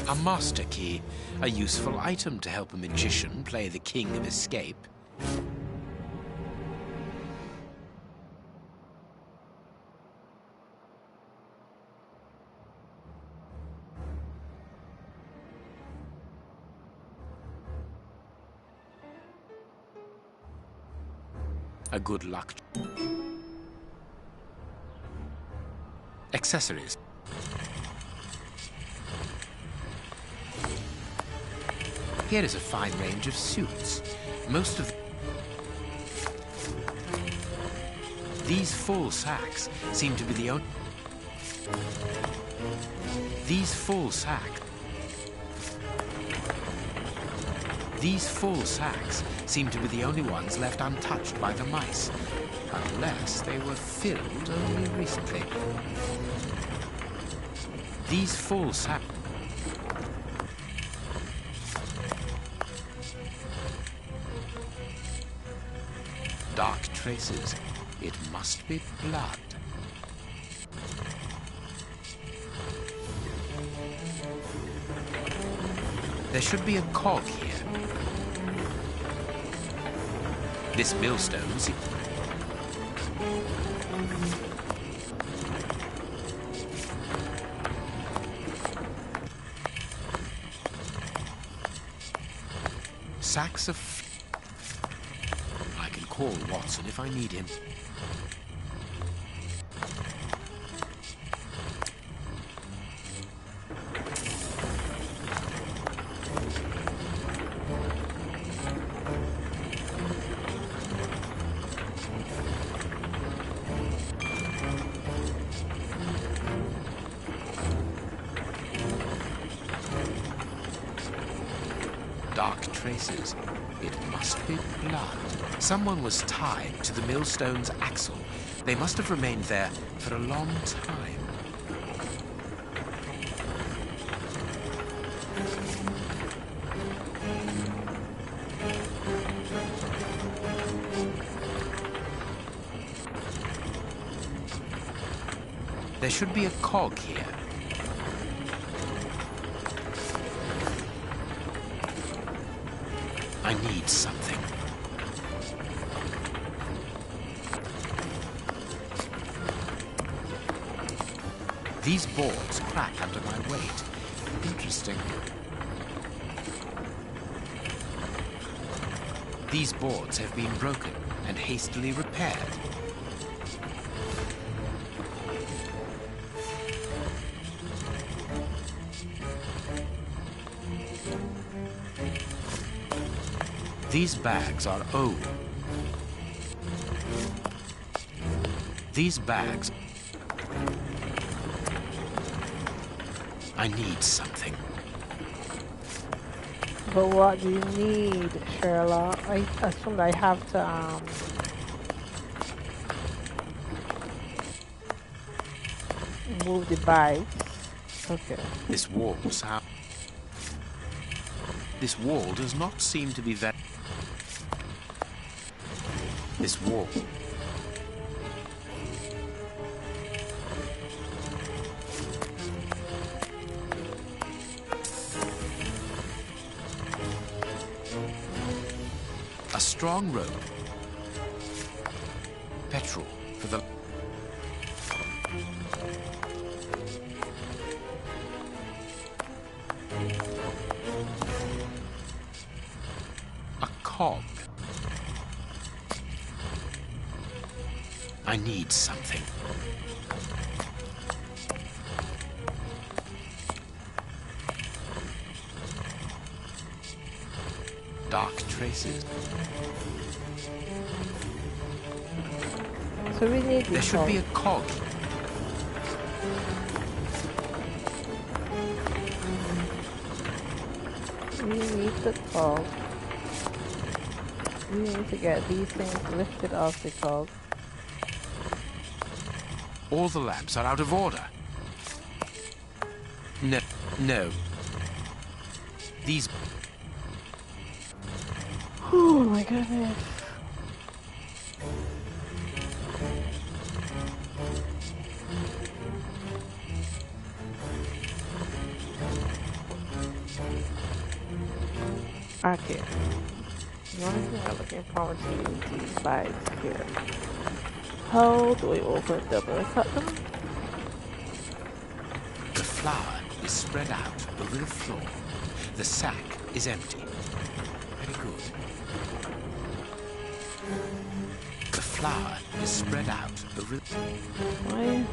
A master key, a useful item to help a magician play the king of escape. A good luck. Accessories. Here is a fine range of suits. Most of these full sacks seem to be the only... These full sacks seem to be the only ones left untouched by the mice, unless they were filled only recently. These full sacks... Dark traces. It must be blood. There should be a cog here. This millstone... Sacks of... I can call Watson if I need him. Dark traces. It must be blood. Someone was tied to the millstone's axle. They must have remained there for a long time. There should be a cog here. I need something. These boards crack under my weight. Interesting. These boards have been broken and hastily repaired. These bags are old. These bags... I need something. But what do you need, Sherlock? I assume I have to move the bags. Okay. This wall does not seem to be very... This wall... A strong rope. Petrol for the... A cog. I need something. Dark traces. So we need There should be a cog. We need the cog. We need to get these things lifted off the cog. All the lamps are out of order. No. These... Oh my goodness. Okay. The only thing I'm looking forward to is these bags here. How do we open them? Do I cut them? The flour is spread out over the floor. The sack is empty. Very good. The flour is spread out over the... Why?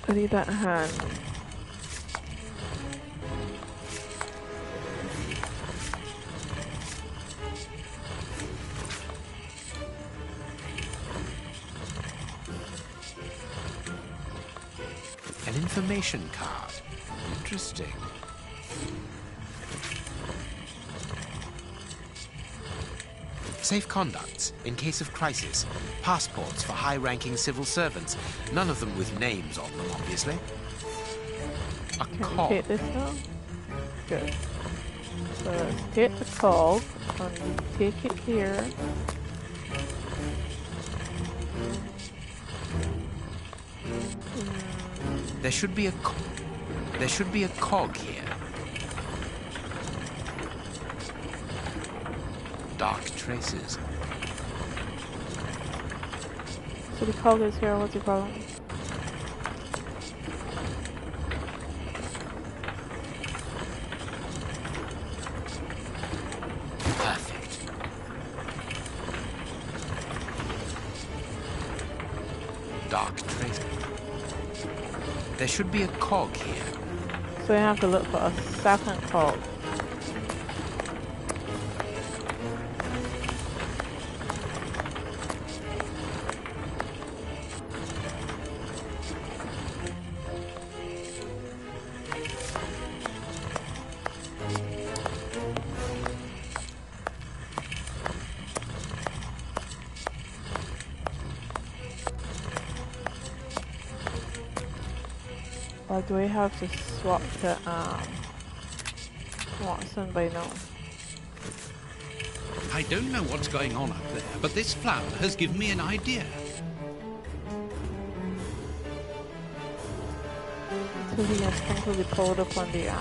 I need that hand. An information card. Interesting. Safe conducts in case of crisis. Passports for high-ranking civil servants. None of them with names on them, obviously. A cog. Take this now? Good. So let's take the cog and we take it here. There should be a cog here. Dark traces. So the cog is here, what's the problem? Perfect. Dark traces. There should be a cog here. So we have to look for a second cog. Or do we have to swap to Watson by now? I don't know what's going on up there, but this flower has given me an idea. So he can sprinkle the powder upon the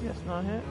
Yes, not hit.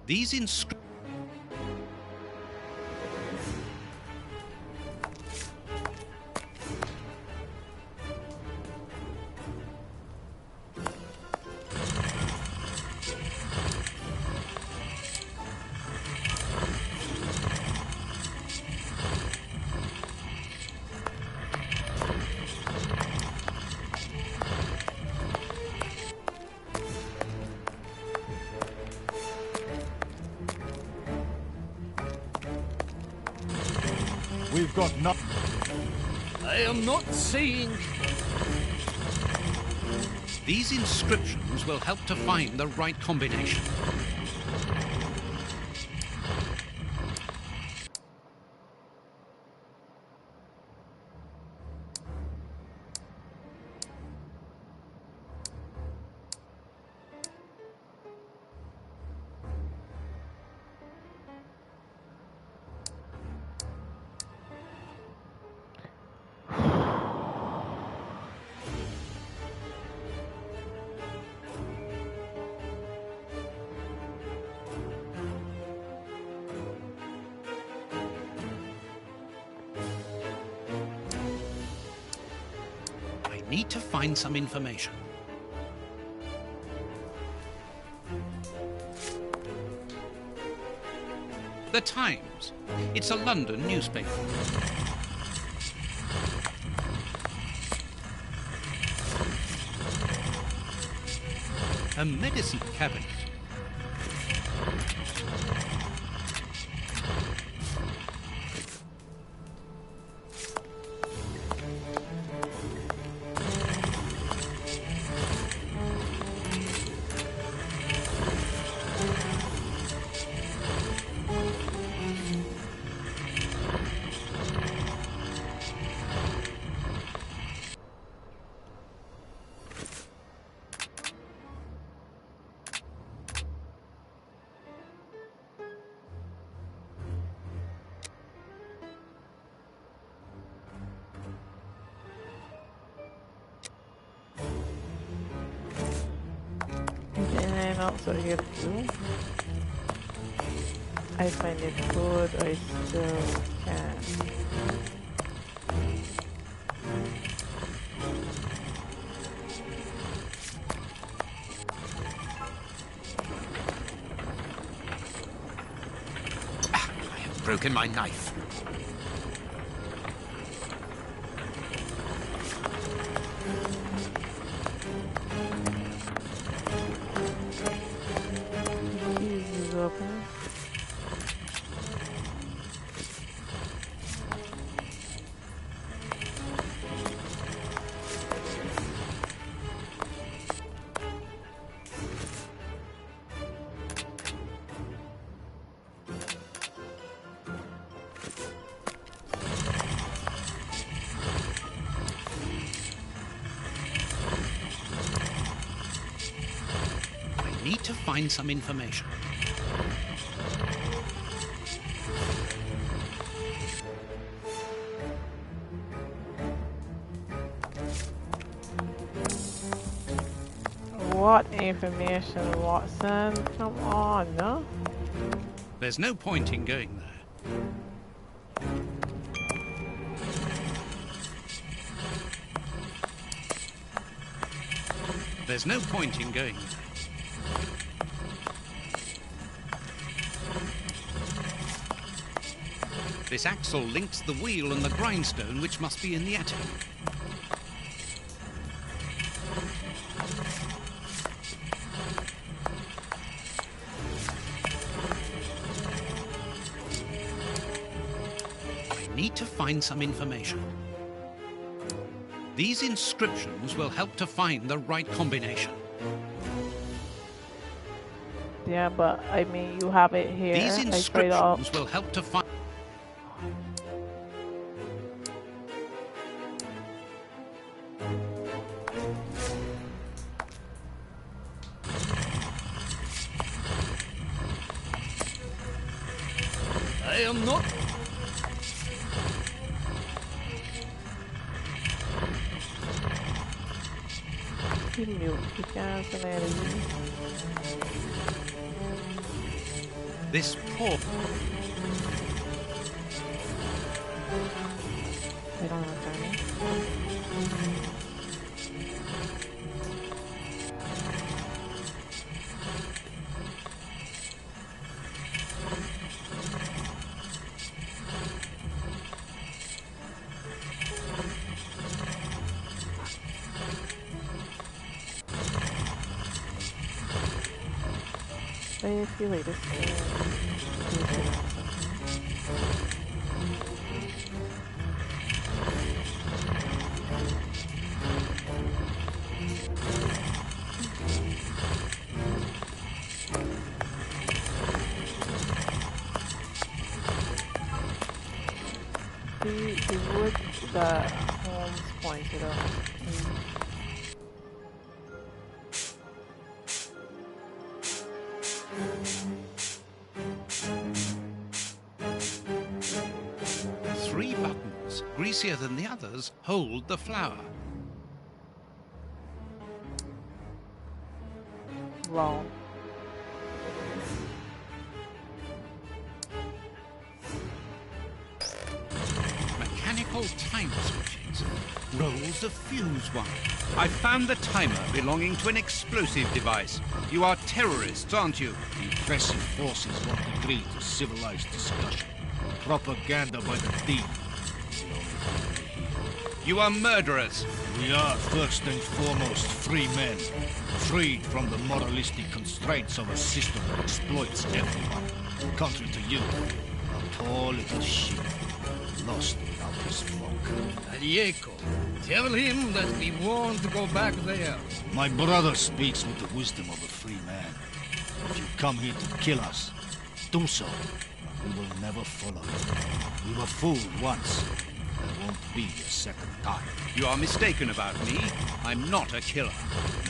These inscriptions... We've got nothing. I am not saying... These inscriptions will help to find the right combination. Need to find some information. The Times. It's a London newspaper. A medicine cabinet. And also here too. I find it good, I still can. I have broken my knife. Need to find some information. What information, Watson? Come on, no? There's no point in going there. There's no point in going there. This axle links the wheel and the grindstone, which must be in the attic. I need to find some information. These inscriptions will help to find the right combination. Yeah, but I mean, you have it here. These inscriptions will help to find... I am not... Mute, you can't This poor... I don't know what's I feel like this the wood that Holmes pointed out. 3 buttons, greasier than the others, hold the flower. Wow. Mechanical time switches. Rolls of fuse wire. I found the timer belonging to an explosive device. You are terrorists, aren't you? The oppressive forces won't agree to civilized discussion. Propaganda by the D. You are murderers. We are first and foremost free men, freed from the moralistic constraints of a system that exploits everyone. Contrary to you, a poor little sheep, lost without his flock. Diego, tell him that we won't go back there. My brother speaks with the wisdom of a free man. If you come here to kill us, do so. We will never follow you. We were fooled once. There won't be a second time. You are mistaken about me. I'm not a killer.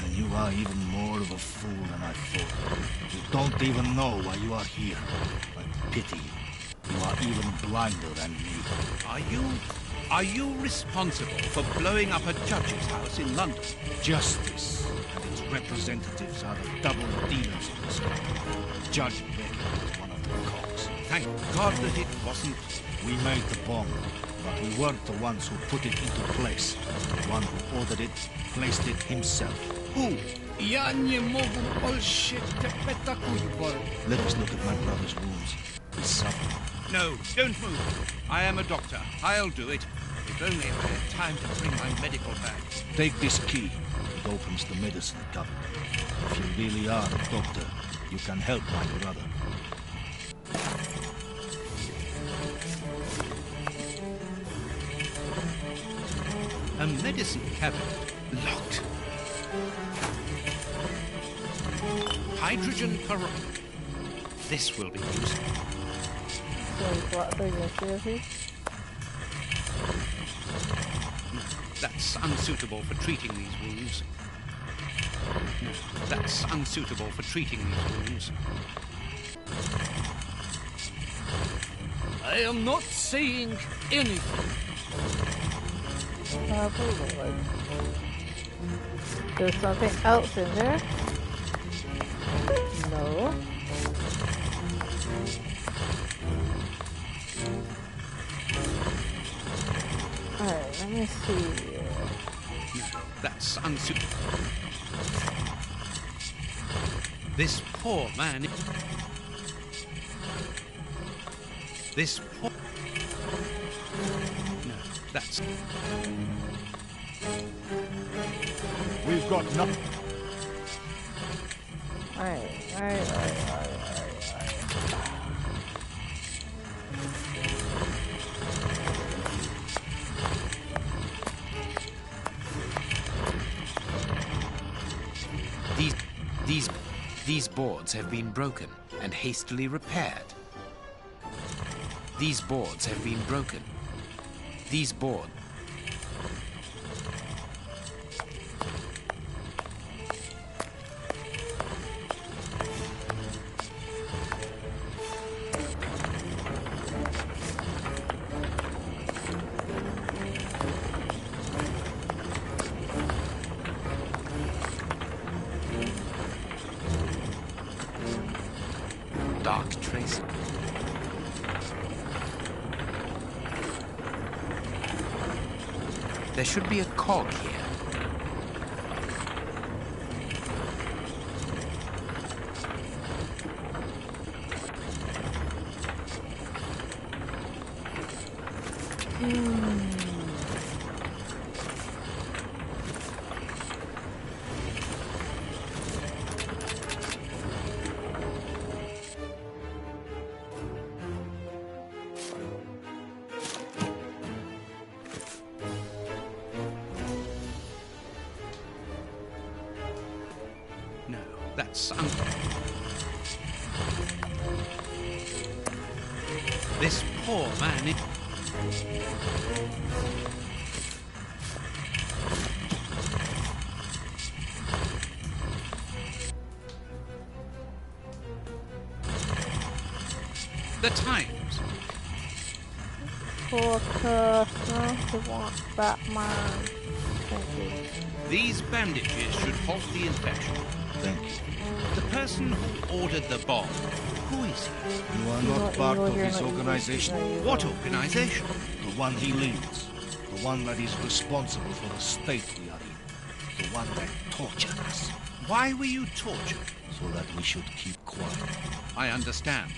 And you are even more of a fool than I thought. You don't even know why you are here. I pity you. You are even blinder than me. Are you responsible for blowing up a judge's house in London? Justice and its representatives are the double dealers in this country. Judge Beckett was one of the cogs. Thank God that it wasn't. We made the bomb, but we weren't the ones who put it into place. The one who ordered it, placed it himself. Who? Я не могу больше терпеть такую боль. Let us look at my brother's wounds. He's suffering. No, don't move. I am a doctor. I'll do it. If only I had time to bring my medical bag. Take this key. It opens the medicine cupboard. If you really are a doctor, you can help my brother. A medicine cabinet. Locked. Hydrogen peroxide. This will be useful. So, what are you seriously? No, that's unsuitable for treating these wounds. No, that's unsuitable for treating these wounds. I am not saying anything. There's something else in there? No. Alright, let me see. No, that's unsuitable. This poor man... This poor... No, that's... We've got nothing. Alright. These boards have been broken and hastily repaired. These boards have been broken. These boards... dark traces. There should be a cog here. No, that's this poor man. The Times. Poor person who wants Batman. Thank you. These bandages should halt the infection. Thank you. The person who ordered the bomb, who is he? You are not part of his organization. What organization? The one he leads. The one that is responsible for the state we are in. The one that tortured us. Why were you tortured? So that we should keep quiet. I understand.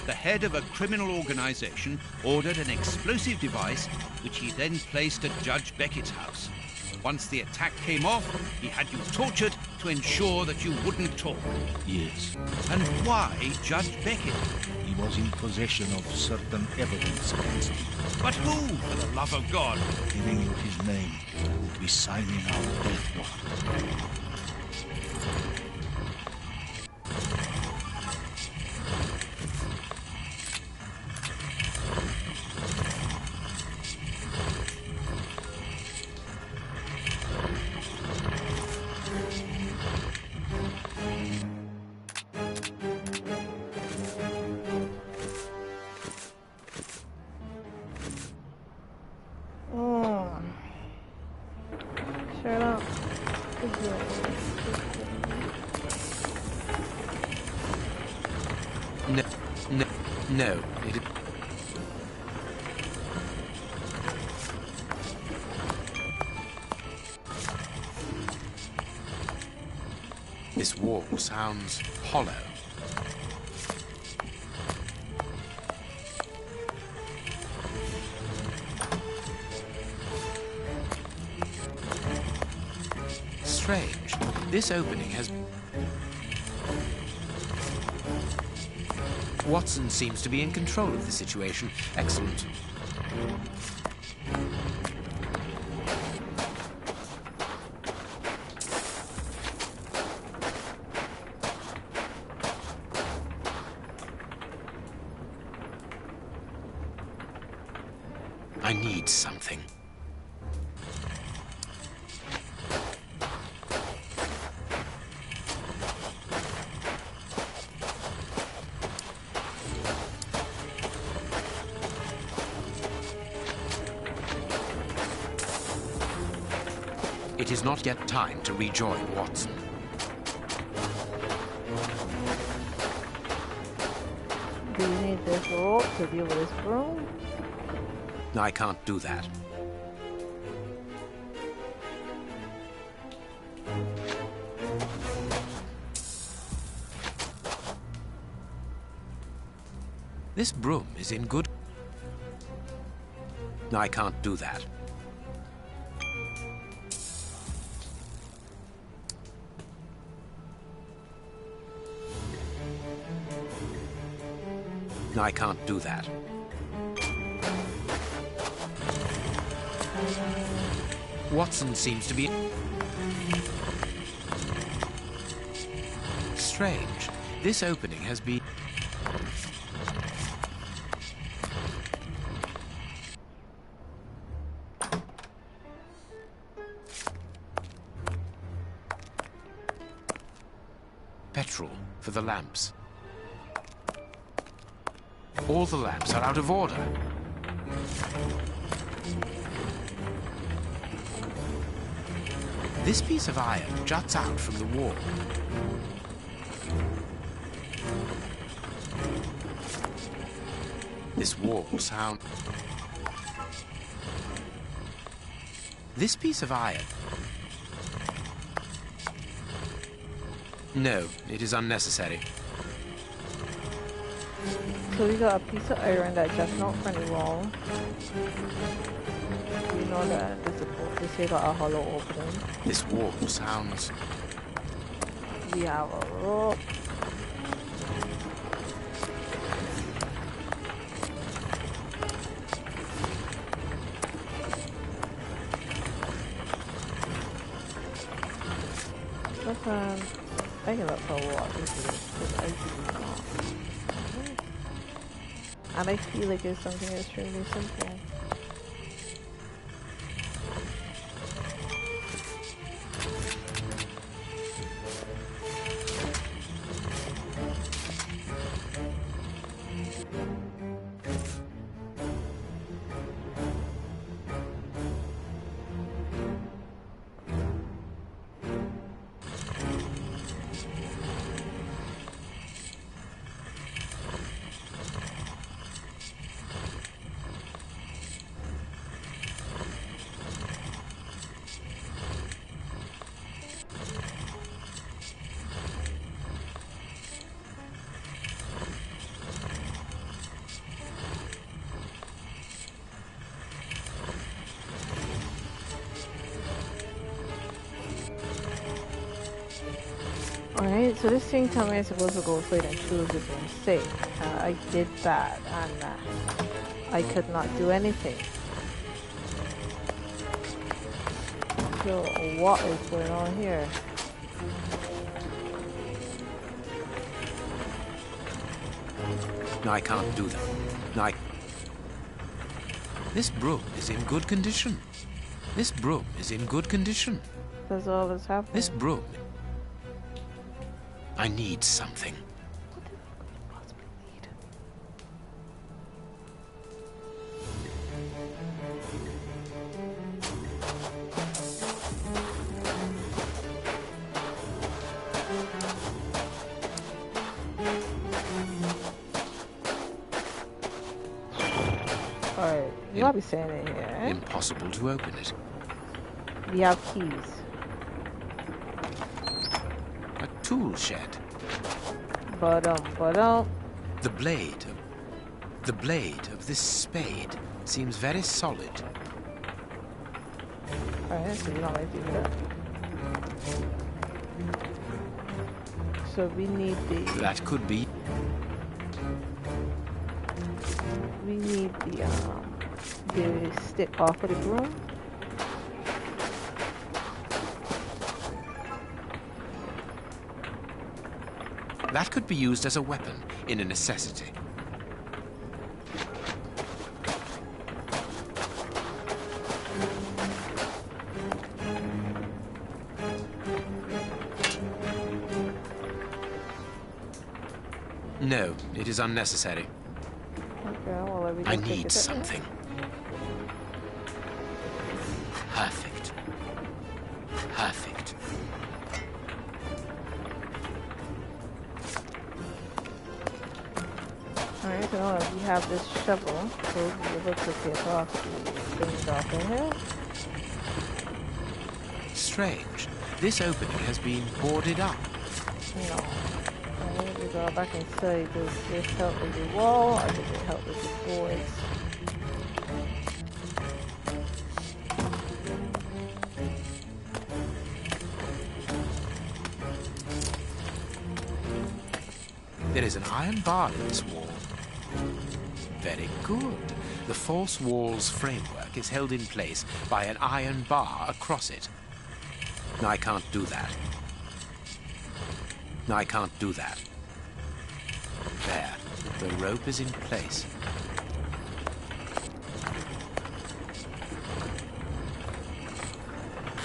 The head of a criminal organization ordered an explosive device, which he then placed at Judge Beckett's house. Once the attack came off, he had you tortured to ensure that you wouldn't talk. Yes. And why Judge Beckett? He was in possession of certain evidence against him. But who, for the love of God? Giving you his name would be signing our death warrant. Sherlock. No. This wall sounds hollow. Strange. This opening has... Watson seems to be in control of the situation. Excellent. I need something. It is not yet time to rejoin Watson. Do you need this rope to deal with this broom? I can't do that. This broom is in good... I can't do that. I can't do that. Watson seems to be... Strange. This opening has been... Petrol for the lamps. All the lamps are out of order. This piece of iron juts out from the wall. This wall sound... This piece of iron... No, it is unnecessary. So we got a piece of iron that just not from the wall. You know that this here got a hollow opening. This wall sounds... We have a rope. I can look for water because I do not. And I feel like it's something extremely simple. Alright, so this thing told me I'm supposed to go for it and choose it and safe. I did that and I could not do anything. So what is going on here? No, I can't do that. No, This broom is in good condition. This broom is in good condition. That's all that's happening. This broom... I need something. Alright, you gotta be saying it here. Impossible to open it. We have keys. Tool shed. But The blade of this spade seems very solid. Alright, so you don't like to do that. So we need the... That could be... We need the stick off of the broom. That could be used as a weapon in a necessity. No, it is unnecessary. Okay, well, let me just I take need it something. Perfect. Perfect. Alright, so now that we have this shovel, we'll be able to get off the things off in here. Strange. This opening has been boarded up. No. Alright, we go back inside. Does this help with the wall, or does it help with the boards? There is an iron bar in this wall. Very good. The false wall's framework is held in place by an iron bar across it. No, I can't do that. No, I can't do that. There. The rope is in place.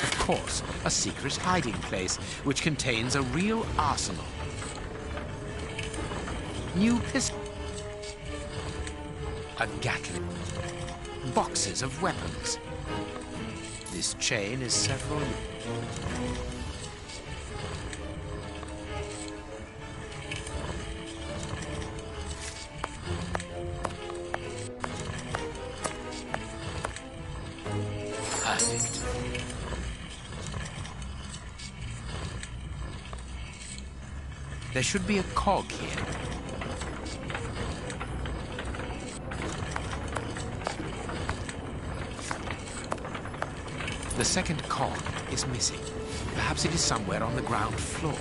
Of course, a secret hiding place which contains a real arsenal. New pistol. A Gatling. Boxes of weapons. This chain is several... There should be a cog here. The second cog is missing. Perhaps it is somewhere on the ground floor.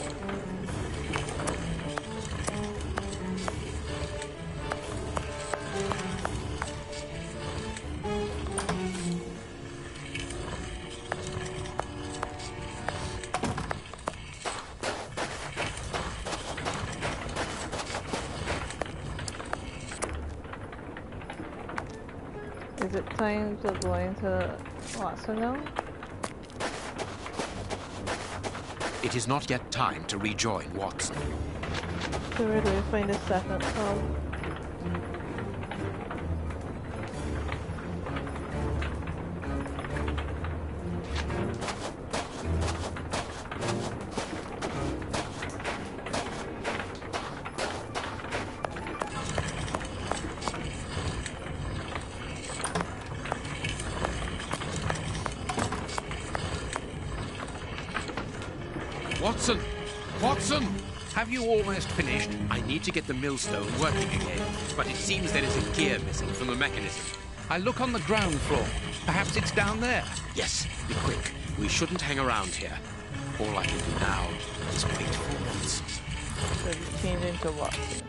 Is it time to go into Watson now? It is not yet time to rejoin Watson. So where do we find the second cog? Watson! Watson! Have you almost finished? I need to get the millstone working again, but it seems there is a gear missing from the mechanism. I look on the ground floor. Perhaps it's down there. Yes, be quick. We shouldn't hang around here. All I can do now is wait for Watson. So we change into Watson.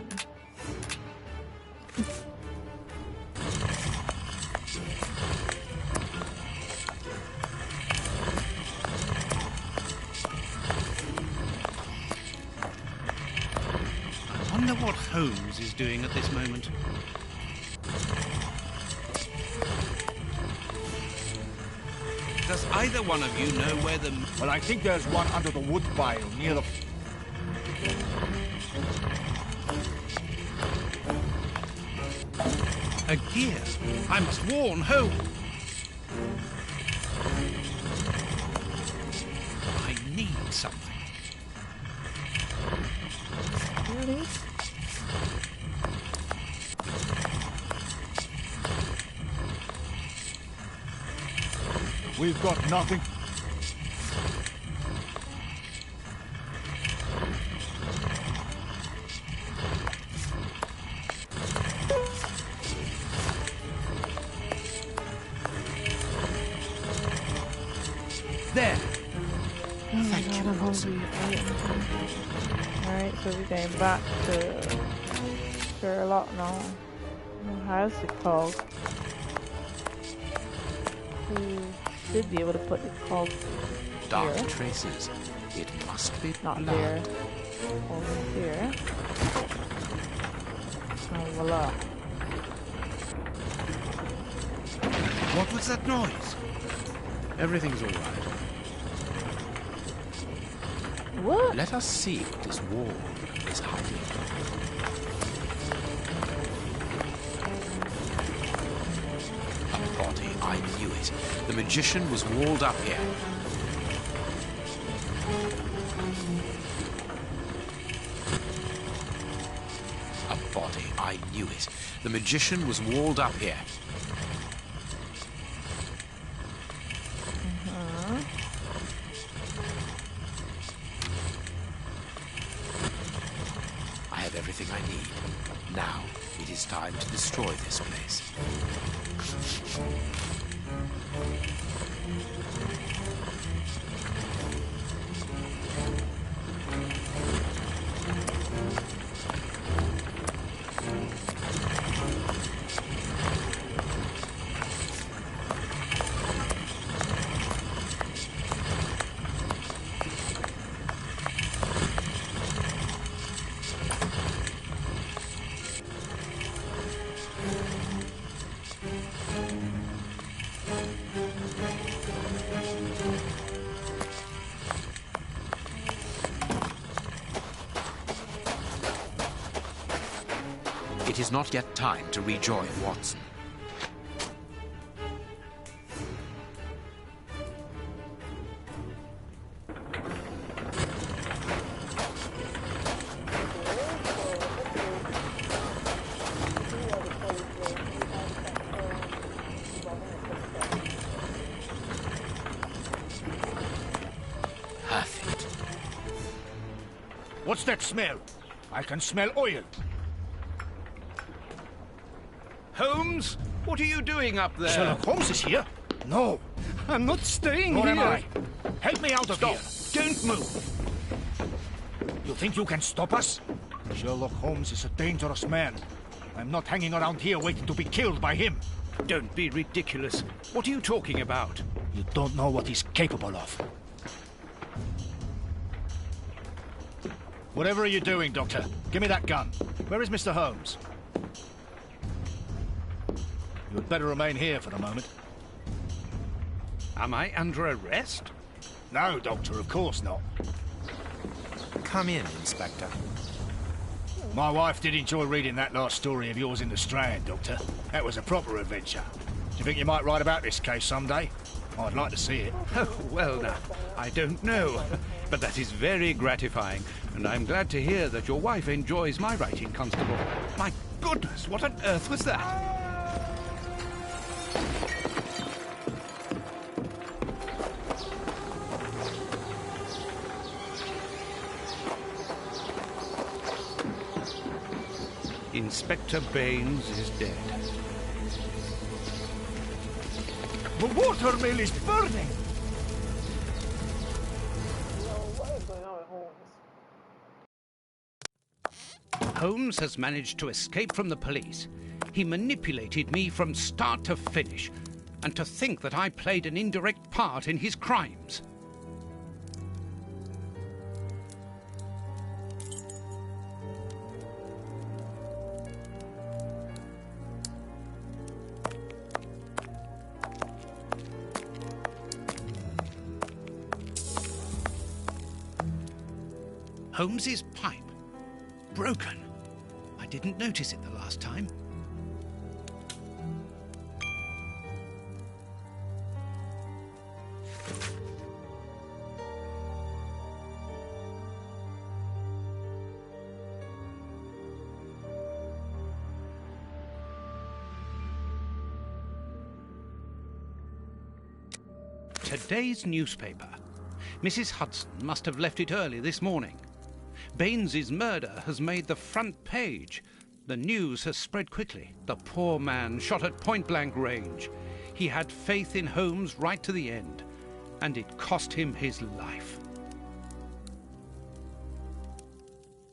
I wonder what Holmes is doing at this moment. Does either one of you know where the... Well, I think there's one under the wood pile near the... A gear? I must warn Holmes. I need something. Really? We've got nothing. There. Thank you, Watson. Alright, so we're going back to Sherlock now. How's the cog? We should be able to put the cog Dark here. traces. It must be Not blood. there. Over here. And voila. What was that noise? Everything's all right. What? Let us see what this wall is hiding. A body, I knew it. The magician was walled up here. A body, I knew it. The magician was walled up here. I have everything I need. Now, it is time to destroy this place. It is not yet time to rejoin Watson. What's What's that smell? I can smell oil. Holmes, what are you doing up there? Sherlock Holmes is here? No. I'm not staying Nor here. am I. Help me out of Stop. here. Don't move. You think you can stop us? Sherlock Holmes is a dangerous man. I'm not hanging around here waiting to be killed by him. Don't be ridiculous. What are you talking about? You don't know what he's capable of. Whatever are you doing, Doctor? Give me that gun. Where is Mr. Holmes? You had better remain here for the moment. Am I under arrest? No, Doctor, of course not. Come in, Inspector. My wife did enjoy reading that last story of yours in the Strand, Doctor. That was a proper adventure. Do you think you might write about this case someday? I'd like to see it. Oh, well now, I don't know. But that is very gratifying, and I'm glad to hear that your wife enjoys my writing, Constable. My goodness, what on earth was that? Inspector Baines is dead. The watermill is burning! Holmes has managed to escape from the police. He manipulated me from start to finish, and to think that I played an indirect part in his crimes. Holmes's pipe. Broken. I didn't notice it the last time. Today's newspaper. Mrs. Hudson must have left it early this morning. Baines's murder has made the front page. The news has spread quickly. The poor man shot at point-blank range. He had faith in Holmes right to the end, and it cost him his life.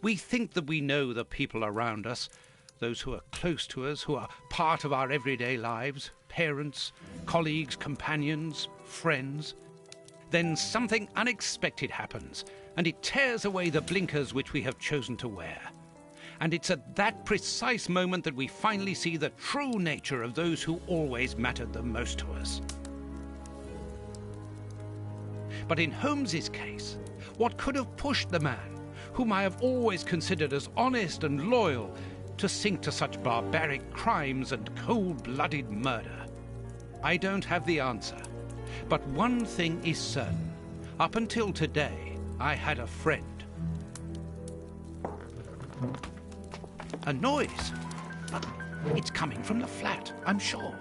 We think that we know the people around us, those who are close to us, who are part of our everyday lives, parents, colleagues, companions, friends. Then something unexpected happens, and it tears away the blinkers which we have chosen to wear. And it's at that precise moment that we finally see the true nature of those who always mattered the most to us. But in Holmes's case, what could have pushed the man, whom I have always considered as honest and loyal, to sink to such barbaric crimes and cold-blooded murder? I don't have the answer. But one thing is certain. Up until today, I had a friend. A noise. But it's coming from the flat, I'm sure.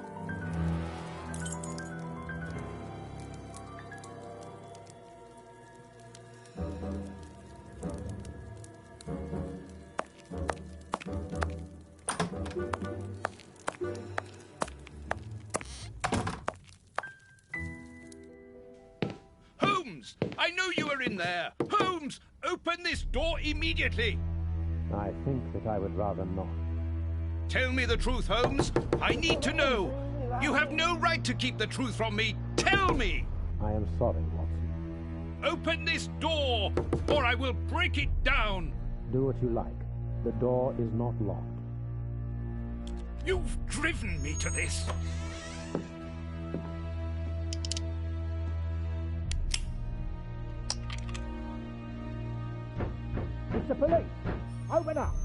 Holmes! I know you are in there! Holmes! Open this door immediately! I think that I would rather not. Tell me the truth, Holmes. I need to know. You have no right to keep the truth from me. Tell me! I am sorry, Watson. Open this door, or I will break it down! Do what you like. The door is not locked. You've driven me to this. It's the police! Open up!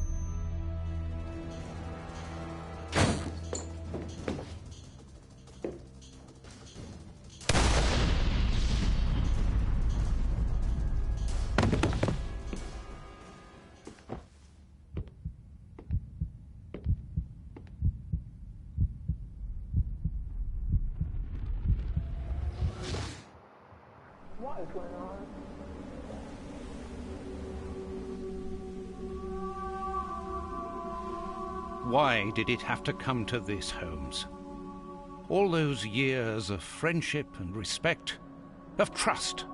What is going on? Why did it have to come to this, Holmes? All those years of friendship and respect, of trust,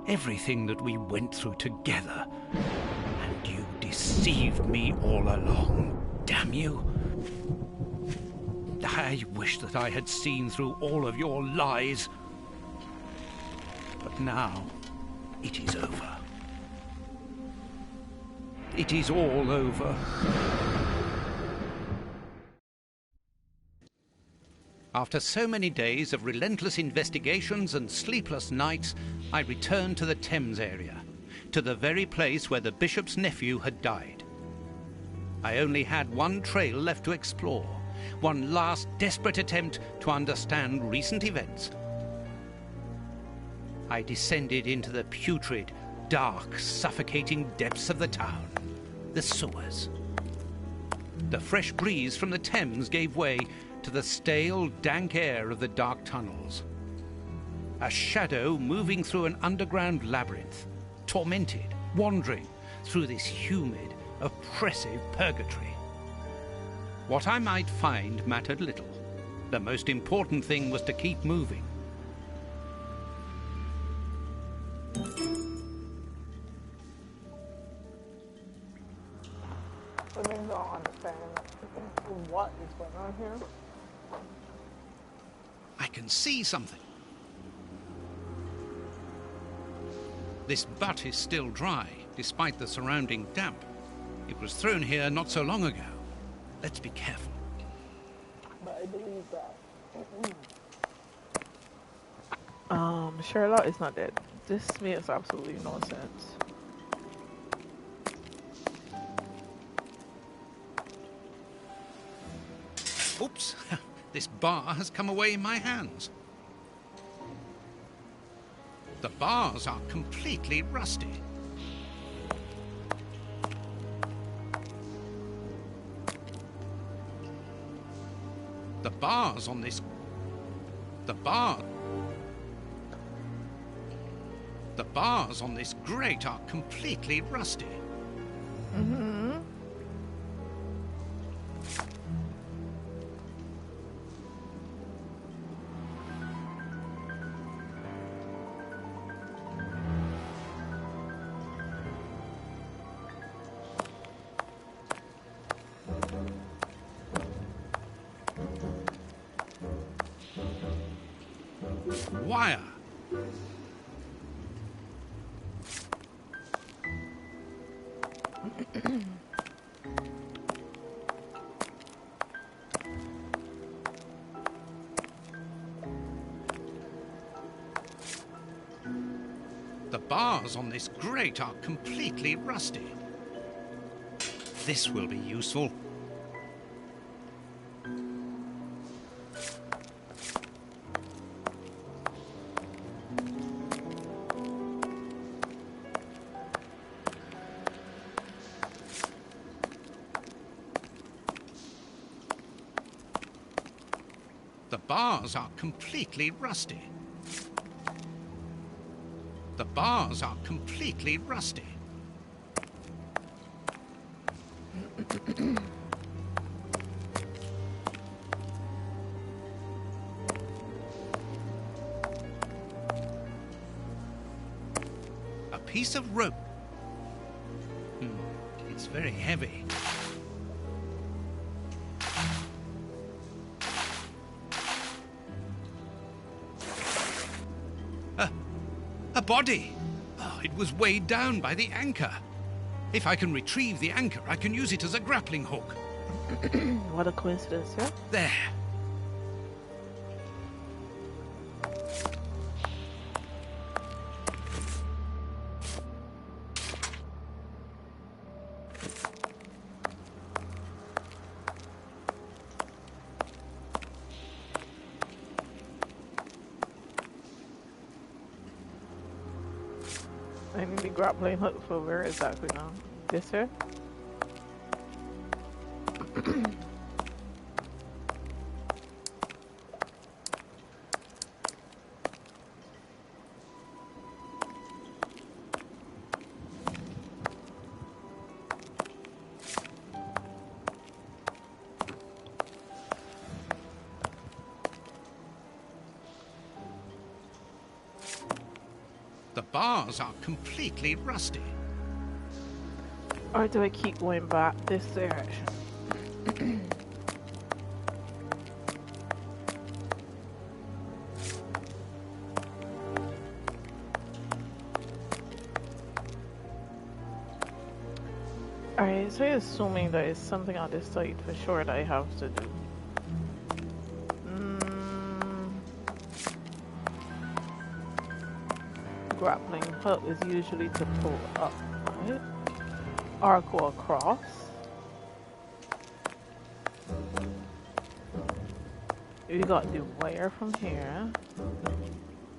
everything that we went through together, and you deceived me all along. Damn you! I wish that I had seen through all of your lies. But now, it is over. It is all over. After so many days of relentless investigations and sleepless nights, I returned to the Thames area, to the very place where the bishop's nephew had died. I only had one trail left to explore, one last desperate attempt to understand recent events. I descended into the putrid, dark, suffocating depths of the town, the sewers. The fresh breeze from the Thames gave way to the stale, dank air of the dark tunnels. A shadow moving through an underground labyrinth, tormented, wandering through this humid, oppressive purgatory. What I might find mattered little. The most important thing was to keep moving. I don't understand what is going on here. I can see something. This butt is still dry, despite the surrounding damp. It was thrown here not so long ago. Let's be careful. But I believe that. Sherlock is not dead. This makes absolutely no sense. Oops, this bar has come away in my hands. The bars are completely rusty. The bars on this... The bars on this grate are completely rusty. Mm-hmm. Wire. The bars on this grate are completely rusty. This will be useful. The bars are completely rusty. The bars are completely rusty. A piece of rope. It's very heavy. A body! Oh, it was weighed down by the anchor. If I can retrieve the anchor, I can use it as a grappling hook. What a coincidence, yeah? There. I need the grappling hook for where exactly now? This here? The bars are completely rusty. Or do I keep going back this direction? Alright, so assuming that it's something on this side for sure that I have to do. Grappling hook is usually to pull up, right? Or go across. You got the wire from here.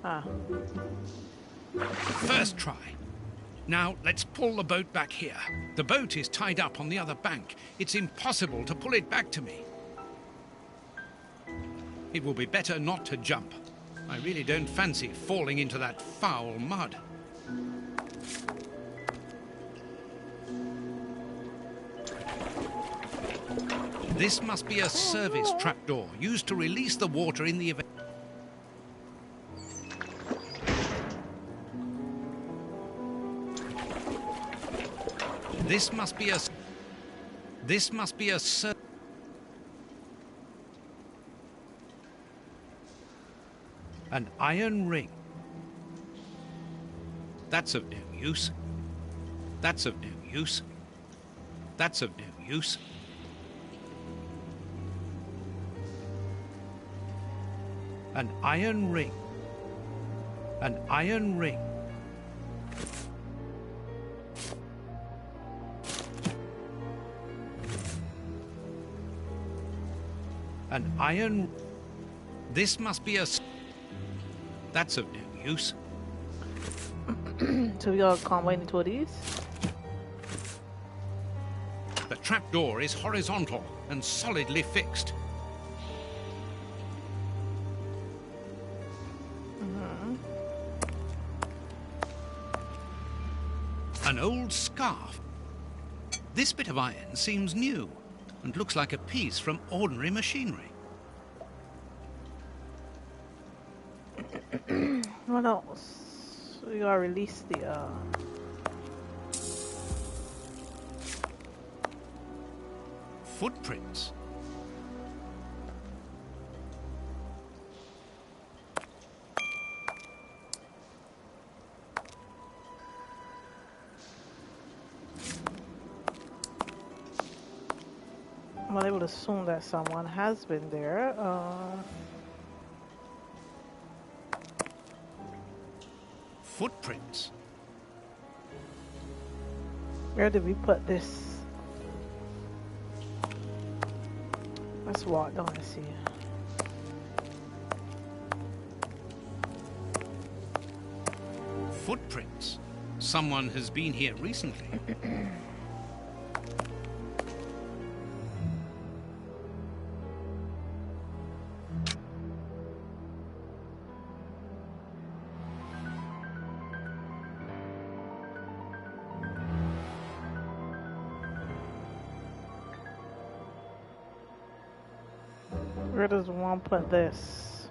Ah. First try. Now, let's pull the boat back here. The boat is tied up on the other bank. It's impossible to pull it back to me. It will be better not to jump. I really don't fancy falling into that foul mud. This must be a service trapdoor used to release the water in the event. This must be a an iron ring. That's of no use. That's of no use. That's of no use. An iron ring. An iron ring. An iron... This must be a... That's of no use. So we gotta combine the two of these? The trapdoor is horizontal and solidly fixed. An old scarf. This bit of iron seems new and looks like a piece from ordinary machinery. What else? We gotta release the Footprints. Well, I would assume that someone has been there. Footprints. Where did we put this? Let's walk down and see. Footprints. Someone has been here recently. Where does one put this?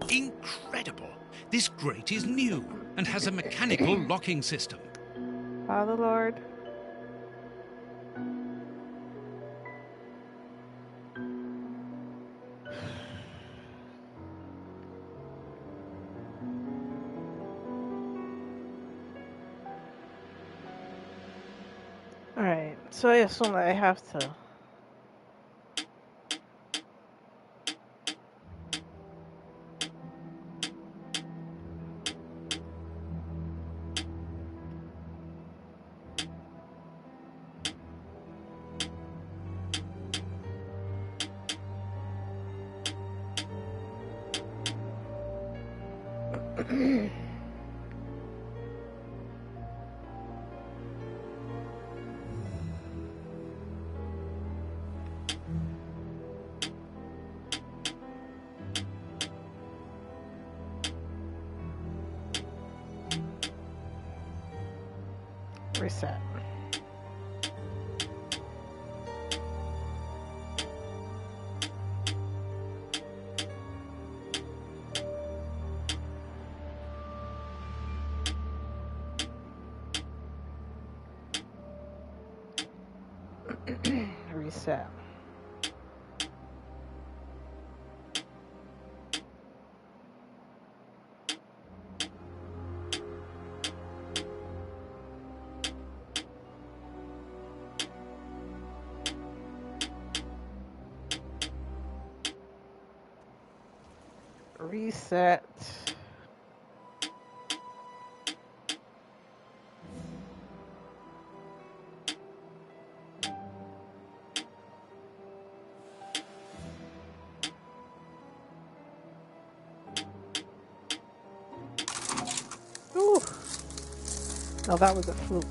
Incredible! This grate is new and has a mechanical locking system. Father Lord. Alright, so I assume that I have to. Reset. Reset. Reset. Ooh. No, that was a fluke.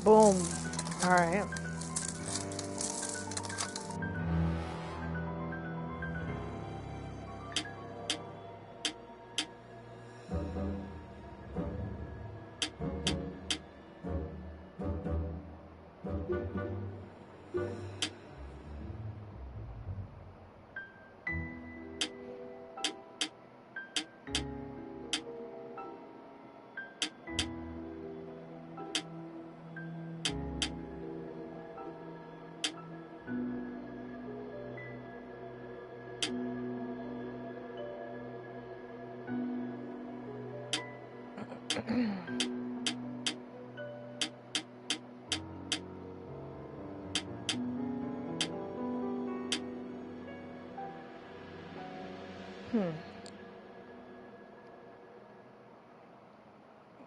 Boom. All right.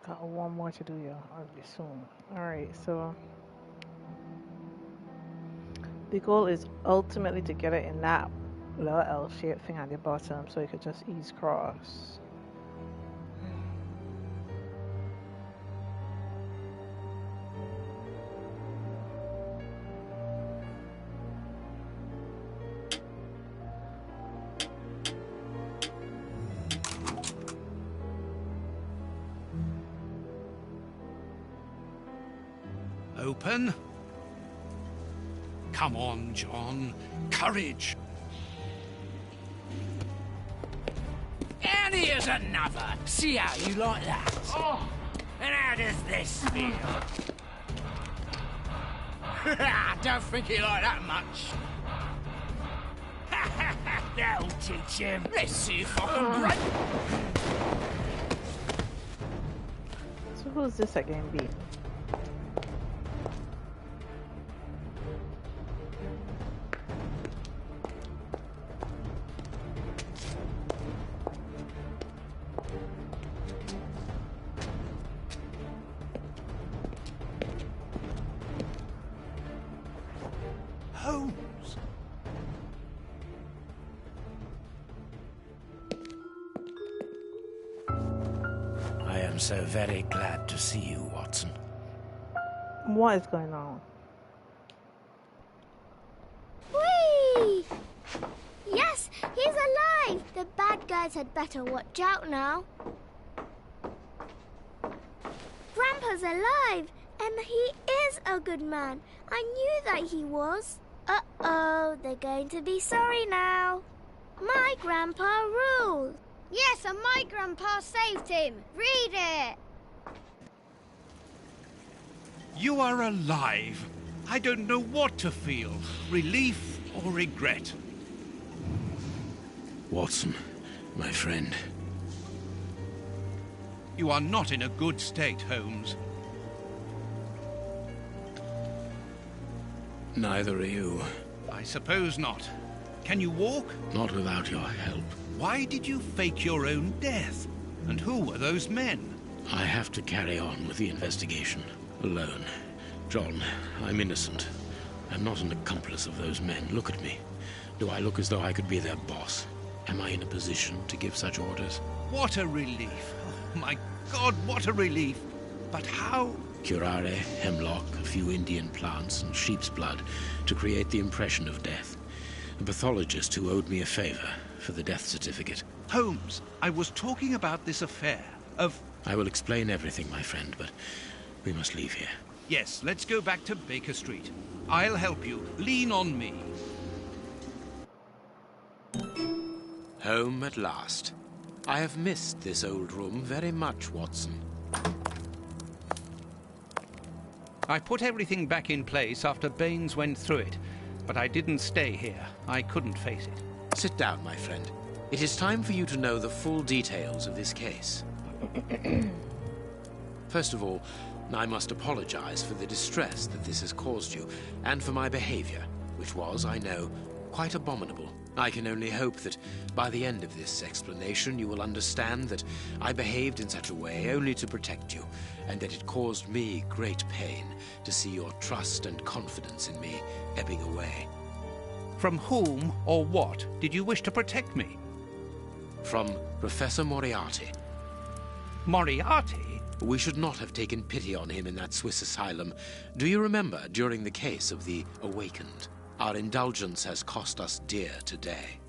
Got one more to do, yeah. I'll be soon. Alright, so the goal is ultimately to get it in that little L-shaped thing at the bottom so you could just ease cross. Open. Come on, John. Courage. And here's another. See how you like that? Oh, and how does this feel? Don't think he like that much. That'll teach him. Let's see if I can break. So who's this at game B? Holmes. I am so very glad to see you, Watson. What is going on? Whee! Yes, he's alive! The bad guys had better watch out now. Grandpa's alive, and he is a good man. I knew that he was. Uh-oh, they're going to be sorry now. My grandpa ruled. Yes, and my grandpa saved him. Read it. You are alive. I don't know what to feel. Relief or regret. Watson, my friend. You are not in a good state, Holmes. Neither are you. I suppose not. Can you walk? Not without your help. Why did you fake your own death? And who were those men? I have to carry on with the investigation. Alone. John, I'm innocent. I'm not an accomplice of those men. Look at me. Do I look as though I could be their boss? Am I in a position to give such orders? What a relief. Oh, my God, what a relief. But how? Curare, hemlock, a few Indian plants, and sheep's blood to create the impression of death. A pathologist who owed me a favor for the death certificate. Holmes, I was talking about this affair of... I will explain everything, my friend, but we must leave here. Yes, let's go back to Baker Street. I'll help you. Lean on me. Home at last. I have missed this old room very much, Watson. I put everything back in place after Baines went through it, but I didn't stay here. I couldn't face it. Sit down, my friend. It is time for you to know the full details of this case. First of all, I must apologize for the distress that this has caused you, and for my behavior, which was, I know, quite abominable. I can only hope that by the end of this explanation you will understand that I behaved in such a way only to protect you, and that it caused me great pain to see your trust and confidence in me ebbing away. From whom or what did you wish to protect me? From Professor Moriarty. Moriarty? We should not have taken pity on him in that Swiss asylum. Do you remember during the case of the Awakened? Our indulgence has cost us dear today.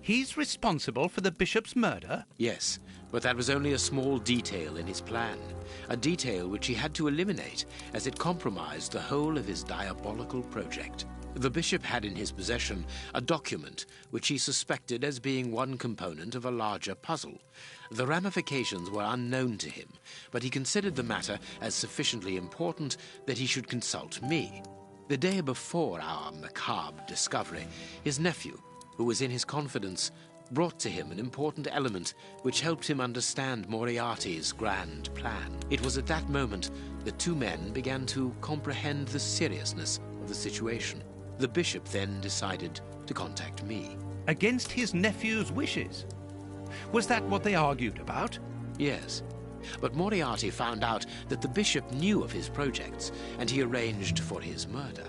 He's responsible for the bishop's murder? Yes, but that was only a small detail in his plan. A detail which he had to eliminate, as it compromised the whole of his diabolical project. The bishop had in his possession a document which he suspected as being one component of a larger puzzle. The ramifications were unknown to him, but he considered the matter as sufficiently important that he should consult me. The day before our macabre discovery, his nephew, who was in his confidence, brought to him an important element which helped him understand Moriarty's grand plan. It was at that moment the two men began to comprehend the seriousness of the situation. The bishop then decided to contact me. Against his nephew's wishes? Was that what they argued about? Yes. But Moriarty found out that the bishop knew of his projects, and he arranged for his murder.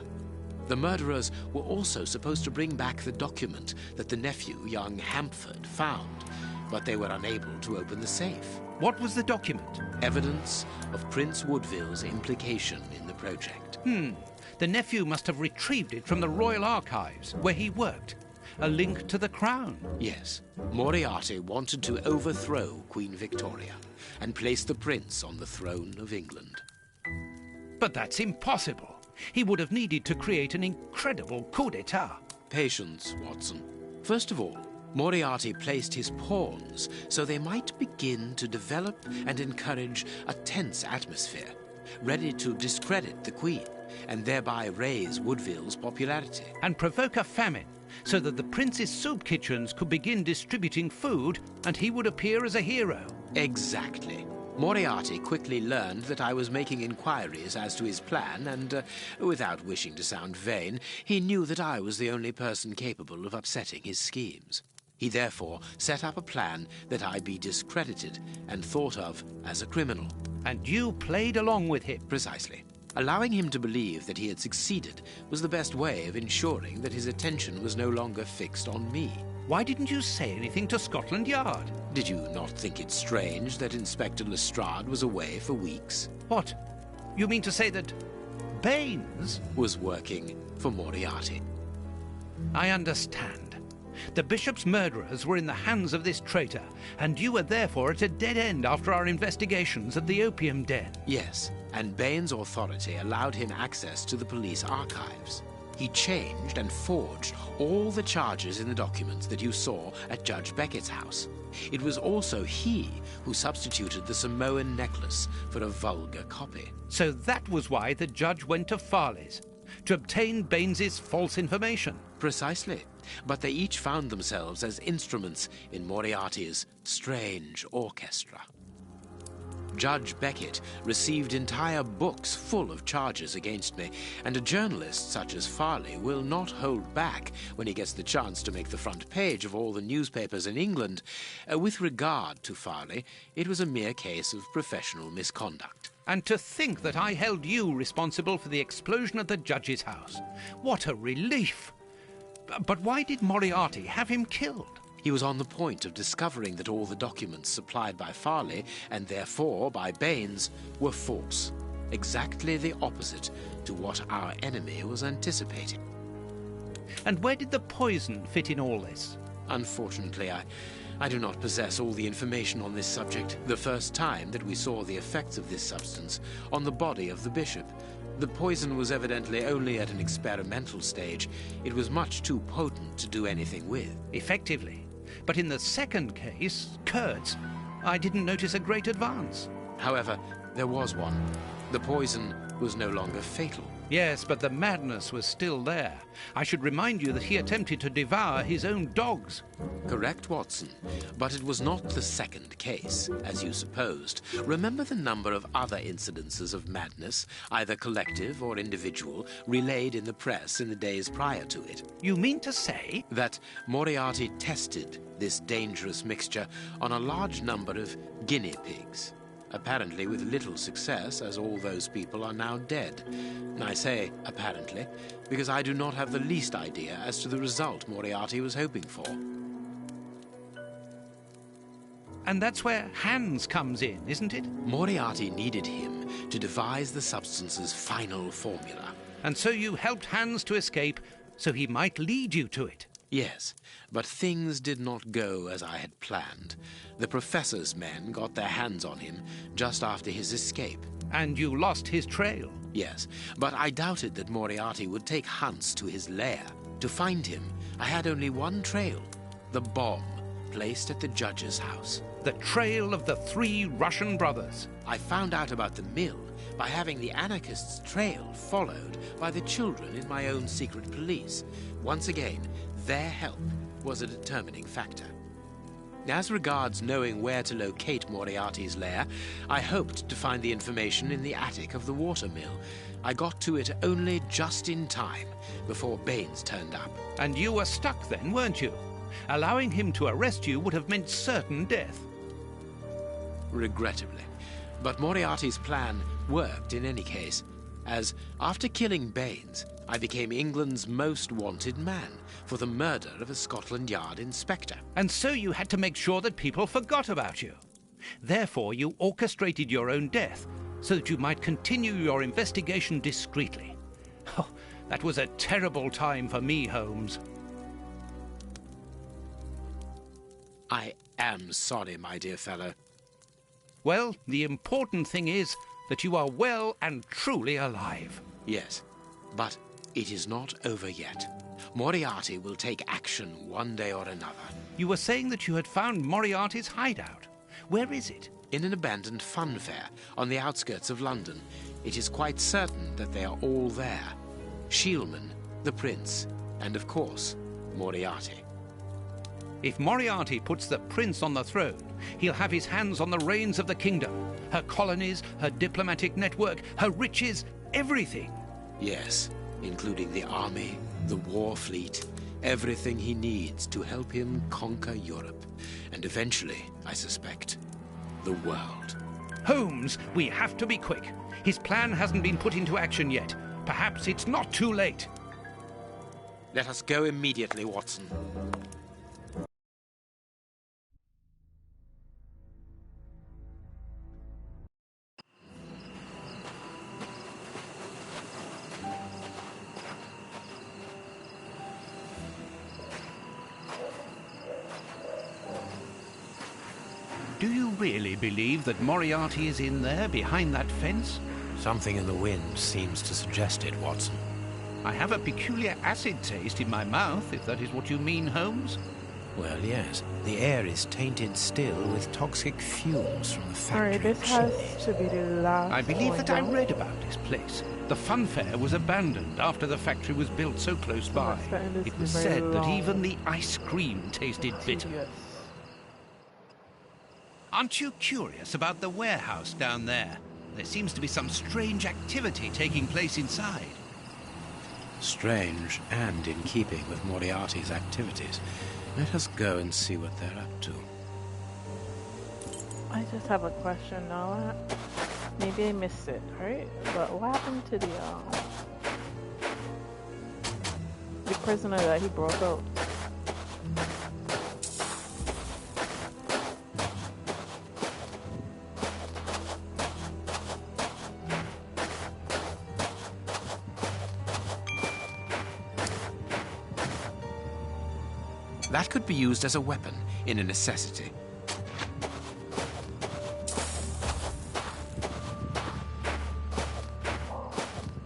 The murderers were also supposed to bring back the document that the nephew, young Hampford, found, but they were unable to open the safe. What was the document? Evidence of Prince Woodville's implication in the project. The nephew must have retrieved it from the Royal Archives, where he worked. A link to the crown. Yes. Moriarty wanted to overthrow Queen Victoria and place the prince on the throne of England. But that's impossible. He would have needed to create an incredible coup d'etat. Patience, Watson. First of all, Moriarty placed his pawns so they might begin to develop and encourage a tense atmosphere, ready to discredit the Queen and thereby raise Woodville's popularity. And provoke a famine, so that the prince's soup kitchens could begin distributing food and he would appear as a hero. Exactly. Moriarty quickly learned that I was making inquiries as to his plan, and without wishing to sound vain, he knew that I was the only person capable of upsetting his schemes. He therefore set up a plan that I be discredited and thought of as a criminal. And you played along with him? Precisely. Allowing him to believe that he had succeeded was the best way of ensuring that his attention was no longer fixed on me. Why didn't you say anything to Scotland Yard? Did you not think it strange that Inspector Lestrade was away for weeks? What? You mean to say that Baines was working for Moriarty? I understand. The bishop's murderers were in the hands of this traitor, and you were therefore at a dead end after our investigations at the opium den. Yes, and Baines' authority allowed him access to the police archives. He changed and forged all the charges in the documents that you saw at Judge Beckett's house. It was also he who substituted the Samoan necklace for a vulgar copy. So that was why the judge went to Farley's, to obtain Baines's false information. Precisely. But they each found themselves as instruments in Moriarty's strange orchestra. Judge Beckett received entire books full of charges against me, and a journalist such as Farley will not hold back when he gets the chance to make the front page of all the newspapers in England. With regard to Farley, it was a mere case of professional misconduct. And to think that I held you responsible for the explosion at the judge's house. What a relief! But why did Moriarty have him killed? He was on the point of discovering that all the documents supplied by Farley, and therefore by Baines, were false. Exactly the opposite to what our enemy was anticipating. And where did the poison fit in all this? Unfortunately, I do not possess all the information on this subject. The first time that we saw the effects of this substance on the body of the bishop, the poison was evidently only at an experimental stage. It was much too potent to do anything with. Effectively. But in the second case, Kurt's, I didn't notice a great advance. However, there was one. The poison was no longer fatal. Yes, but the madness was still there. I should remind you that he attempted to devour his own dogs. Correct, Watson. But it was not the second case, as you supposed. Remember the number of other incidences of madness, either collective or individual, relayed in the press in the days prior to it. You mean to say? That Moriarty tested this dangerous mixture on a large number of guinea pigs. Apparently with little success, as all those people are now dead. I say apparently, because I do not have the least idea as to the result Moriarty was hoping for. And that's where Hans comes in, isn't it? Moriarty needed him to devise the substance's final formula. And so you helped Hans to escape, so he might lead you to it. Yes, but things did not go as I had planned. The professor's men got their hands on him just after his escape. And you lost his trail? Yes, but I doubted that Moriarty would take Hans to his lair. To find him, I had only one trail, the bomb placed at the judge's house. The trail of the 3 Russian brothers. I found out about the mill by having the anarchists' trail followed by the children in my own secret police. Once again, their help was a determining factor. As regards knowing where to locate Moriarty's lair, I hoped to find the information in the attic of the watermill. I got to it only just in time before Baines turned up. And you were stuck then, weren't you? Allowing him to arrest you would have meant certain death. Regrettably. But Moriarty's plan worked in any case, as after killing Baines, I became England's most wanted man for the murder of a Scotland Yard inspector. And so you had to make sure that people forgot about you. Therefore, you orchestrated your own death so that you might continue your investigation discreetly. Oh, that was a terrible time for me, Holmes. I am sorry, my dear fellow. Well, the important thing is that you are well and truly alive. Yes, but it is not over yet. Moriarty will take action one day or another. You were saying that you had found Moriarty's hideout. Where is it? In an abandoned fun fair on the outskirts of London. It is quite certain that they are all there. Shielman, the Prince, and of course, Moriarty. If Moriarty puts the Prince on the throne, he'll have his hands on the reins of the kingdom. Her colonies, her diplomatic network, her riches, everything. Yes, including the army, the war fleet, everything he needs to help him conquer Europe. And eventually, I suspect, the world. Holmes, we have to be quick. His plan hasn't been put into action yet. Perhaps it's not too late. Let us go immediately, Watson. Do you really believe that Moriarty is in there, behind that fence? Something in the wind seems to suggest it, Watson. I have a peculiar acid taste in my mouth, if that is what you mean, Holmes. Well, yes. The air is tainted still with toxic fumes from the factory. Sorry, this has to be the last I believe one that down. I read about this place. The fun fair was abandoned after the factory was built so close by. It was said that even the ice cream tasted bitter. Yes. Aren't you curious about the warehouse down there? There seems to be some strange activity taking place inside. Strange and in keeping with Moriarty's activities. Let us go and see what they're up to. I just have a question now. Maybe I missed it, right? But what happened to the prisoner that he brought out. That could be used as a weapon in a necessity.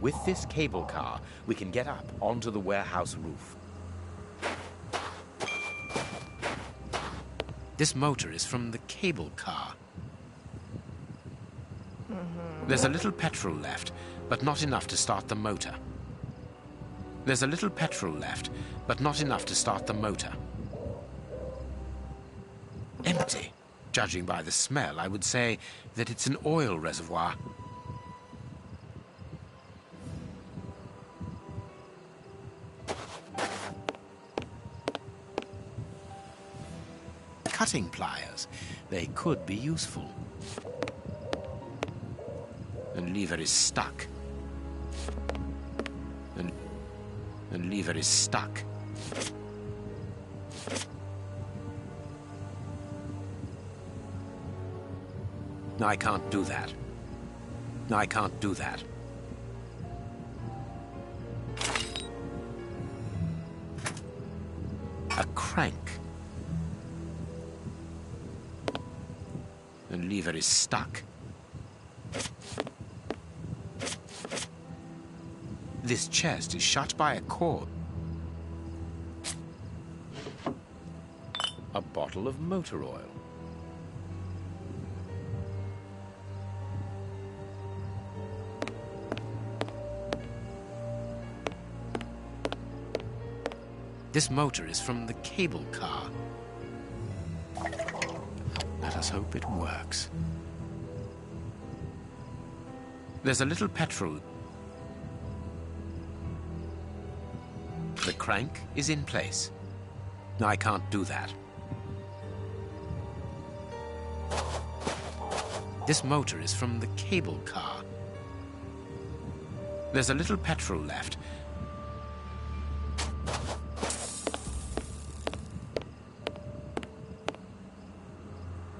With this cable car, we can get up onto the warehouse roof. This motor is from the cable car. There's a little petrol left, but not enough to start the motor. There's a little petrol left, but not enough to start the motor. Empty. Judging by the smell, I would say that it's an oil reservoir. Cutting pliers. They could be useful. The lever is stuck. The lever is stuck. I can't do that. I can't do that. A crank. The lever is stuck. This chest is shut by a cord. A bottle of motor oil. This motor is from the cable car. Let us hope it works. There's a little petrol. The crank is in place. I can't do that. This motor is from the cable car. There's a little petrol left.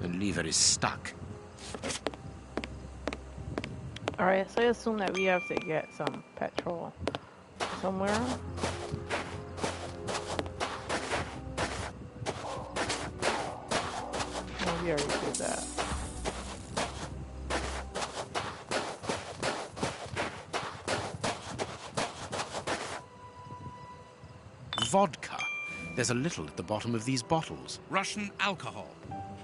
The lever is stuck. Alright, so I assume that we have to get some petrol somewhere. Oh, we already did that. Vodka. There's a little at the bottom of these bottles. Russian alcohol.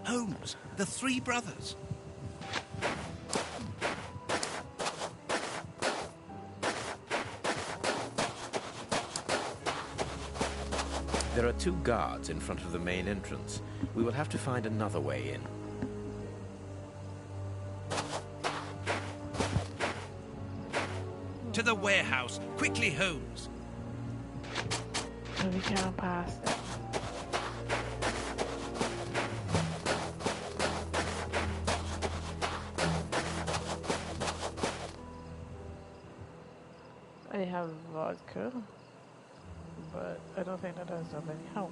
Holmes, the three brothers. There are 2 guards in front of the main entrance. We will have to find another way in. To the warehouse. Quickly, Holmes. So we can't pass it. I have vodka, but I don't think that does have any help.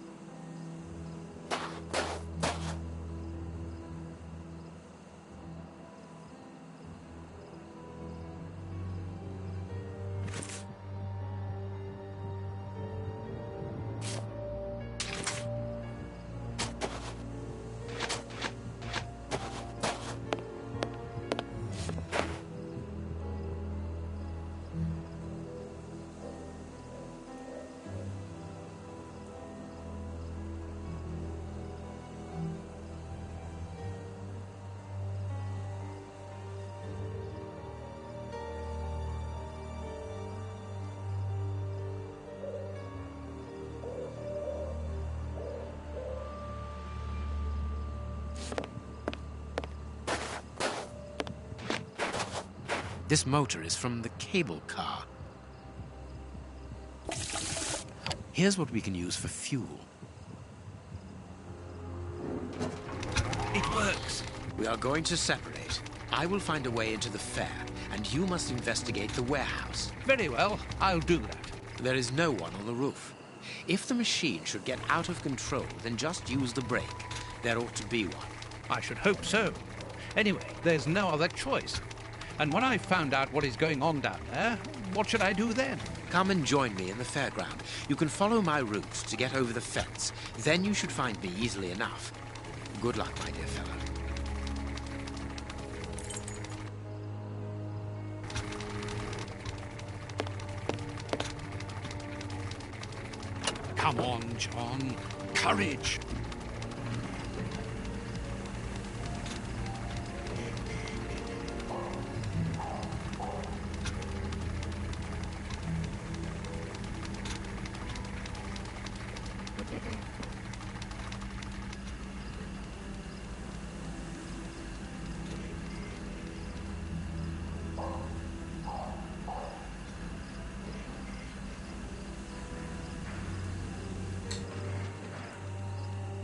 This motor is from the cable car. Here's what we can use for fuel. It works. We are going to separate. I will find a way into the fair, and you must investigate the warehouse. Very well, I'll do that. There is no one on the roof. If the machine should get out of control, then just use the brake. There ought to be one. I should hope so. Anyway, there's no other choice. And when I've found out what is going on down there, what should I do then? Come and join me in the fairground. You can follow my route to get over the fence. Then you should find me easily enough. Good luck, my dear fellow. Come on, John. Courage.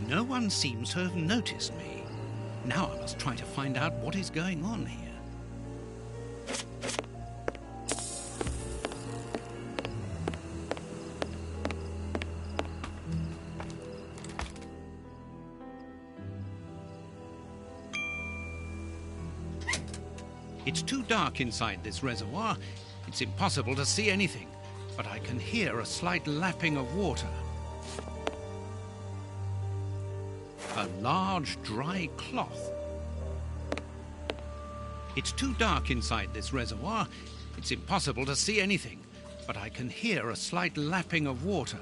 No one seems to have noticed me. Now I must try to find out what is going on here. It's too dark inside this reservoir. It's impossible to see anything, but I can hear a slight lapping of water. A large, dry cloth. It's too dark inside this reservoir. It's impossible to see anything, but I can hear a slight lapping of water.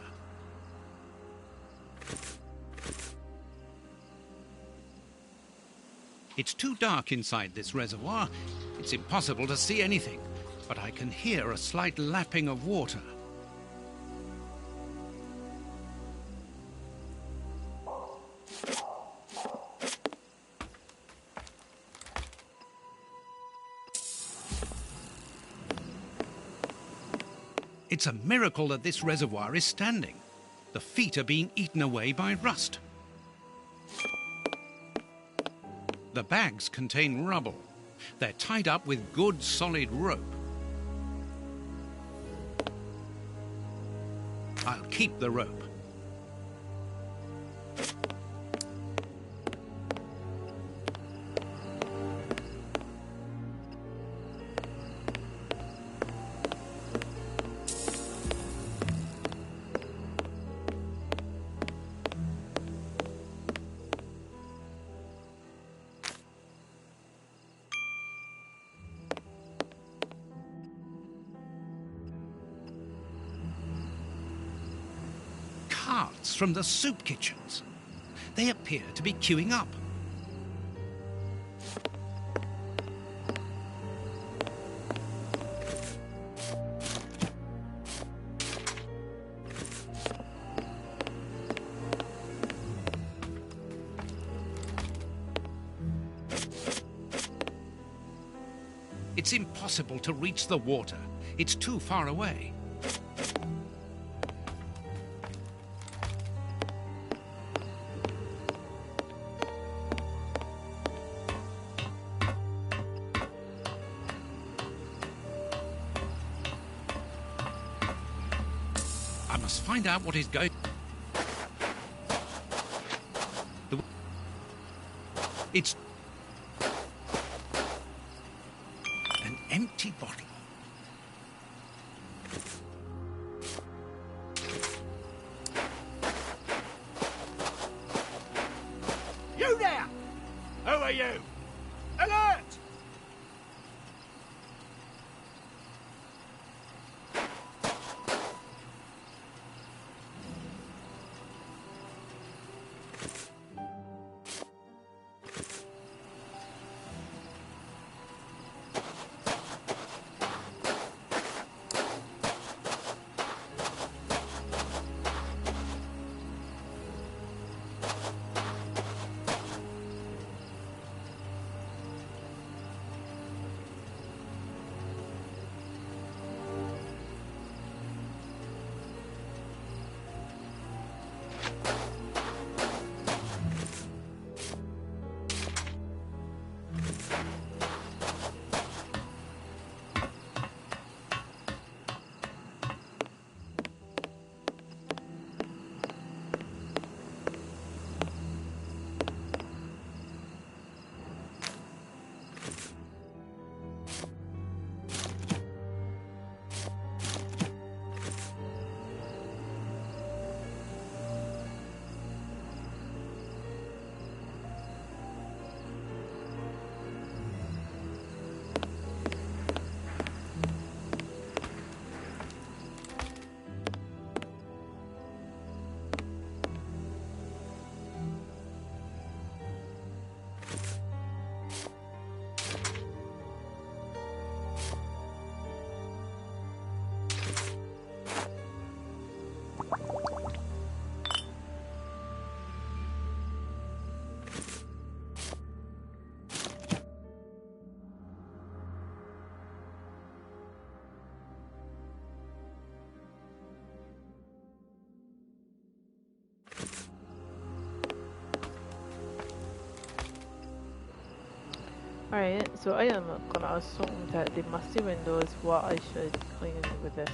It's too dark inside this reservoir. It's impossible to see anything, but I can hear a slight lapping of water. It's a miracle that this reservoir is standing. The feet are being eaten away by rust. The bags contain rubble. They're tied up with good solid rope. I'll keep the rope. Carts from the soup kitchens. They appear to be queuing up. It's impossible to reach the water. It's too far away. I must find out what is going. It's an empty bottle. You there! Who are you? Alert! Alright, so I am gonna assume that the musty window is what I should clean with this.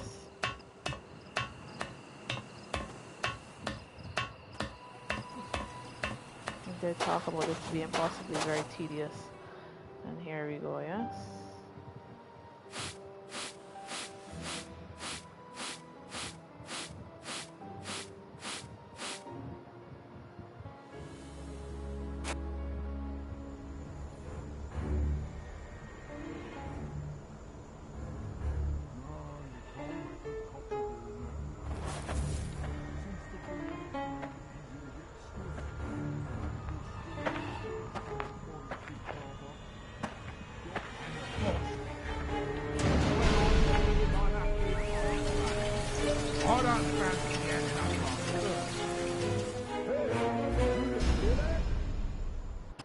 They talk about this being possibly very tedious. And here we go, yes?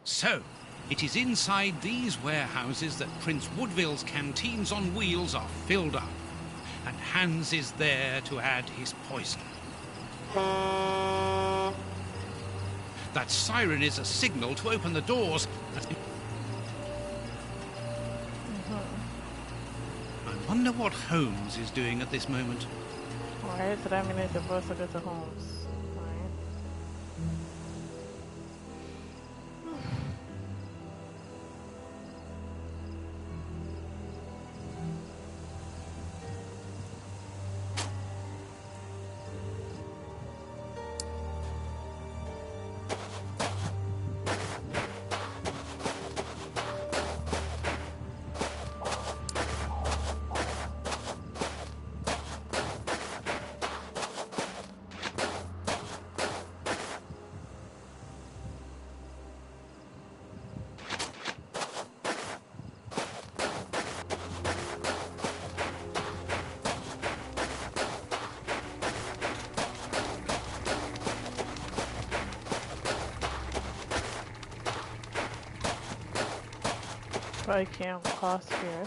So, it is inside these warehouses that Prince Woodville's canteens on wheels are filled up. And Hans is there to add his poison. That siren is a signal to open the doors. I wonder what Holmes is doing at this moment. Alright, so that means the first go to Holmes. I can't cross here,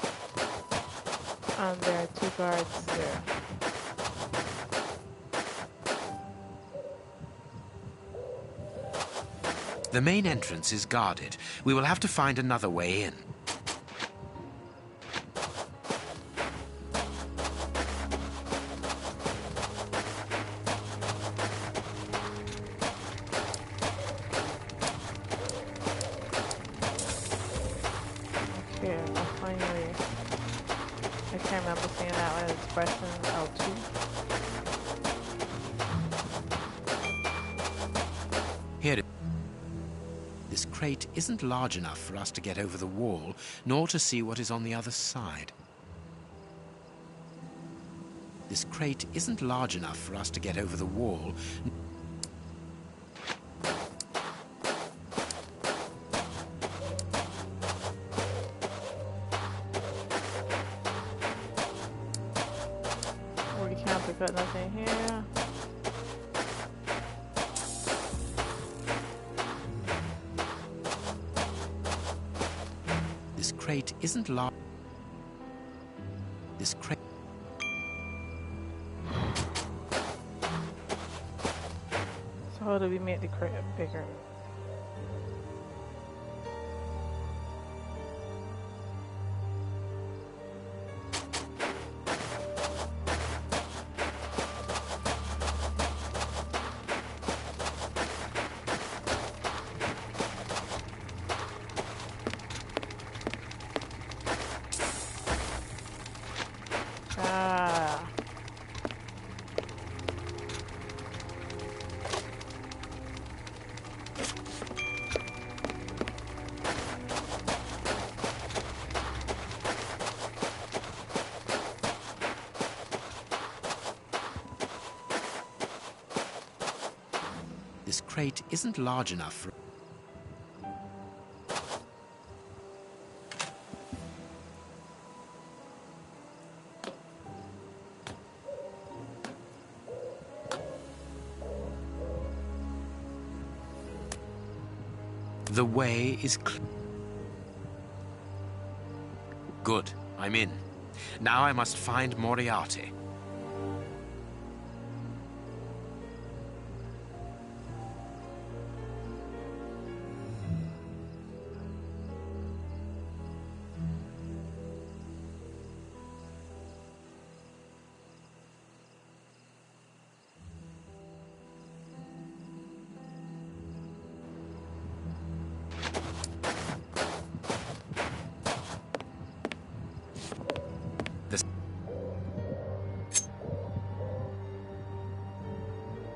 and there are 2 guards there. The main entrance is guarded. We will have to find another way in. Here, this crate isn't large enough for us to get over the wall, nor to see what is on the other side. This crate isn't large enough for us to get over the wall. We can't pick up nothing here. This crate isn't large. This crate. So how do we make the crate bigger? This crate isn't large enough for... The way is clear. Good, I'm in. Now I must find Moriarty.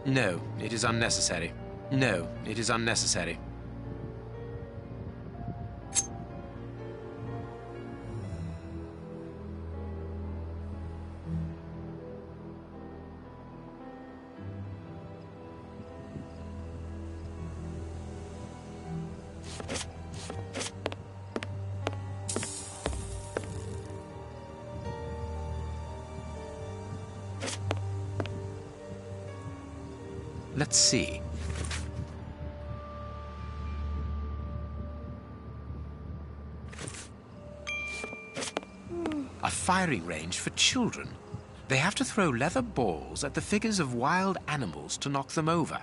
No, it is unnecessary. No, it is unnecessary. Let's see. A firing range for children. They have to throw leather balls at the figures of wild animals to knock them over.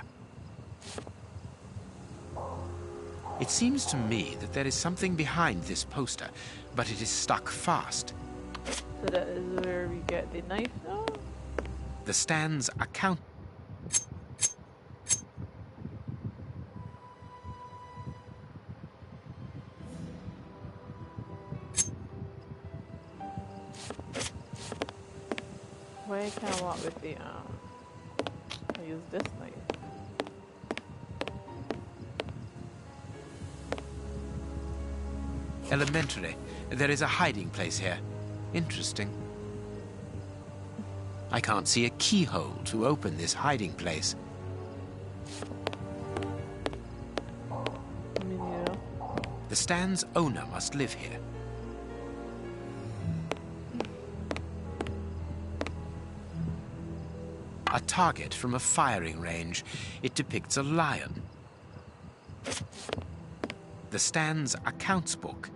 It seems to me that there is something behind this poster, but it is stuck fast. So that is where we get the knife now? The stand's account... Why I can't walk with the I use this knife. Elementary. There is a hiding place here. Interesting. I can't see a keyhole to open this hiding place. Me neither. The stand's owner must live here. A target from a firing range. It depicts a lion. The stand's accounts book.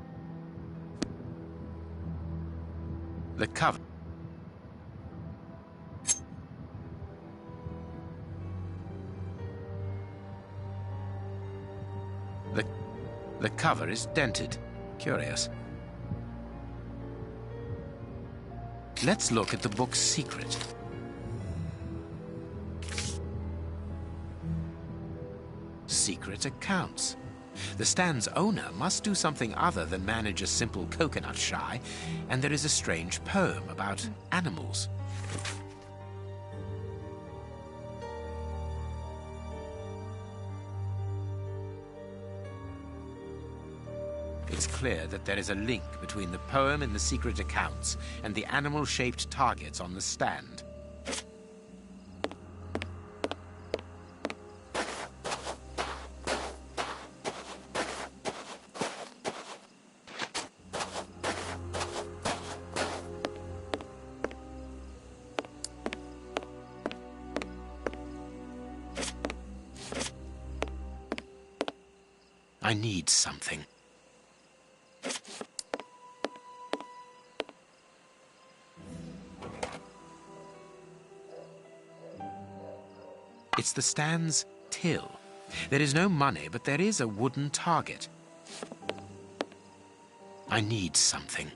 The cover. The cover is dented. Curious. Let's look at the book's secret. Secret accounts. The stand's owner must do something other than manage a simple coconut shy, and there is a strange poem about animals. It's clear that there is a link between the poem in the secret accounts and the animal-shaped targets on the stand. I need something. It's the stand's till. There is no money, but there is a wooden target. I need something.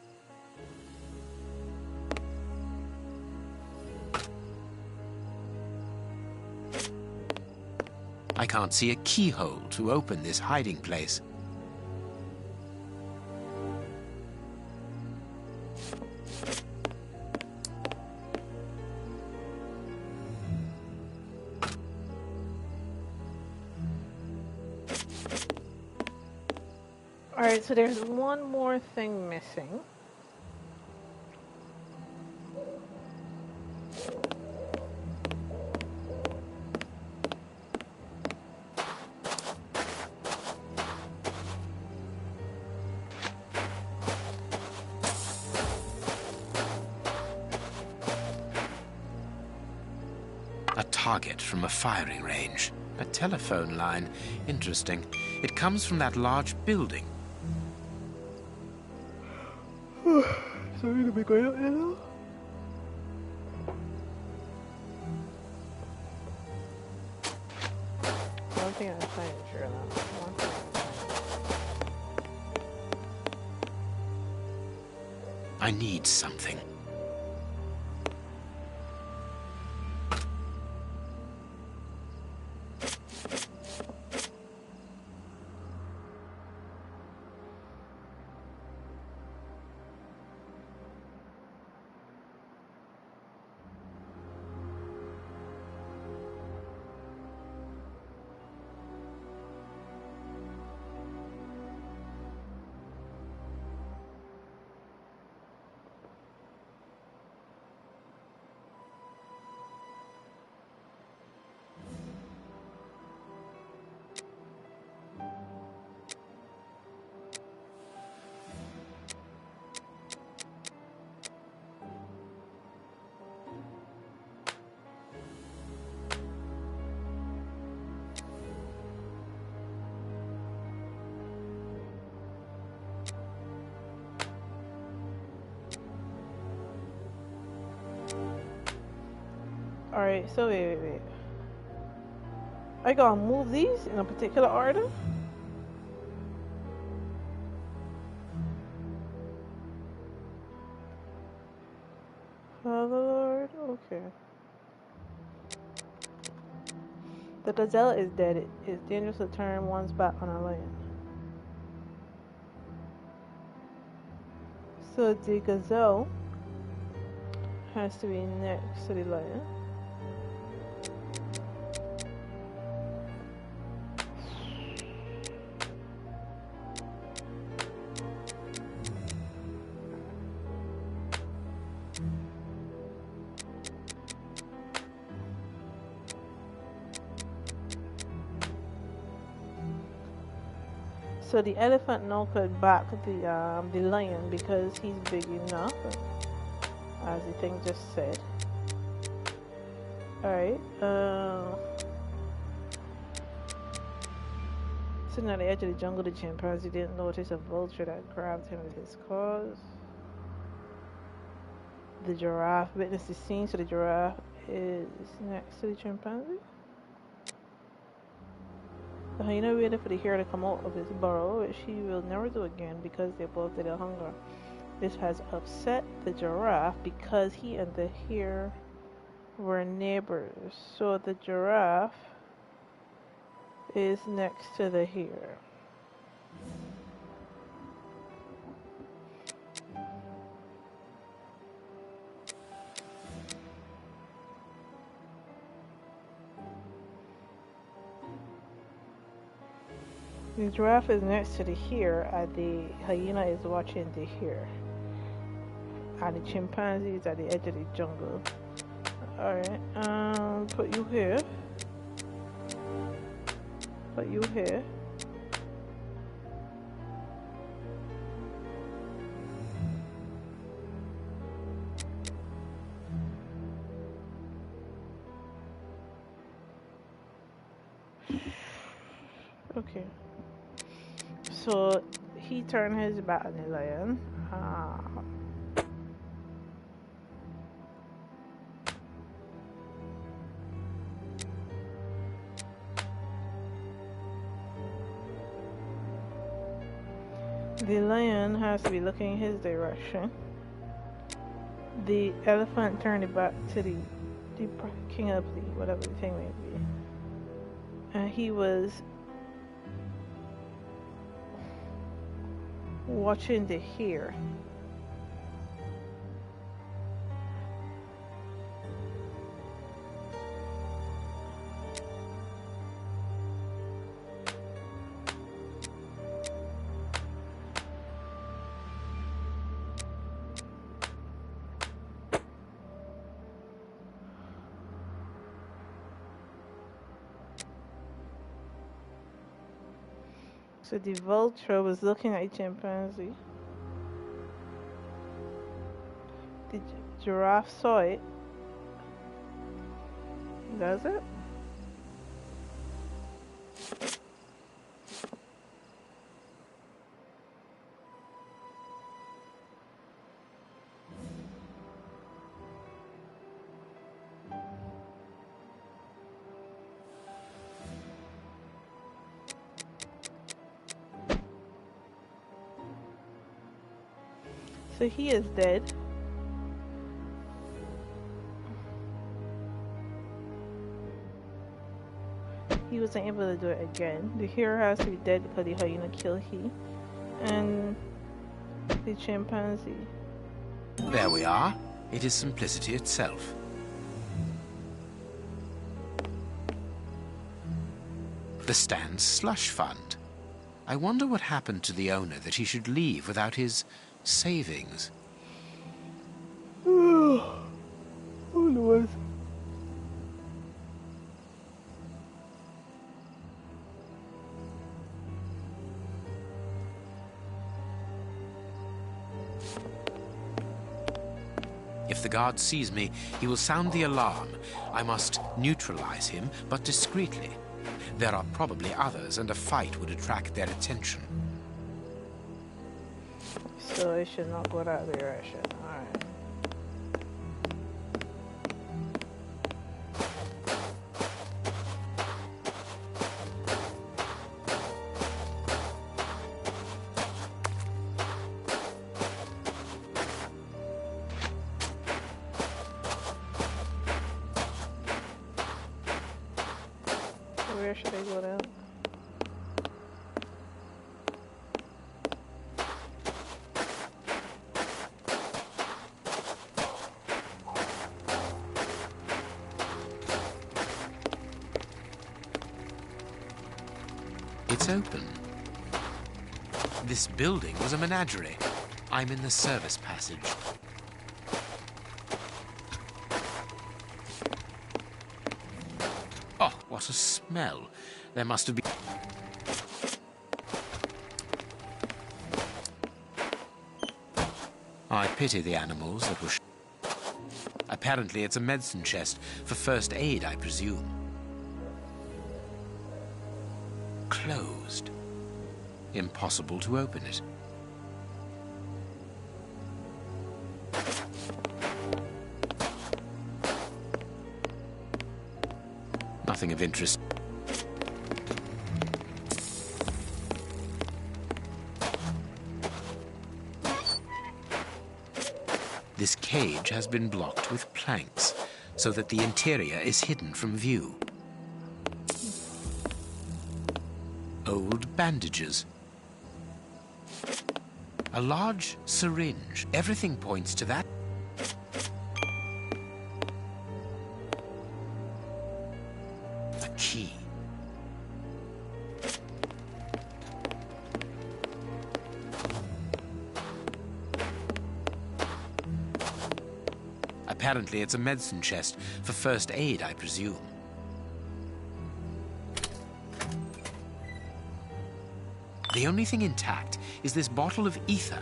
I can't see a keyhole to open this hiding place. Alright, so there's one more thing missing. A target from a firing range. A telephone line. Interesting. It comes from that large building. So we're gonna be going up there now? One thing at a time, Sherlock. One thing at a time. I need something. Alright, so wait. I gotta move these in a particular order? Father Lord, okay. The gazelle is dead. It is dangerous to turn one's back on a lion. So the gazelle has to be next to the lion. So the elephant now could back the lion because he's big enough, as the thing just said. Alright, so now the edge of the jungle, the chimpanzee didn't notice a vulture that grabbed him with his claws. The giraffe witnessed the scene, so the giraffe is next to the chimpanzee. The hyena waited for the hare to come out of his burrow, which he will never do again because they both died of hunger. This has upset the giraffe because he and the hare were neighbors. So the giraffe is next to the hare. The giraffe is next to the hare, and the hyena is watching the hare. And the chimpanzee is at the edge of the jungle. Alright, put you here. Put you here. Okay. So he turned his back on the lion. The lion has to be looking his direction. The elephant turned it back to the king of the whatever the thing may be. And he was watching the hare. So the vulture was looking at the chimpanzee. The giraffe saw it. Does it? So he is dead. He wasn't able to do it again. The hare has to be dead because the hyena killed he. And the chimpanzee. There we are. It is simplicity itself. The Stan's slush fund. I wonder what happened to the owner that he should leave without his savings. Oh, Lord. If the guard sees me, he will sound the alarm. I must neutralize him, but discreetly. There are probably others, and a fight would attract their attention. So it should not go that direction. Alright. It's open. This building was a menagerie. I'm in the service passage. Oh, what a smell. There must have been... I pity the animals that were... Apparently it's a medicine chest for first aid, I presume. Closed. Impossible to open it. Nothing of interest. This cage has been blocked with planks so that the interior is hidden from view. Old bandages. A large syringe. Everything points to that. A key. Apparently it's a medicine chest for first aid, I presume. The only thing intact is this bottle of ether.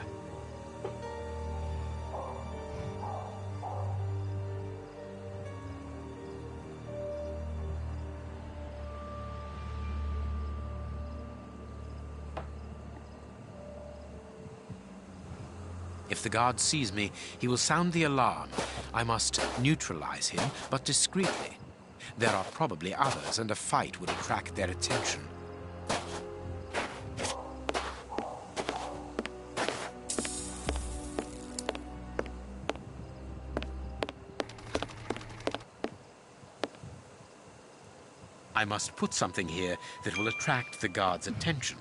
If the guard sees me, he will sound the alarm. I must neutralize him, but discreetly. There are probably others, and a fight would attract their attention. I must put something here that will attract the guard's attention.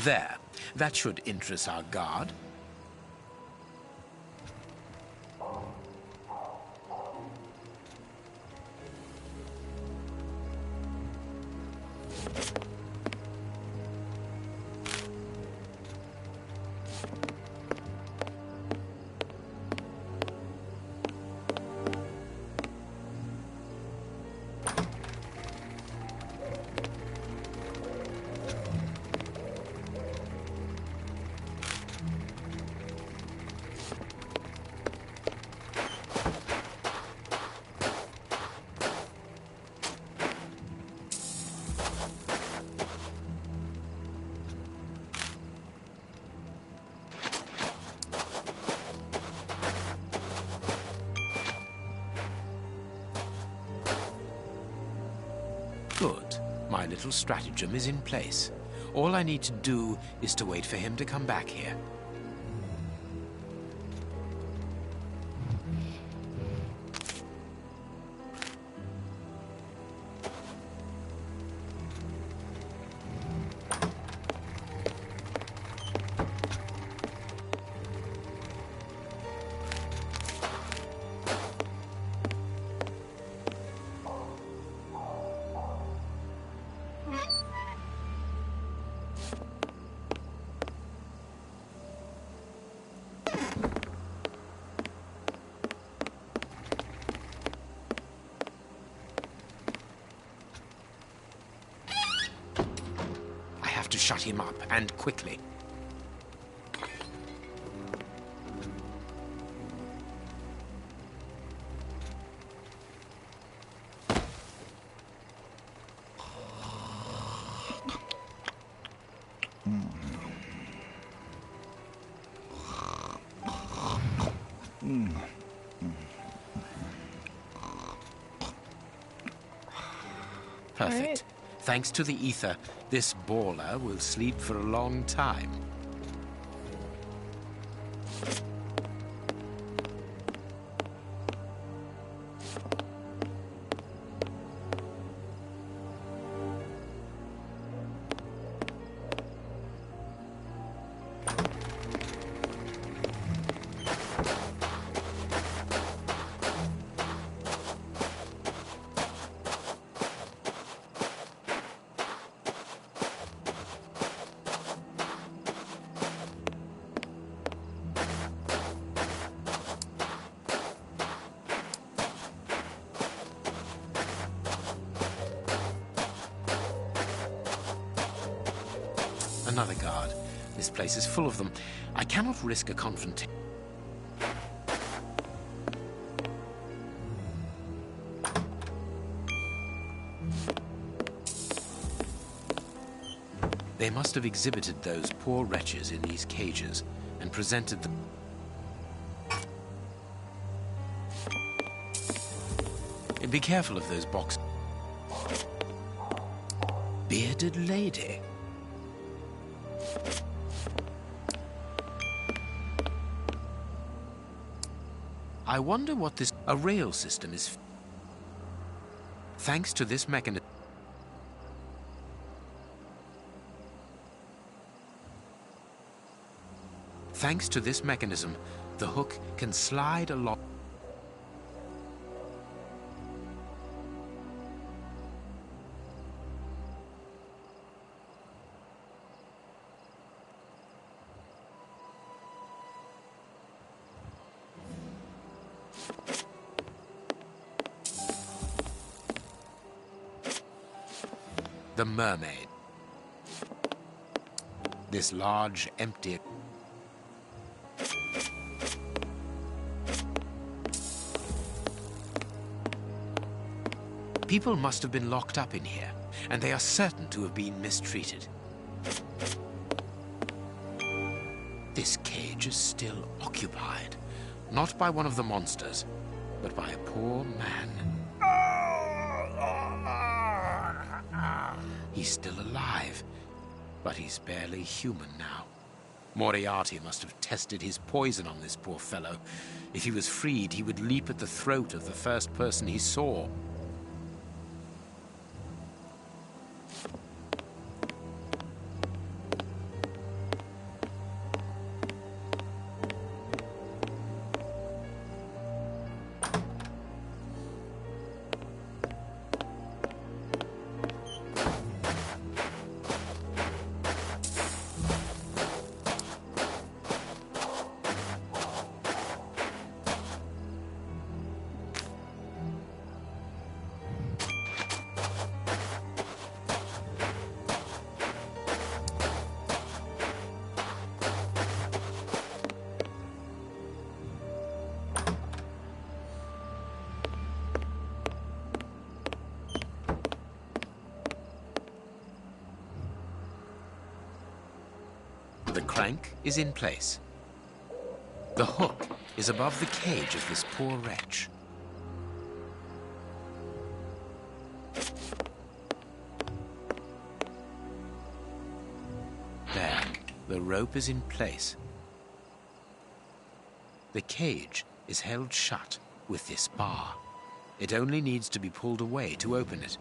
There. That should interest our guard. Good. My little stratagem is in place. All I need to do is to wait for him to come back here. To shut him up, and quickly. Perfect. Thanks to the ether, this baller will sleep for a long time. Another guard. This place is full of them. I cannot risk a confrontation. They must have exhibited those poor wretches in these cages and presented them. Be careful of those boxes. Bearded lady. I wonder what this... A rail system is... Thanks to this mechanism... Thanks to this mechanism, the hook can slide along... The mermaid. This large, empty... People must have been locked up in here, and they are certain to have been mistreated. This cage is still occupied, not by one of the monsters, but by a poor man. He's still alive, but he's barely human now. Moriarty must have tested his poison on this poor fellow. If he was freed, he would leap at the throat of the first person he saw. The crank is in place. The hook is above the cage of this poor wretch. There, the rope is in place. The cage is held shut with this bar. It only needs to be pulled away to open it.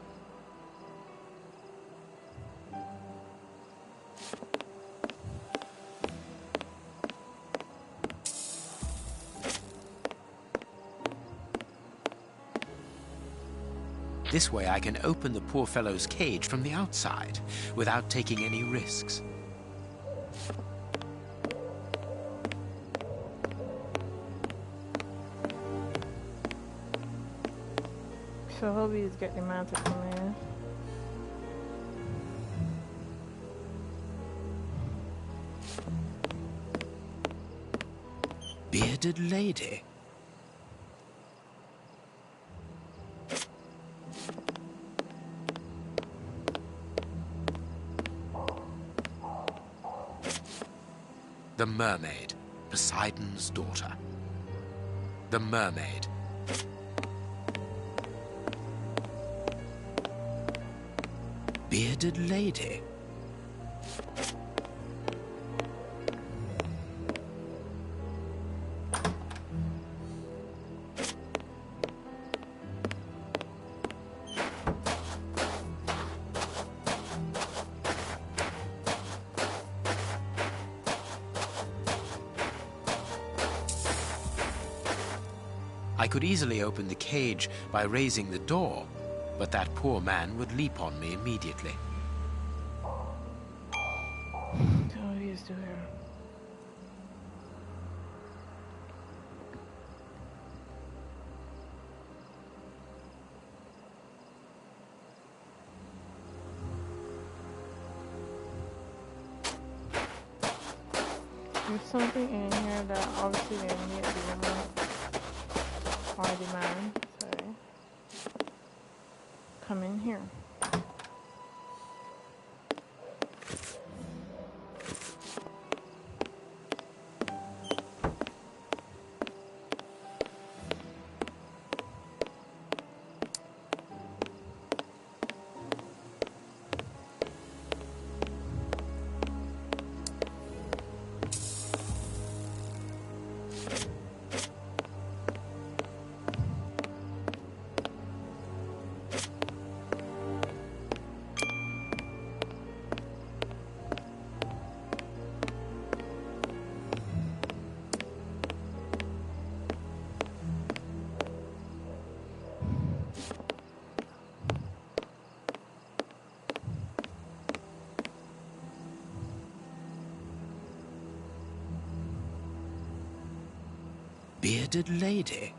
This way I can open the poor fellow's cage from the outside without taking any risks. So Hobie's getting the man to come in. Bearded lady. The mermaid, Poseidon's daughter. The mermaid. Bearded lady. I could easily open the cage by raising the door, but that poor man would leap on me immediately. Oh, he's still here. There's something in here that obviously they need to remove or demand. Sorry. Come in here. Bearded lady.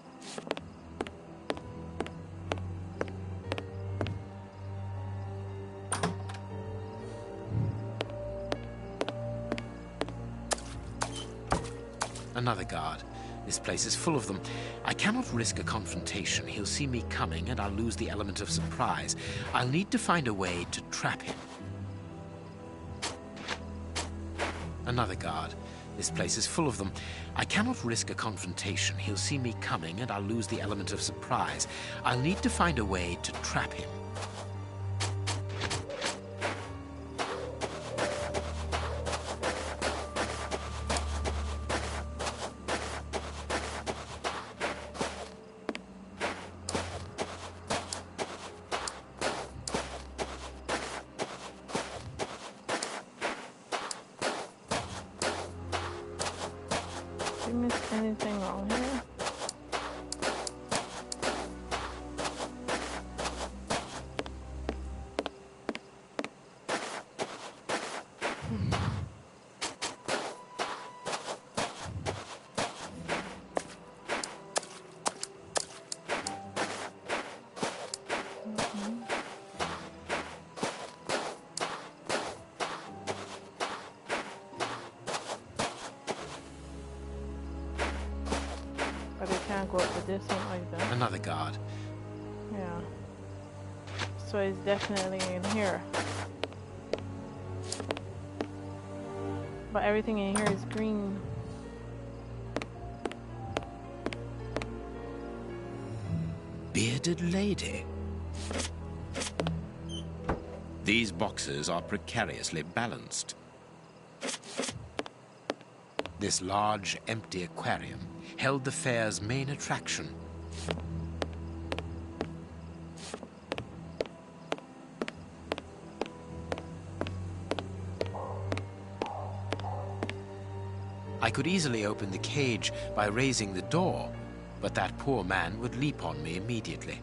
Another guard. This place is full of them. I cannot risk a confrontation. He'll see me coming and I'll lose the element of surprise. I'll need to find a way to trap him. Another guard. This place is full of them. I cannot risk a confrontation. He'll see me coming and I'll lose the element of surprise. I'll need to find a way to trap him. Did you miss anything wrong here? But it can't go up to this one like that. Another guard. Yeah. So it's definitely in here. But everything in here is green. Bearded lady. These boxes are precariously balanced. This large, empty aquarium held the fair's main attraction. I could easily open the cage by raising the door, but that poor man would leap on me immediately.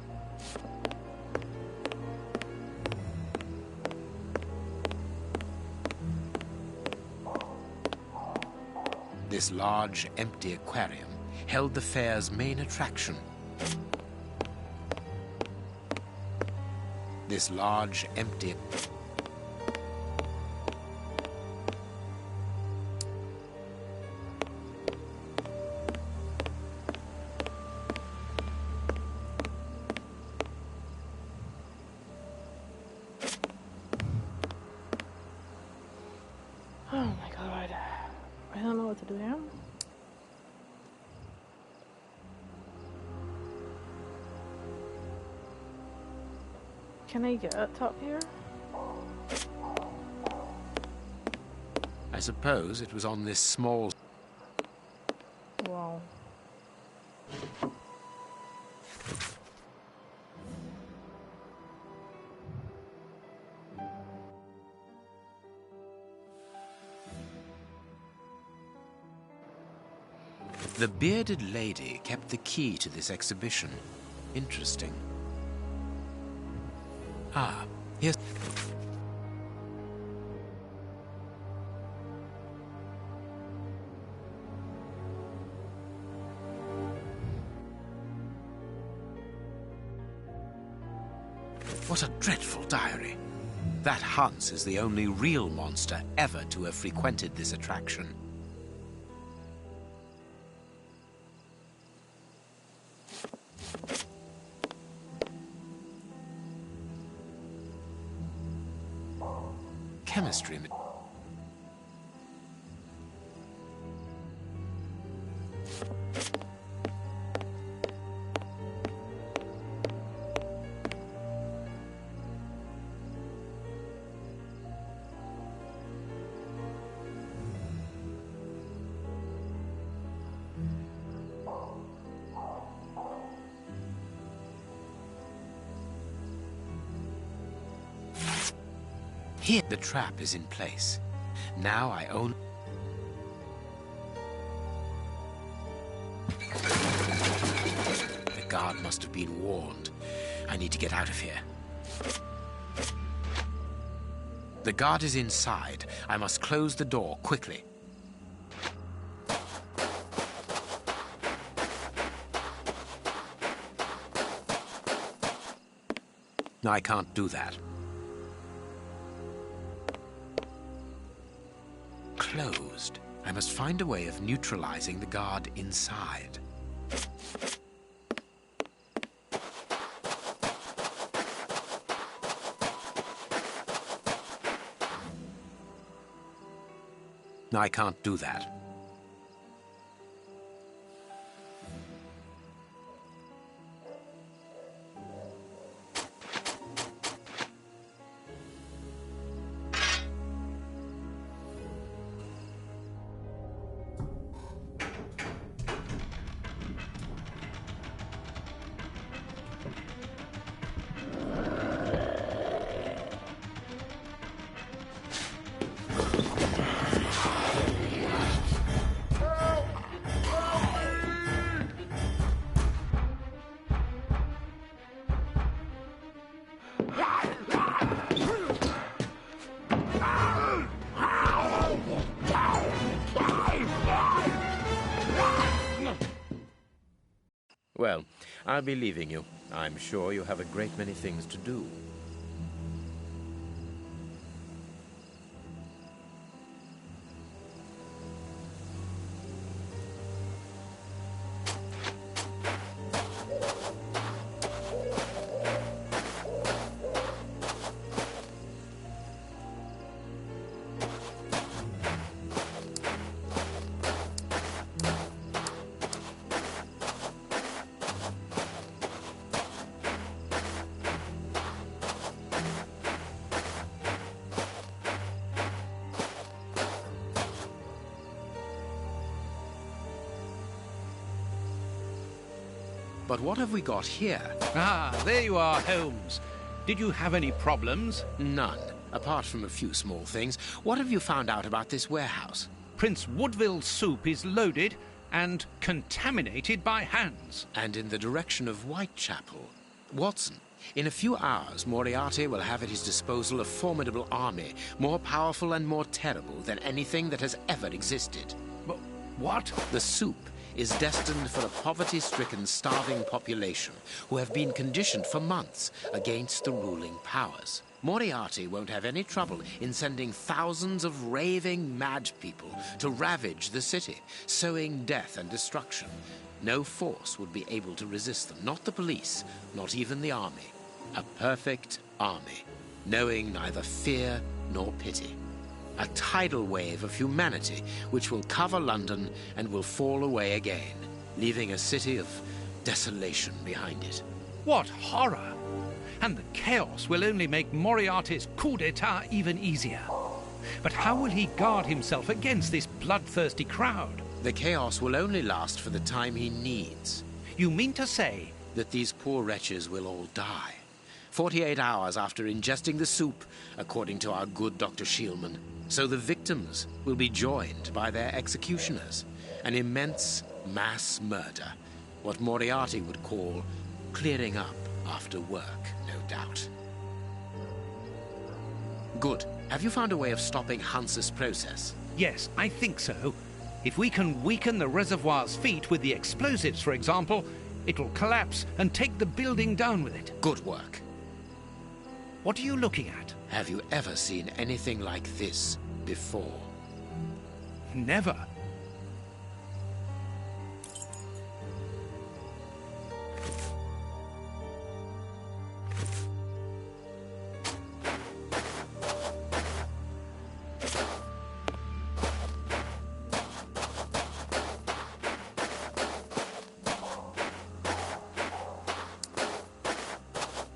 This large, empty aquarium held the fair's main attraction. This large, empty... Oh my god. I don't know what to do here. Can I get up top here? I suppose it was on this small... Wow. The bearded lady kept the key to this exhibition. Interesting. Ah, here's... What a dreadful diary. That Hans is the only real monster ever to have frequented this attraction. chemistry. Here, the trap is in place. Now I own... The guard must have been warned. I need to get out of here. The guard is inside. I must close the door quickly. I can't do that. Closed. I must find a way of neutralizing the guard inside. I can't do that. Well, I'll be leaving you. I'm sure you have a great many things to do. But what have we got here? Ah, there you are, Holmes. Did you have any problems? None, apart from a few small things. What have you found out about this warehouse? Prince Woodville's soup is loaded and contaminated by hands. And in the direction of Whitechapel. Watson, in a few hours, Moriarty will have at his disposal a formidable army, more powerful and more terrible than anything that has ever existed. But what? The soup is destined for a poverty-stricken, starving population who have been conditioned for months against the ruling powers. Moriarty won't have any trouble in sending thousands of raving mad people to ravage the city, sowing death and destruction. No force would be able to resist them, not the police, not even the army. A perfect army, knowing neither fear nor pity. A tidal wave of humanity which will cover London and will fall away again, leaving a city of desolation behind it. What horror! And the chaos will only make Moriarty's coup d'etat even easier. But how will he guard himself against this bloodthirsty crowd? The chaos will only last for the time he needs. You mean to say that these poor wretches will all die? 48 hours after ingesting the soup, according to our good Dr. Shielman. So the victims will be joined by their executioners. An immense mass murder. What Moriarty would call clearing up after work, no doubt. Good. Have you found a way of stopping Hunts's process? Yes, I think so. If we can weaken the reservoir's feet with the explosives, for example, it will collapse and take the building down with it. Good work. What are you looking at? Have you ever seen anything like this before? Never.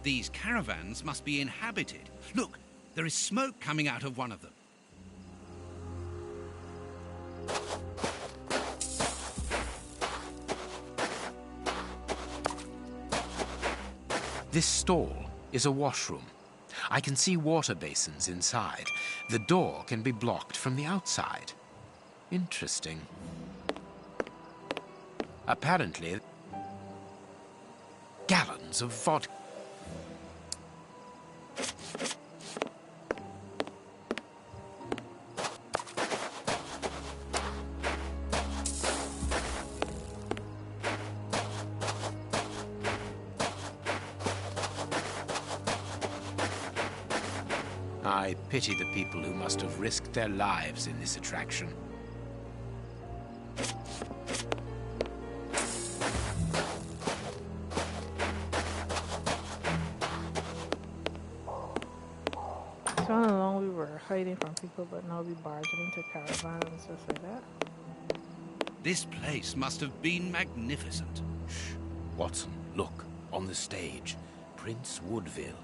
These caravans must be inhabited. Look, there is smoke coming out of one of them. This stall is a washroom. I can see water basins inside. The door can be blocked from the outside. Interesting. Apparently, gallons of vodka. I pity the people who must have risked their lives in this attraction. So all along we were hiding from people, but now we barging into caravans and stuff like that. This place must have been magnificent. Shh. Watson, look, on the stage. Prince Woodville.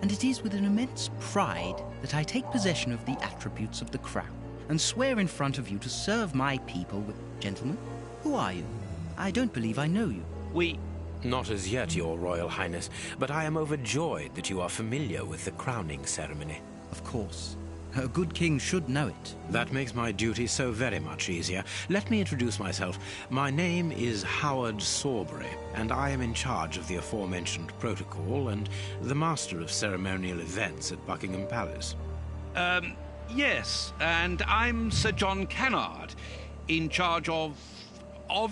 And it is with an immense pride that I take possession of the attributes of the crown and swear in front of you to serve my people with... Gentlemen, who are you? I don't believe I know you. Not as yet, Your Royal Highness, but I am overjoyed that you are familiar with the crowning ceremony. Of course. A good king should know it. That makes my duty so very much easier. Let me introduce myself. My name is Howard Sawbury, and I am in charge of the aforementioned protocol and the master of ceremonial events at Buckingham Palace. Yes, and I'm Sir John Cannard, in charge of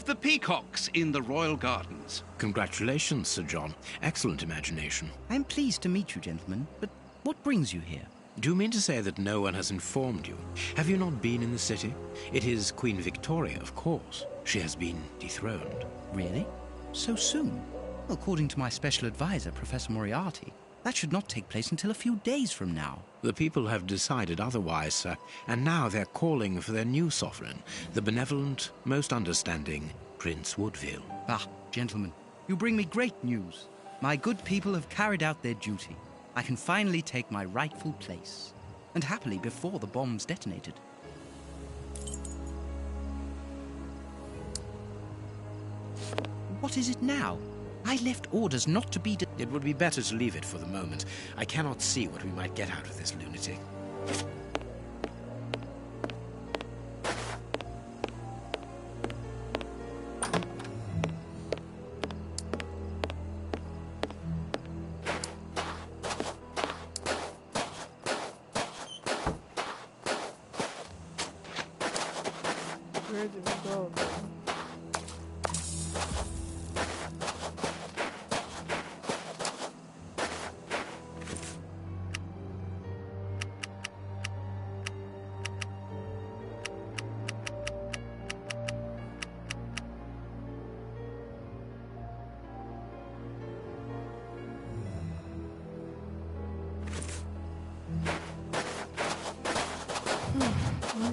the peacocks in the royal gardens. Congratulations, Sir John. Excellent imagination. I'm pleased to meet you, gentlemen, but what brings you here? Do you mean to say that no one has informed you? Have you not been in the city? It is Queen Victoria, of course. She has been dethroned. Really? So soon? According to my special advisor, Professor Moriarty, that should not take place until a few days from now. The people have decided otherwise, sir, and now they're calling for their new sovereign, the benevolent, most understanding Prince Woodville. Ah, gentlemen, you bring me great news. My good people have carried out their duty. I can finally take my rightful place, and happily before the bombs detonated. What is it now? I left orders not to be... It would be better to leave it for the moment. I cannot see what we might get out of this lunatic. Where did we go?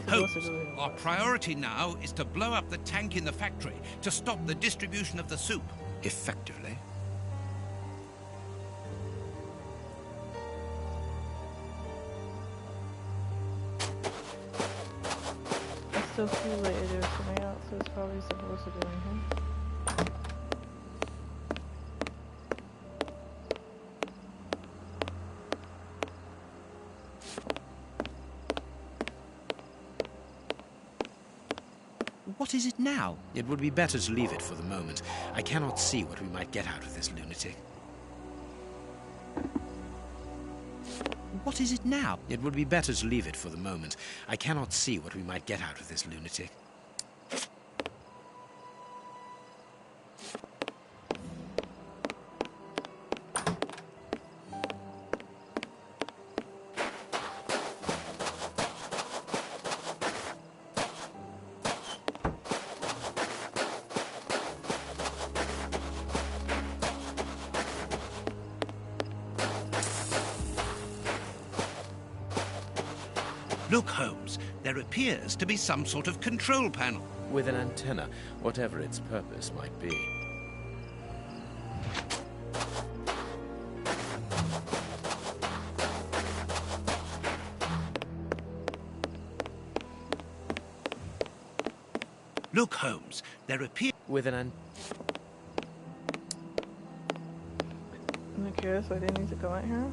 Holmes, our priority now is to blow up the tank in the factory to stop the distribution of the soup. Effectively? I still feel like there's something else that's probably supposed to do in here. What is it now? It would be better to leave it for the moment. I cannot see what we might get out of this lunatic. What is it now? It would be better to leave it for the moment. I cannot see what we might get out of this lunatic. Look, Holmes, there appears to be some sort of control panel. With an antenna, whatever its purpose might be. Look, Holmes, there appears... With an Okay, so I didn't need to go out here.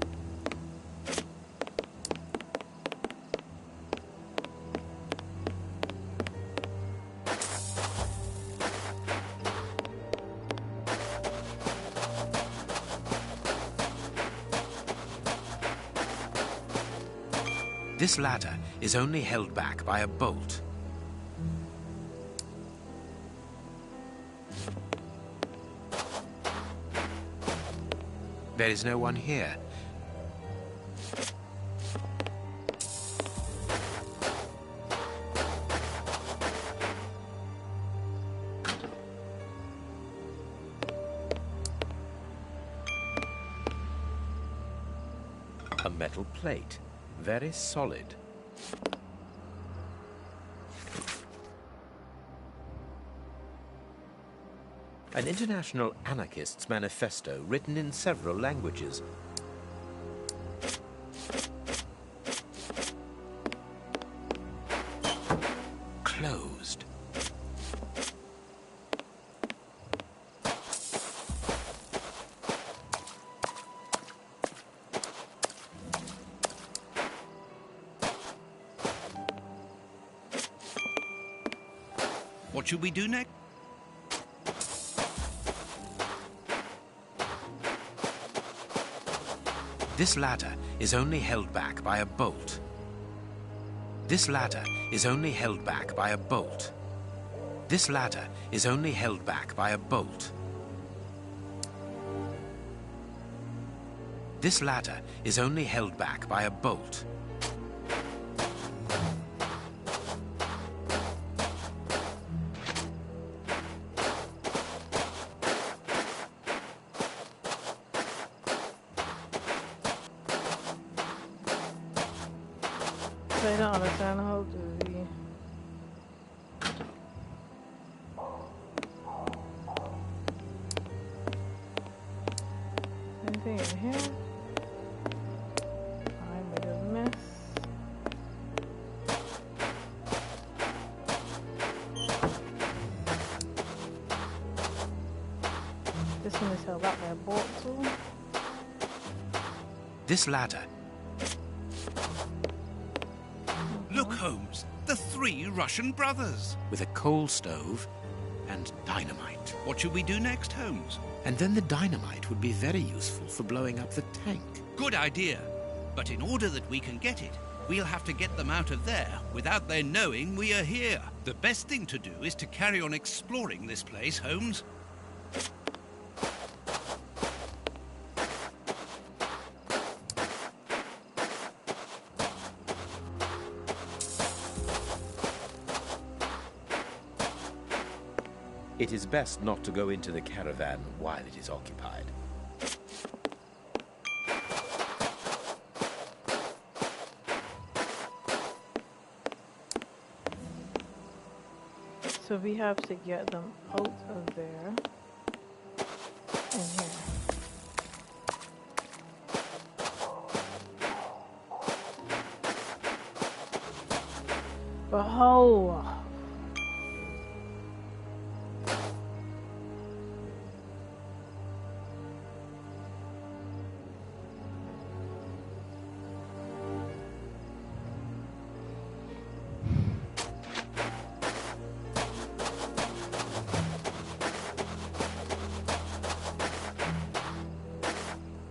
This ladder is only held back by a bolt. There is no one here. A metal plate, very solid. An international anarchist's manifesto written in several languages. Closed. What should we do next? This ladder is only held back by a bolt. This ladder is only held back by a bolt. This ladder is only held back by a bolt. This ladder is only held back by a bolt. I don't understand how do we... Anything in here? I made a mess. This one is held back by a bolt too. This ladder. Look, Holmes, the three Russian brothers. With a coal stove and dynamite. What should we do next, Holmes? And then the dynamite would be very useful for blowing up the tank. Good idea. But in order that we can get it, we'll have to get them out of there without their knowing we are here. The best thing to do is to carry on exploring this place, Holmes. It is best not to go into the caravan while it is occupied. So we have to get them out of there and here. But how?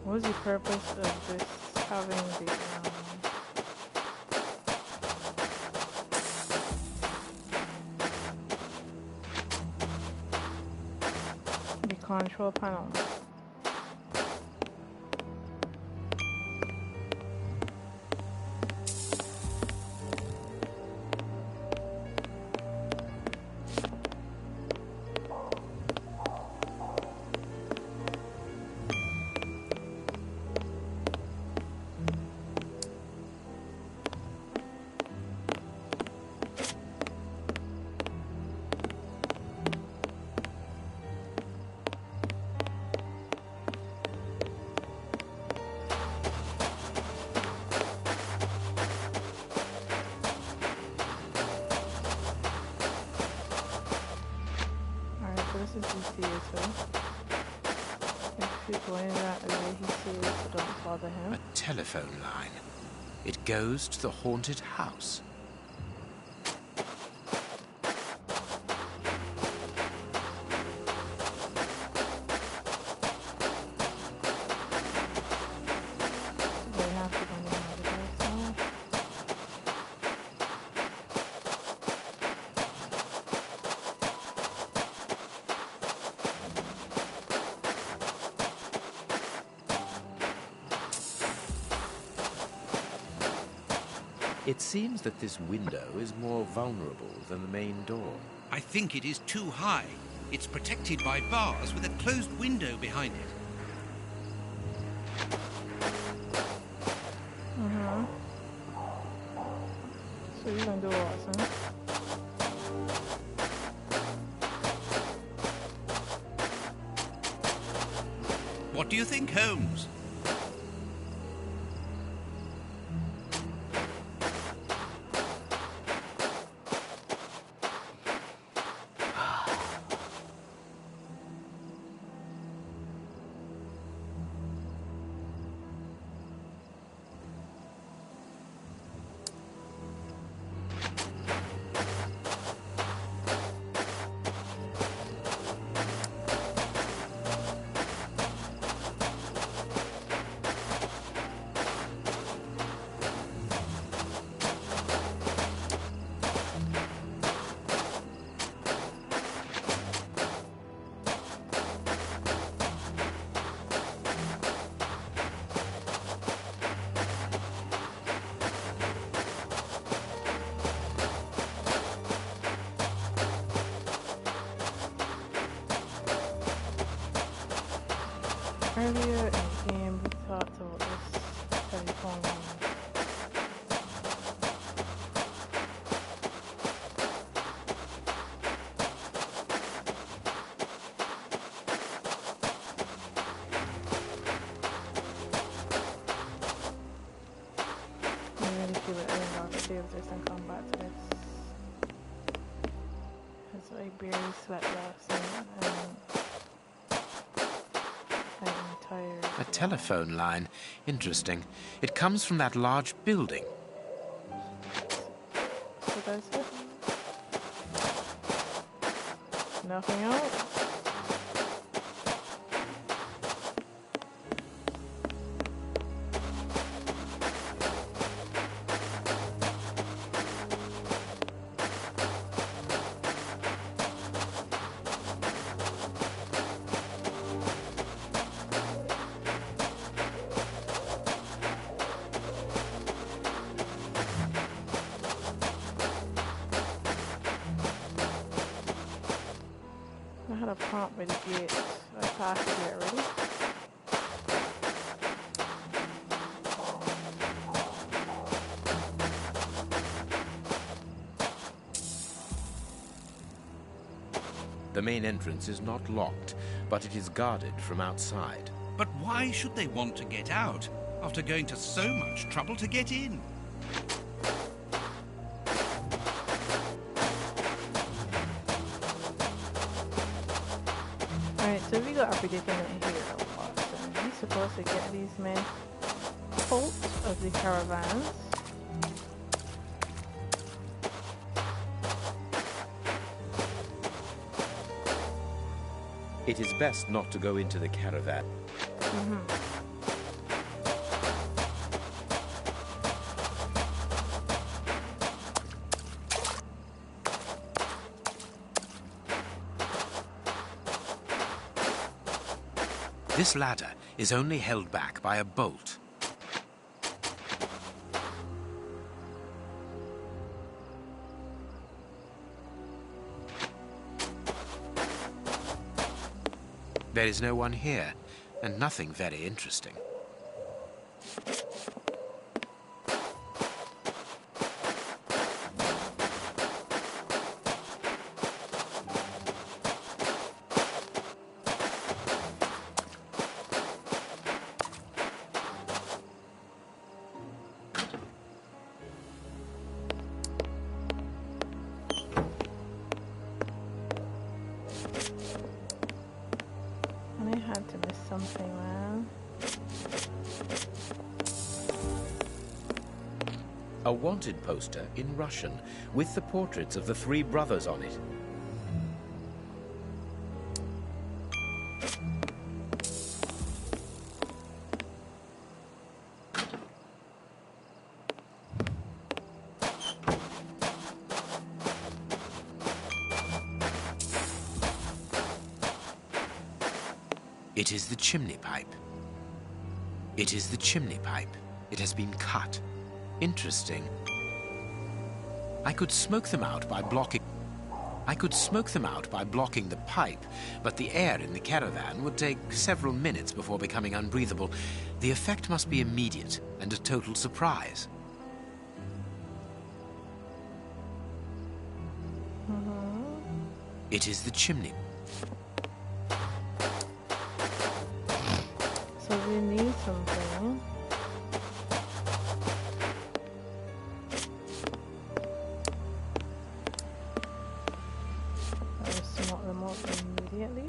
What's the purpose of this having the control panel? If you're going that way, he says, don't bother him. A telephone line. It goes to the haunted house. It seems that this window is more vulnerable than the main door. I think it is too high. It's protected by bars with a closed window behind it. So you're gonna do what, son? What do you think, Holmes? Earlier in the game, we talked about this telephone line. I really feel like I don't have to save this and come back to this. Because I barely slept last night and I'm tired. A telephone line. Interesting. It comes from that large building. So that's it? Nothing else? I had a prompt with the gate. I passed the gate already. The main entrance is not locked, but it is guarded from outside. But why should they want to get out after going to so much trouble to get in? Alright, so we got a predicament here, Watson. We're supposed to get these men out of the caravans. It is best not to go into the caravan. This ladder is only held back by a bolt. There is no one here, and nothing very interesting. I had to miss something, man. A wanted poster in Russian with the portraits of the three brothers on it. It is the chimney pipe. It is the chimney pipe. It has been cut. Interesting. I could smoke them out by blocking the pipe, but the air in the caravan would take several minutes before becoming unbreathable. The effect must be immediate and a total surprise. It is the chimney. So we need something. Smart remote immediately.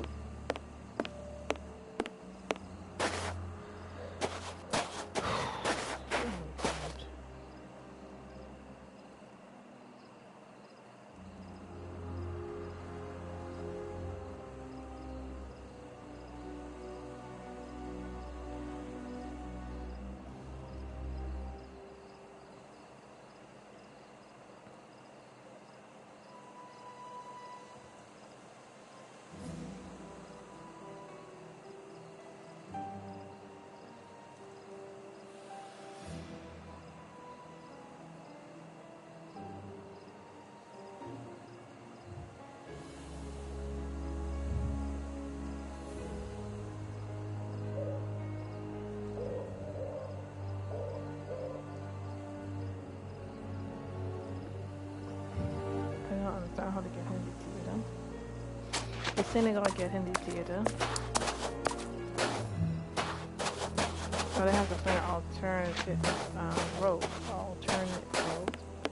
How to get Hindi theater. The Senegal get Hindi theater. So they have to find an alternative road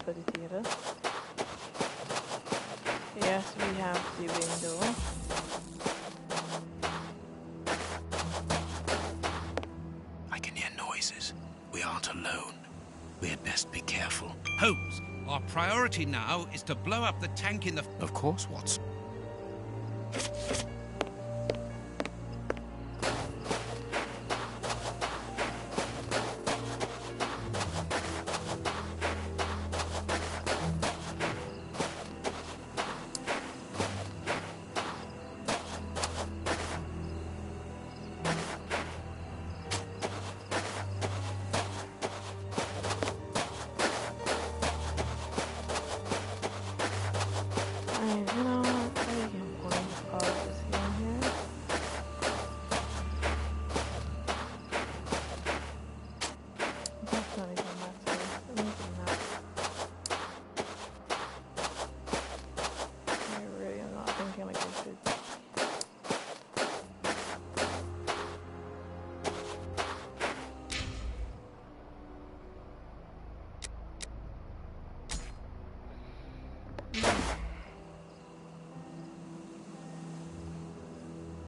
for the theater. Yes, we have the window. I can hear noises. We aren't alone. We had best be careful. Holmes, our priority now is to blow up the tank in the... Of course, Watson.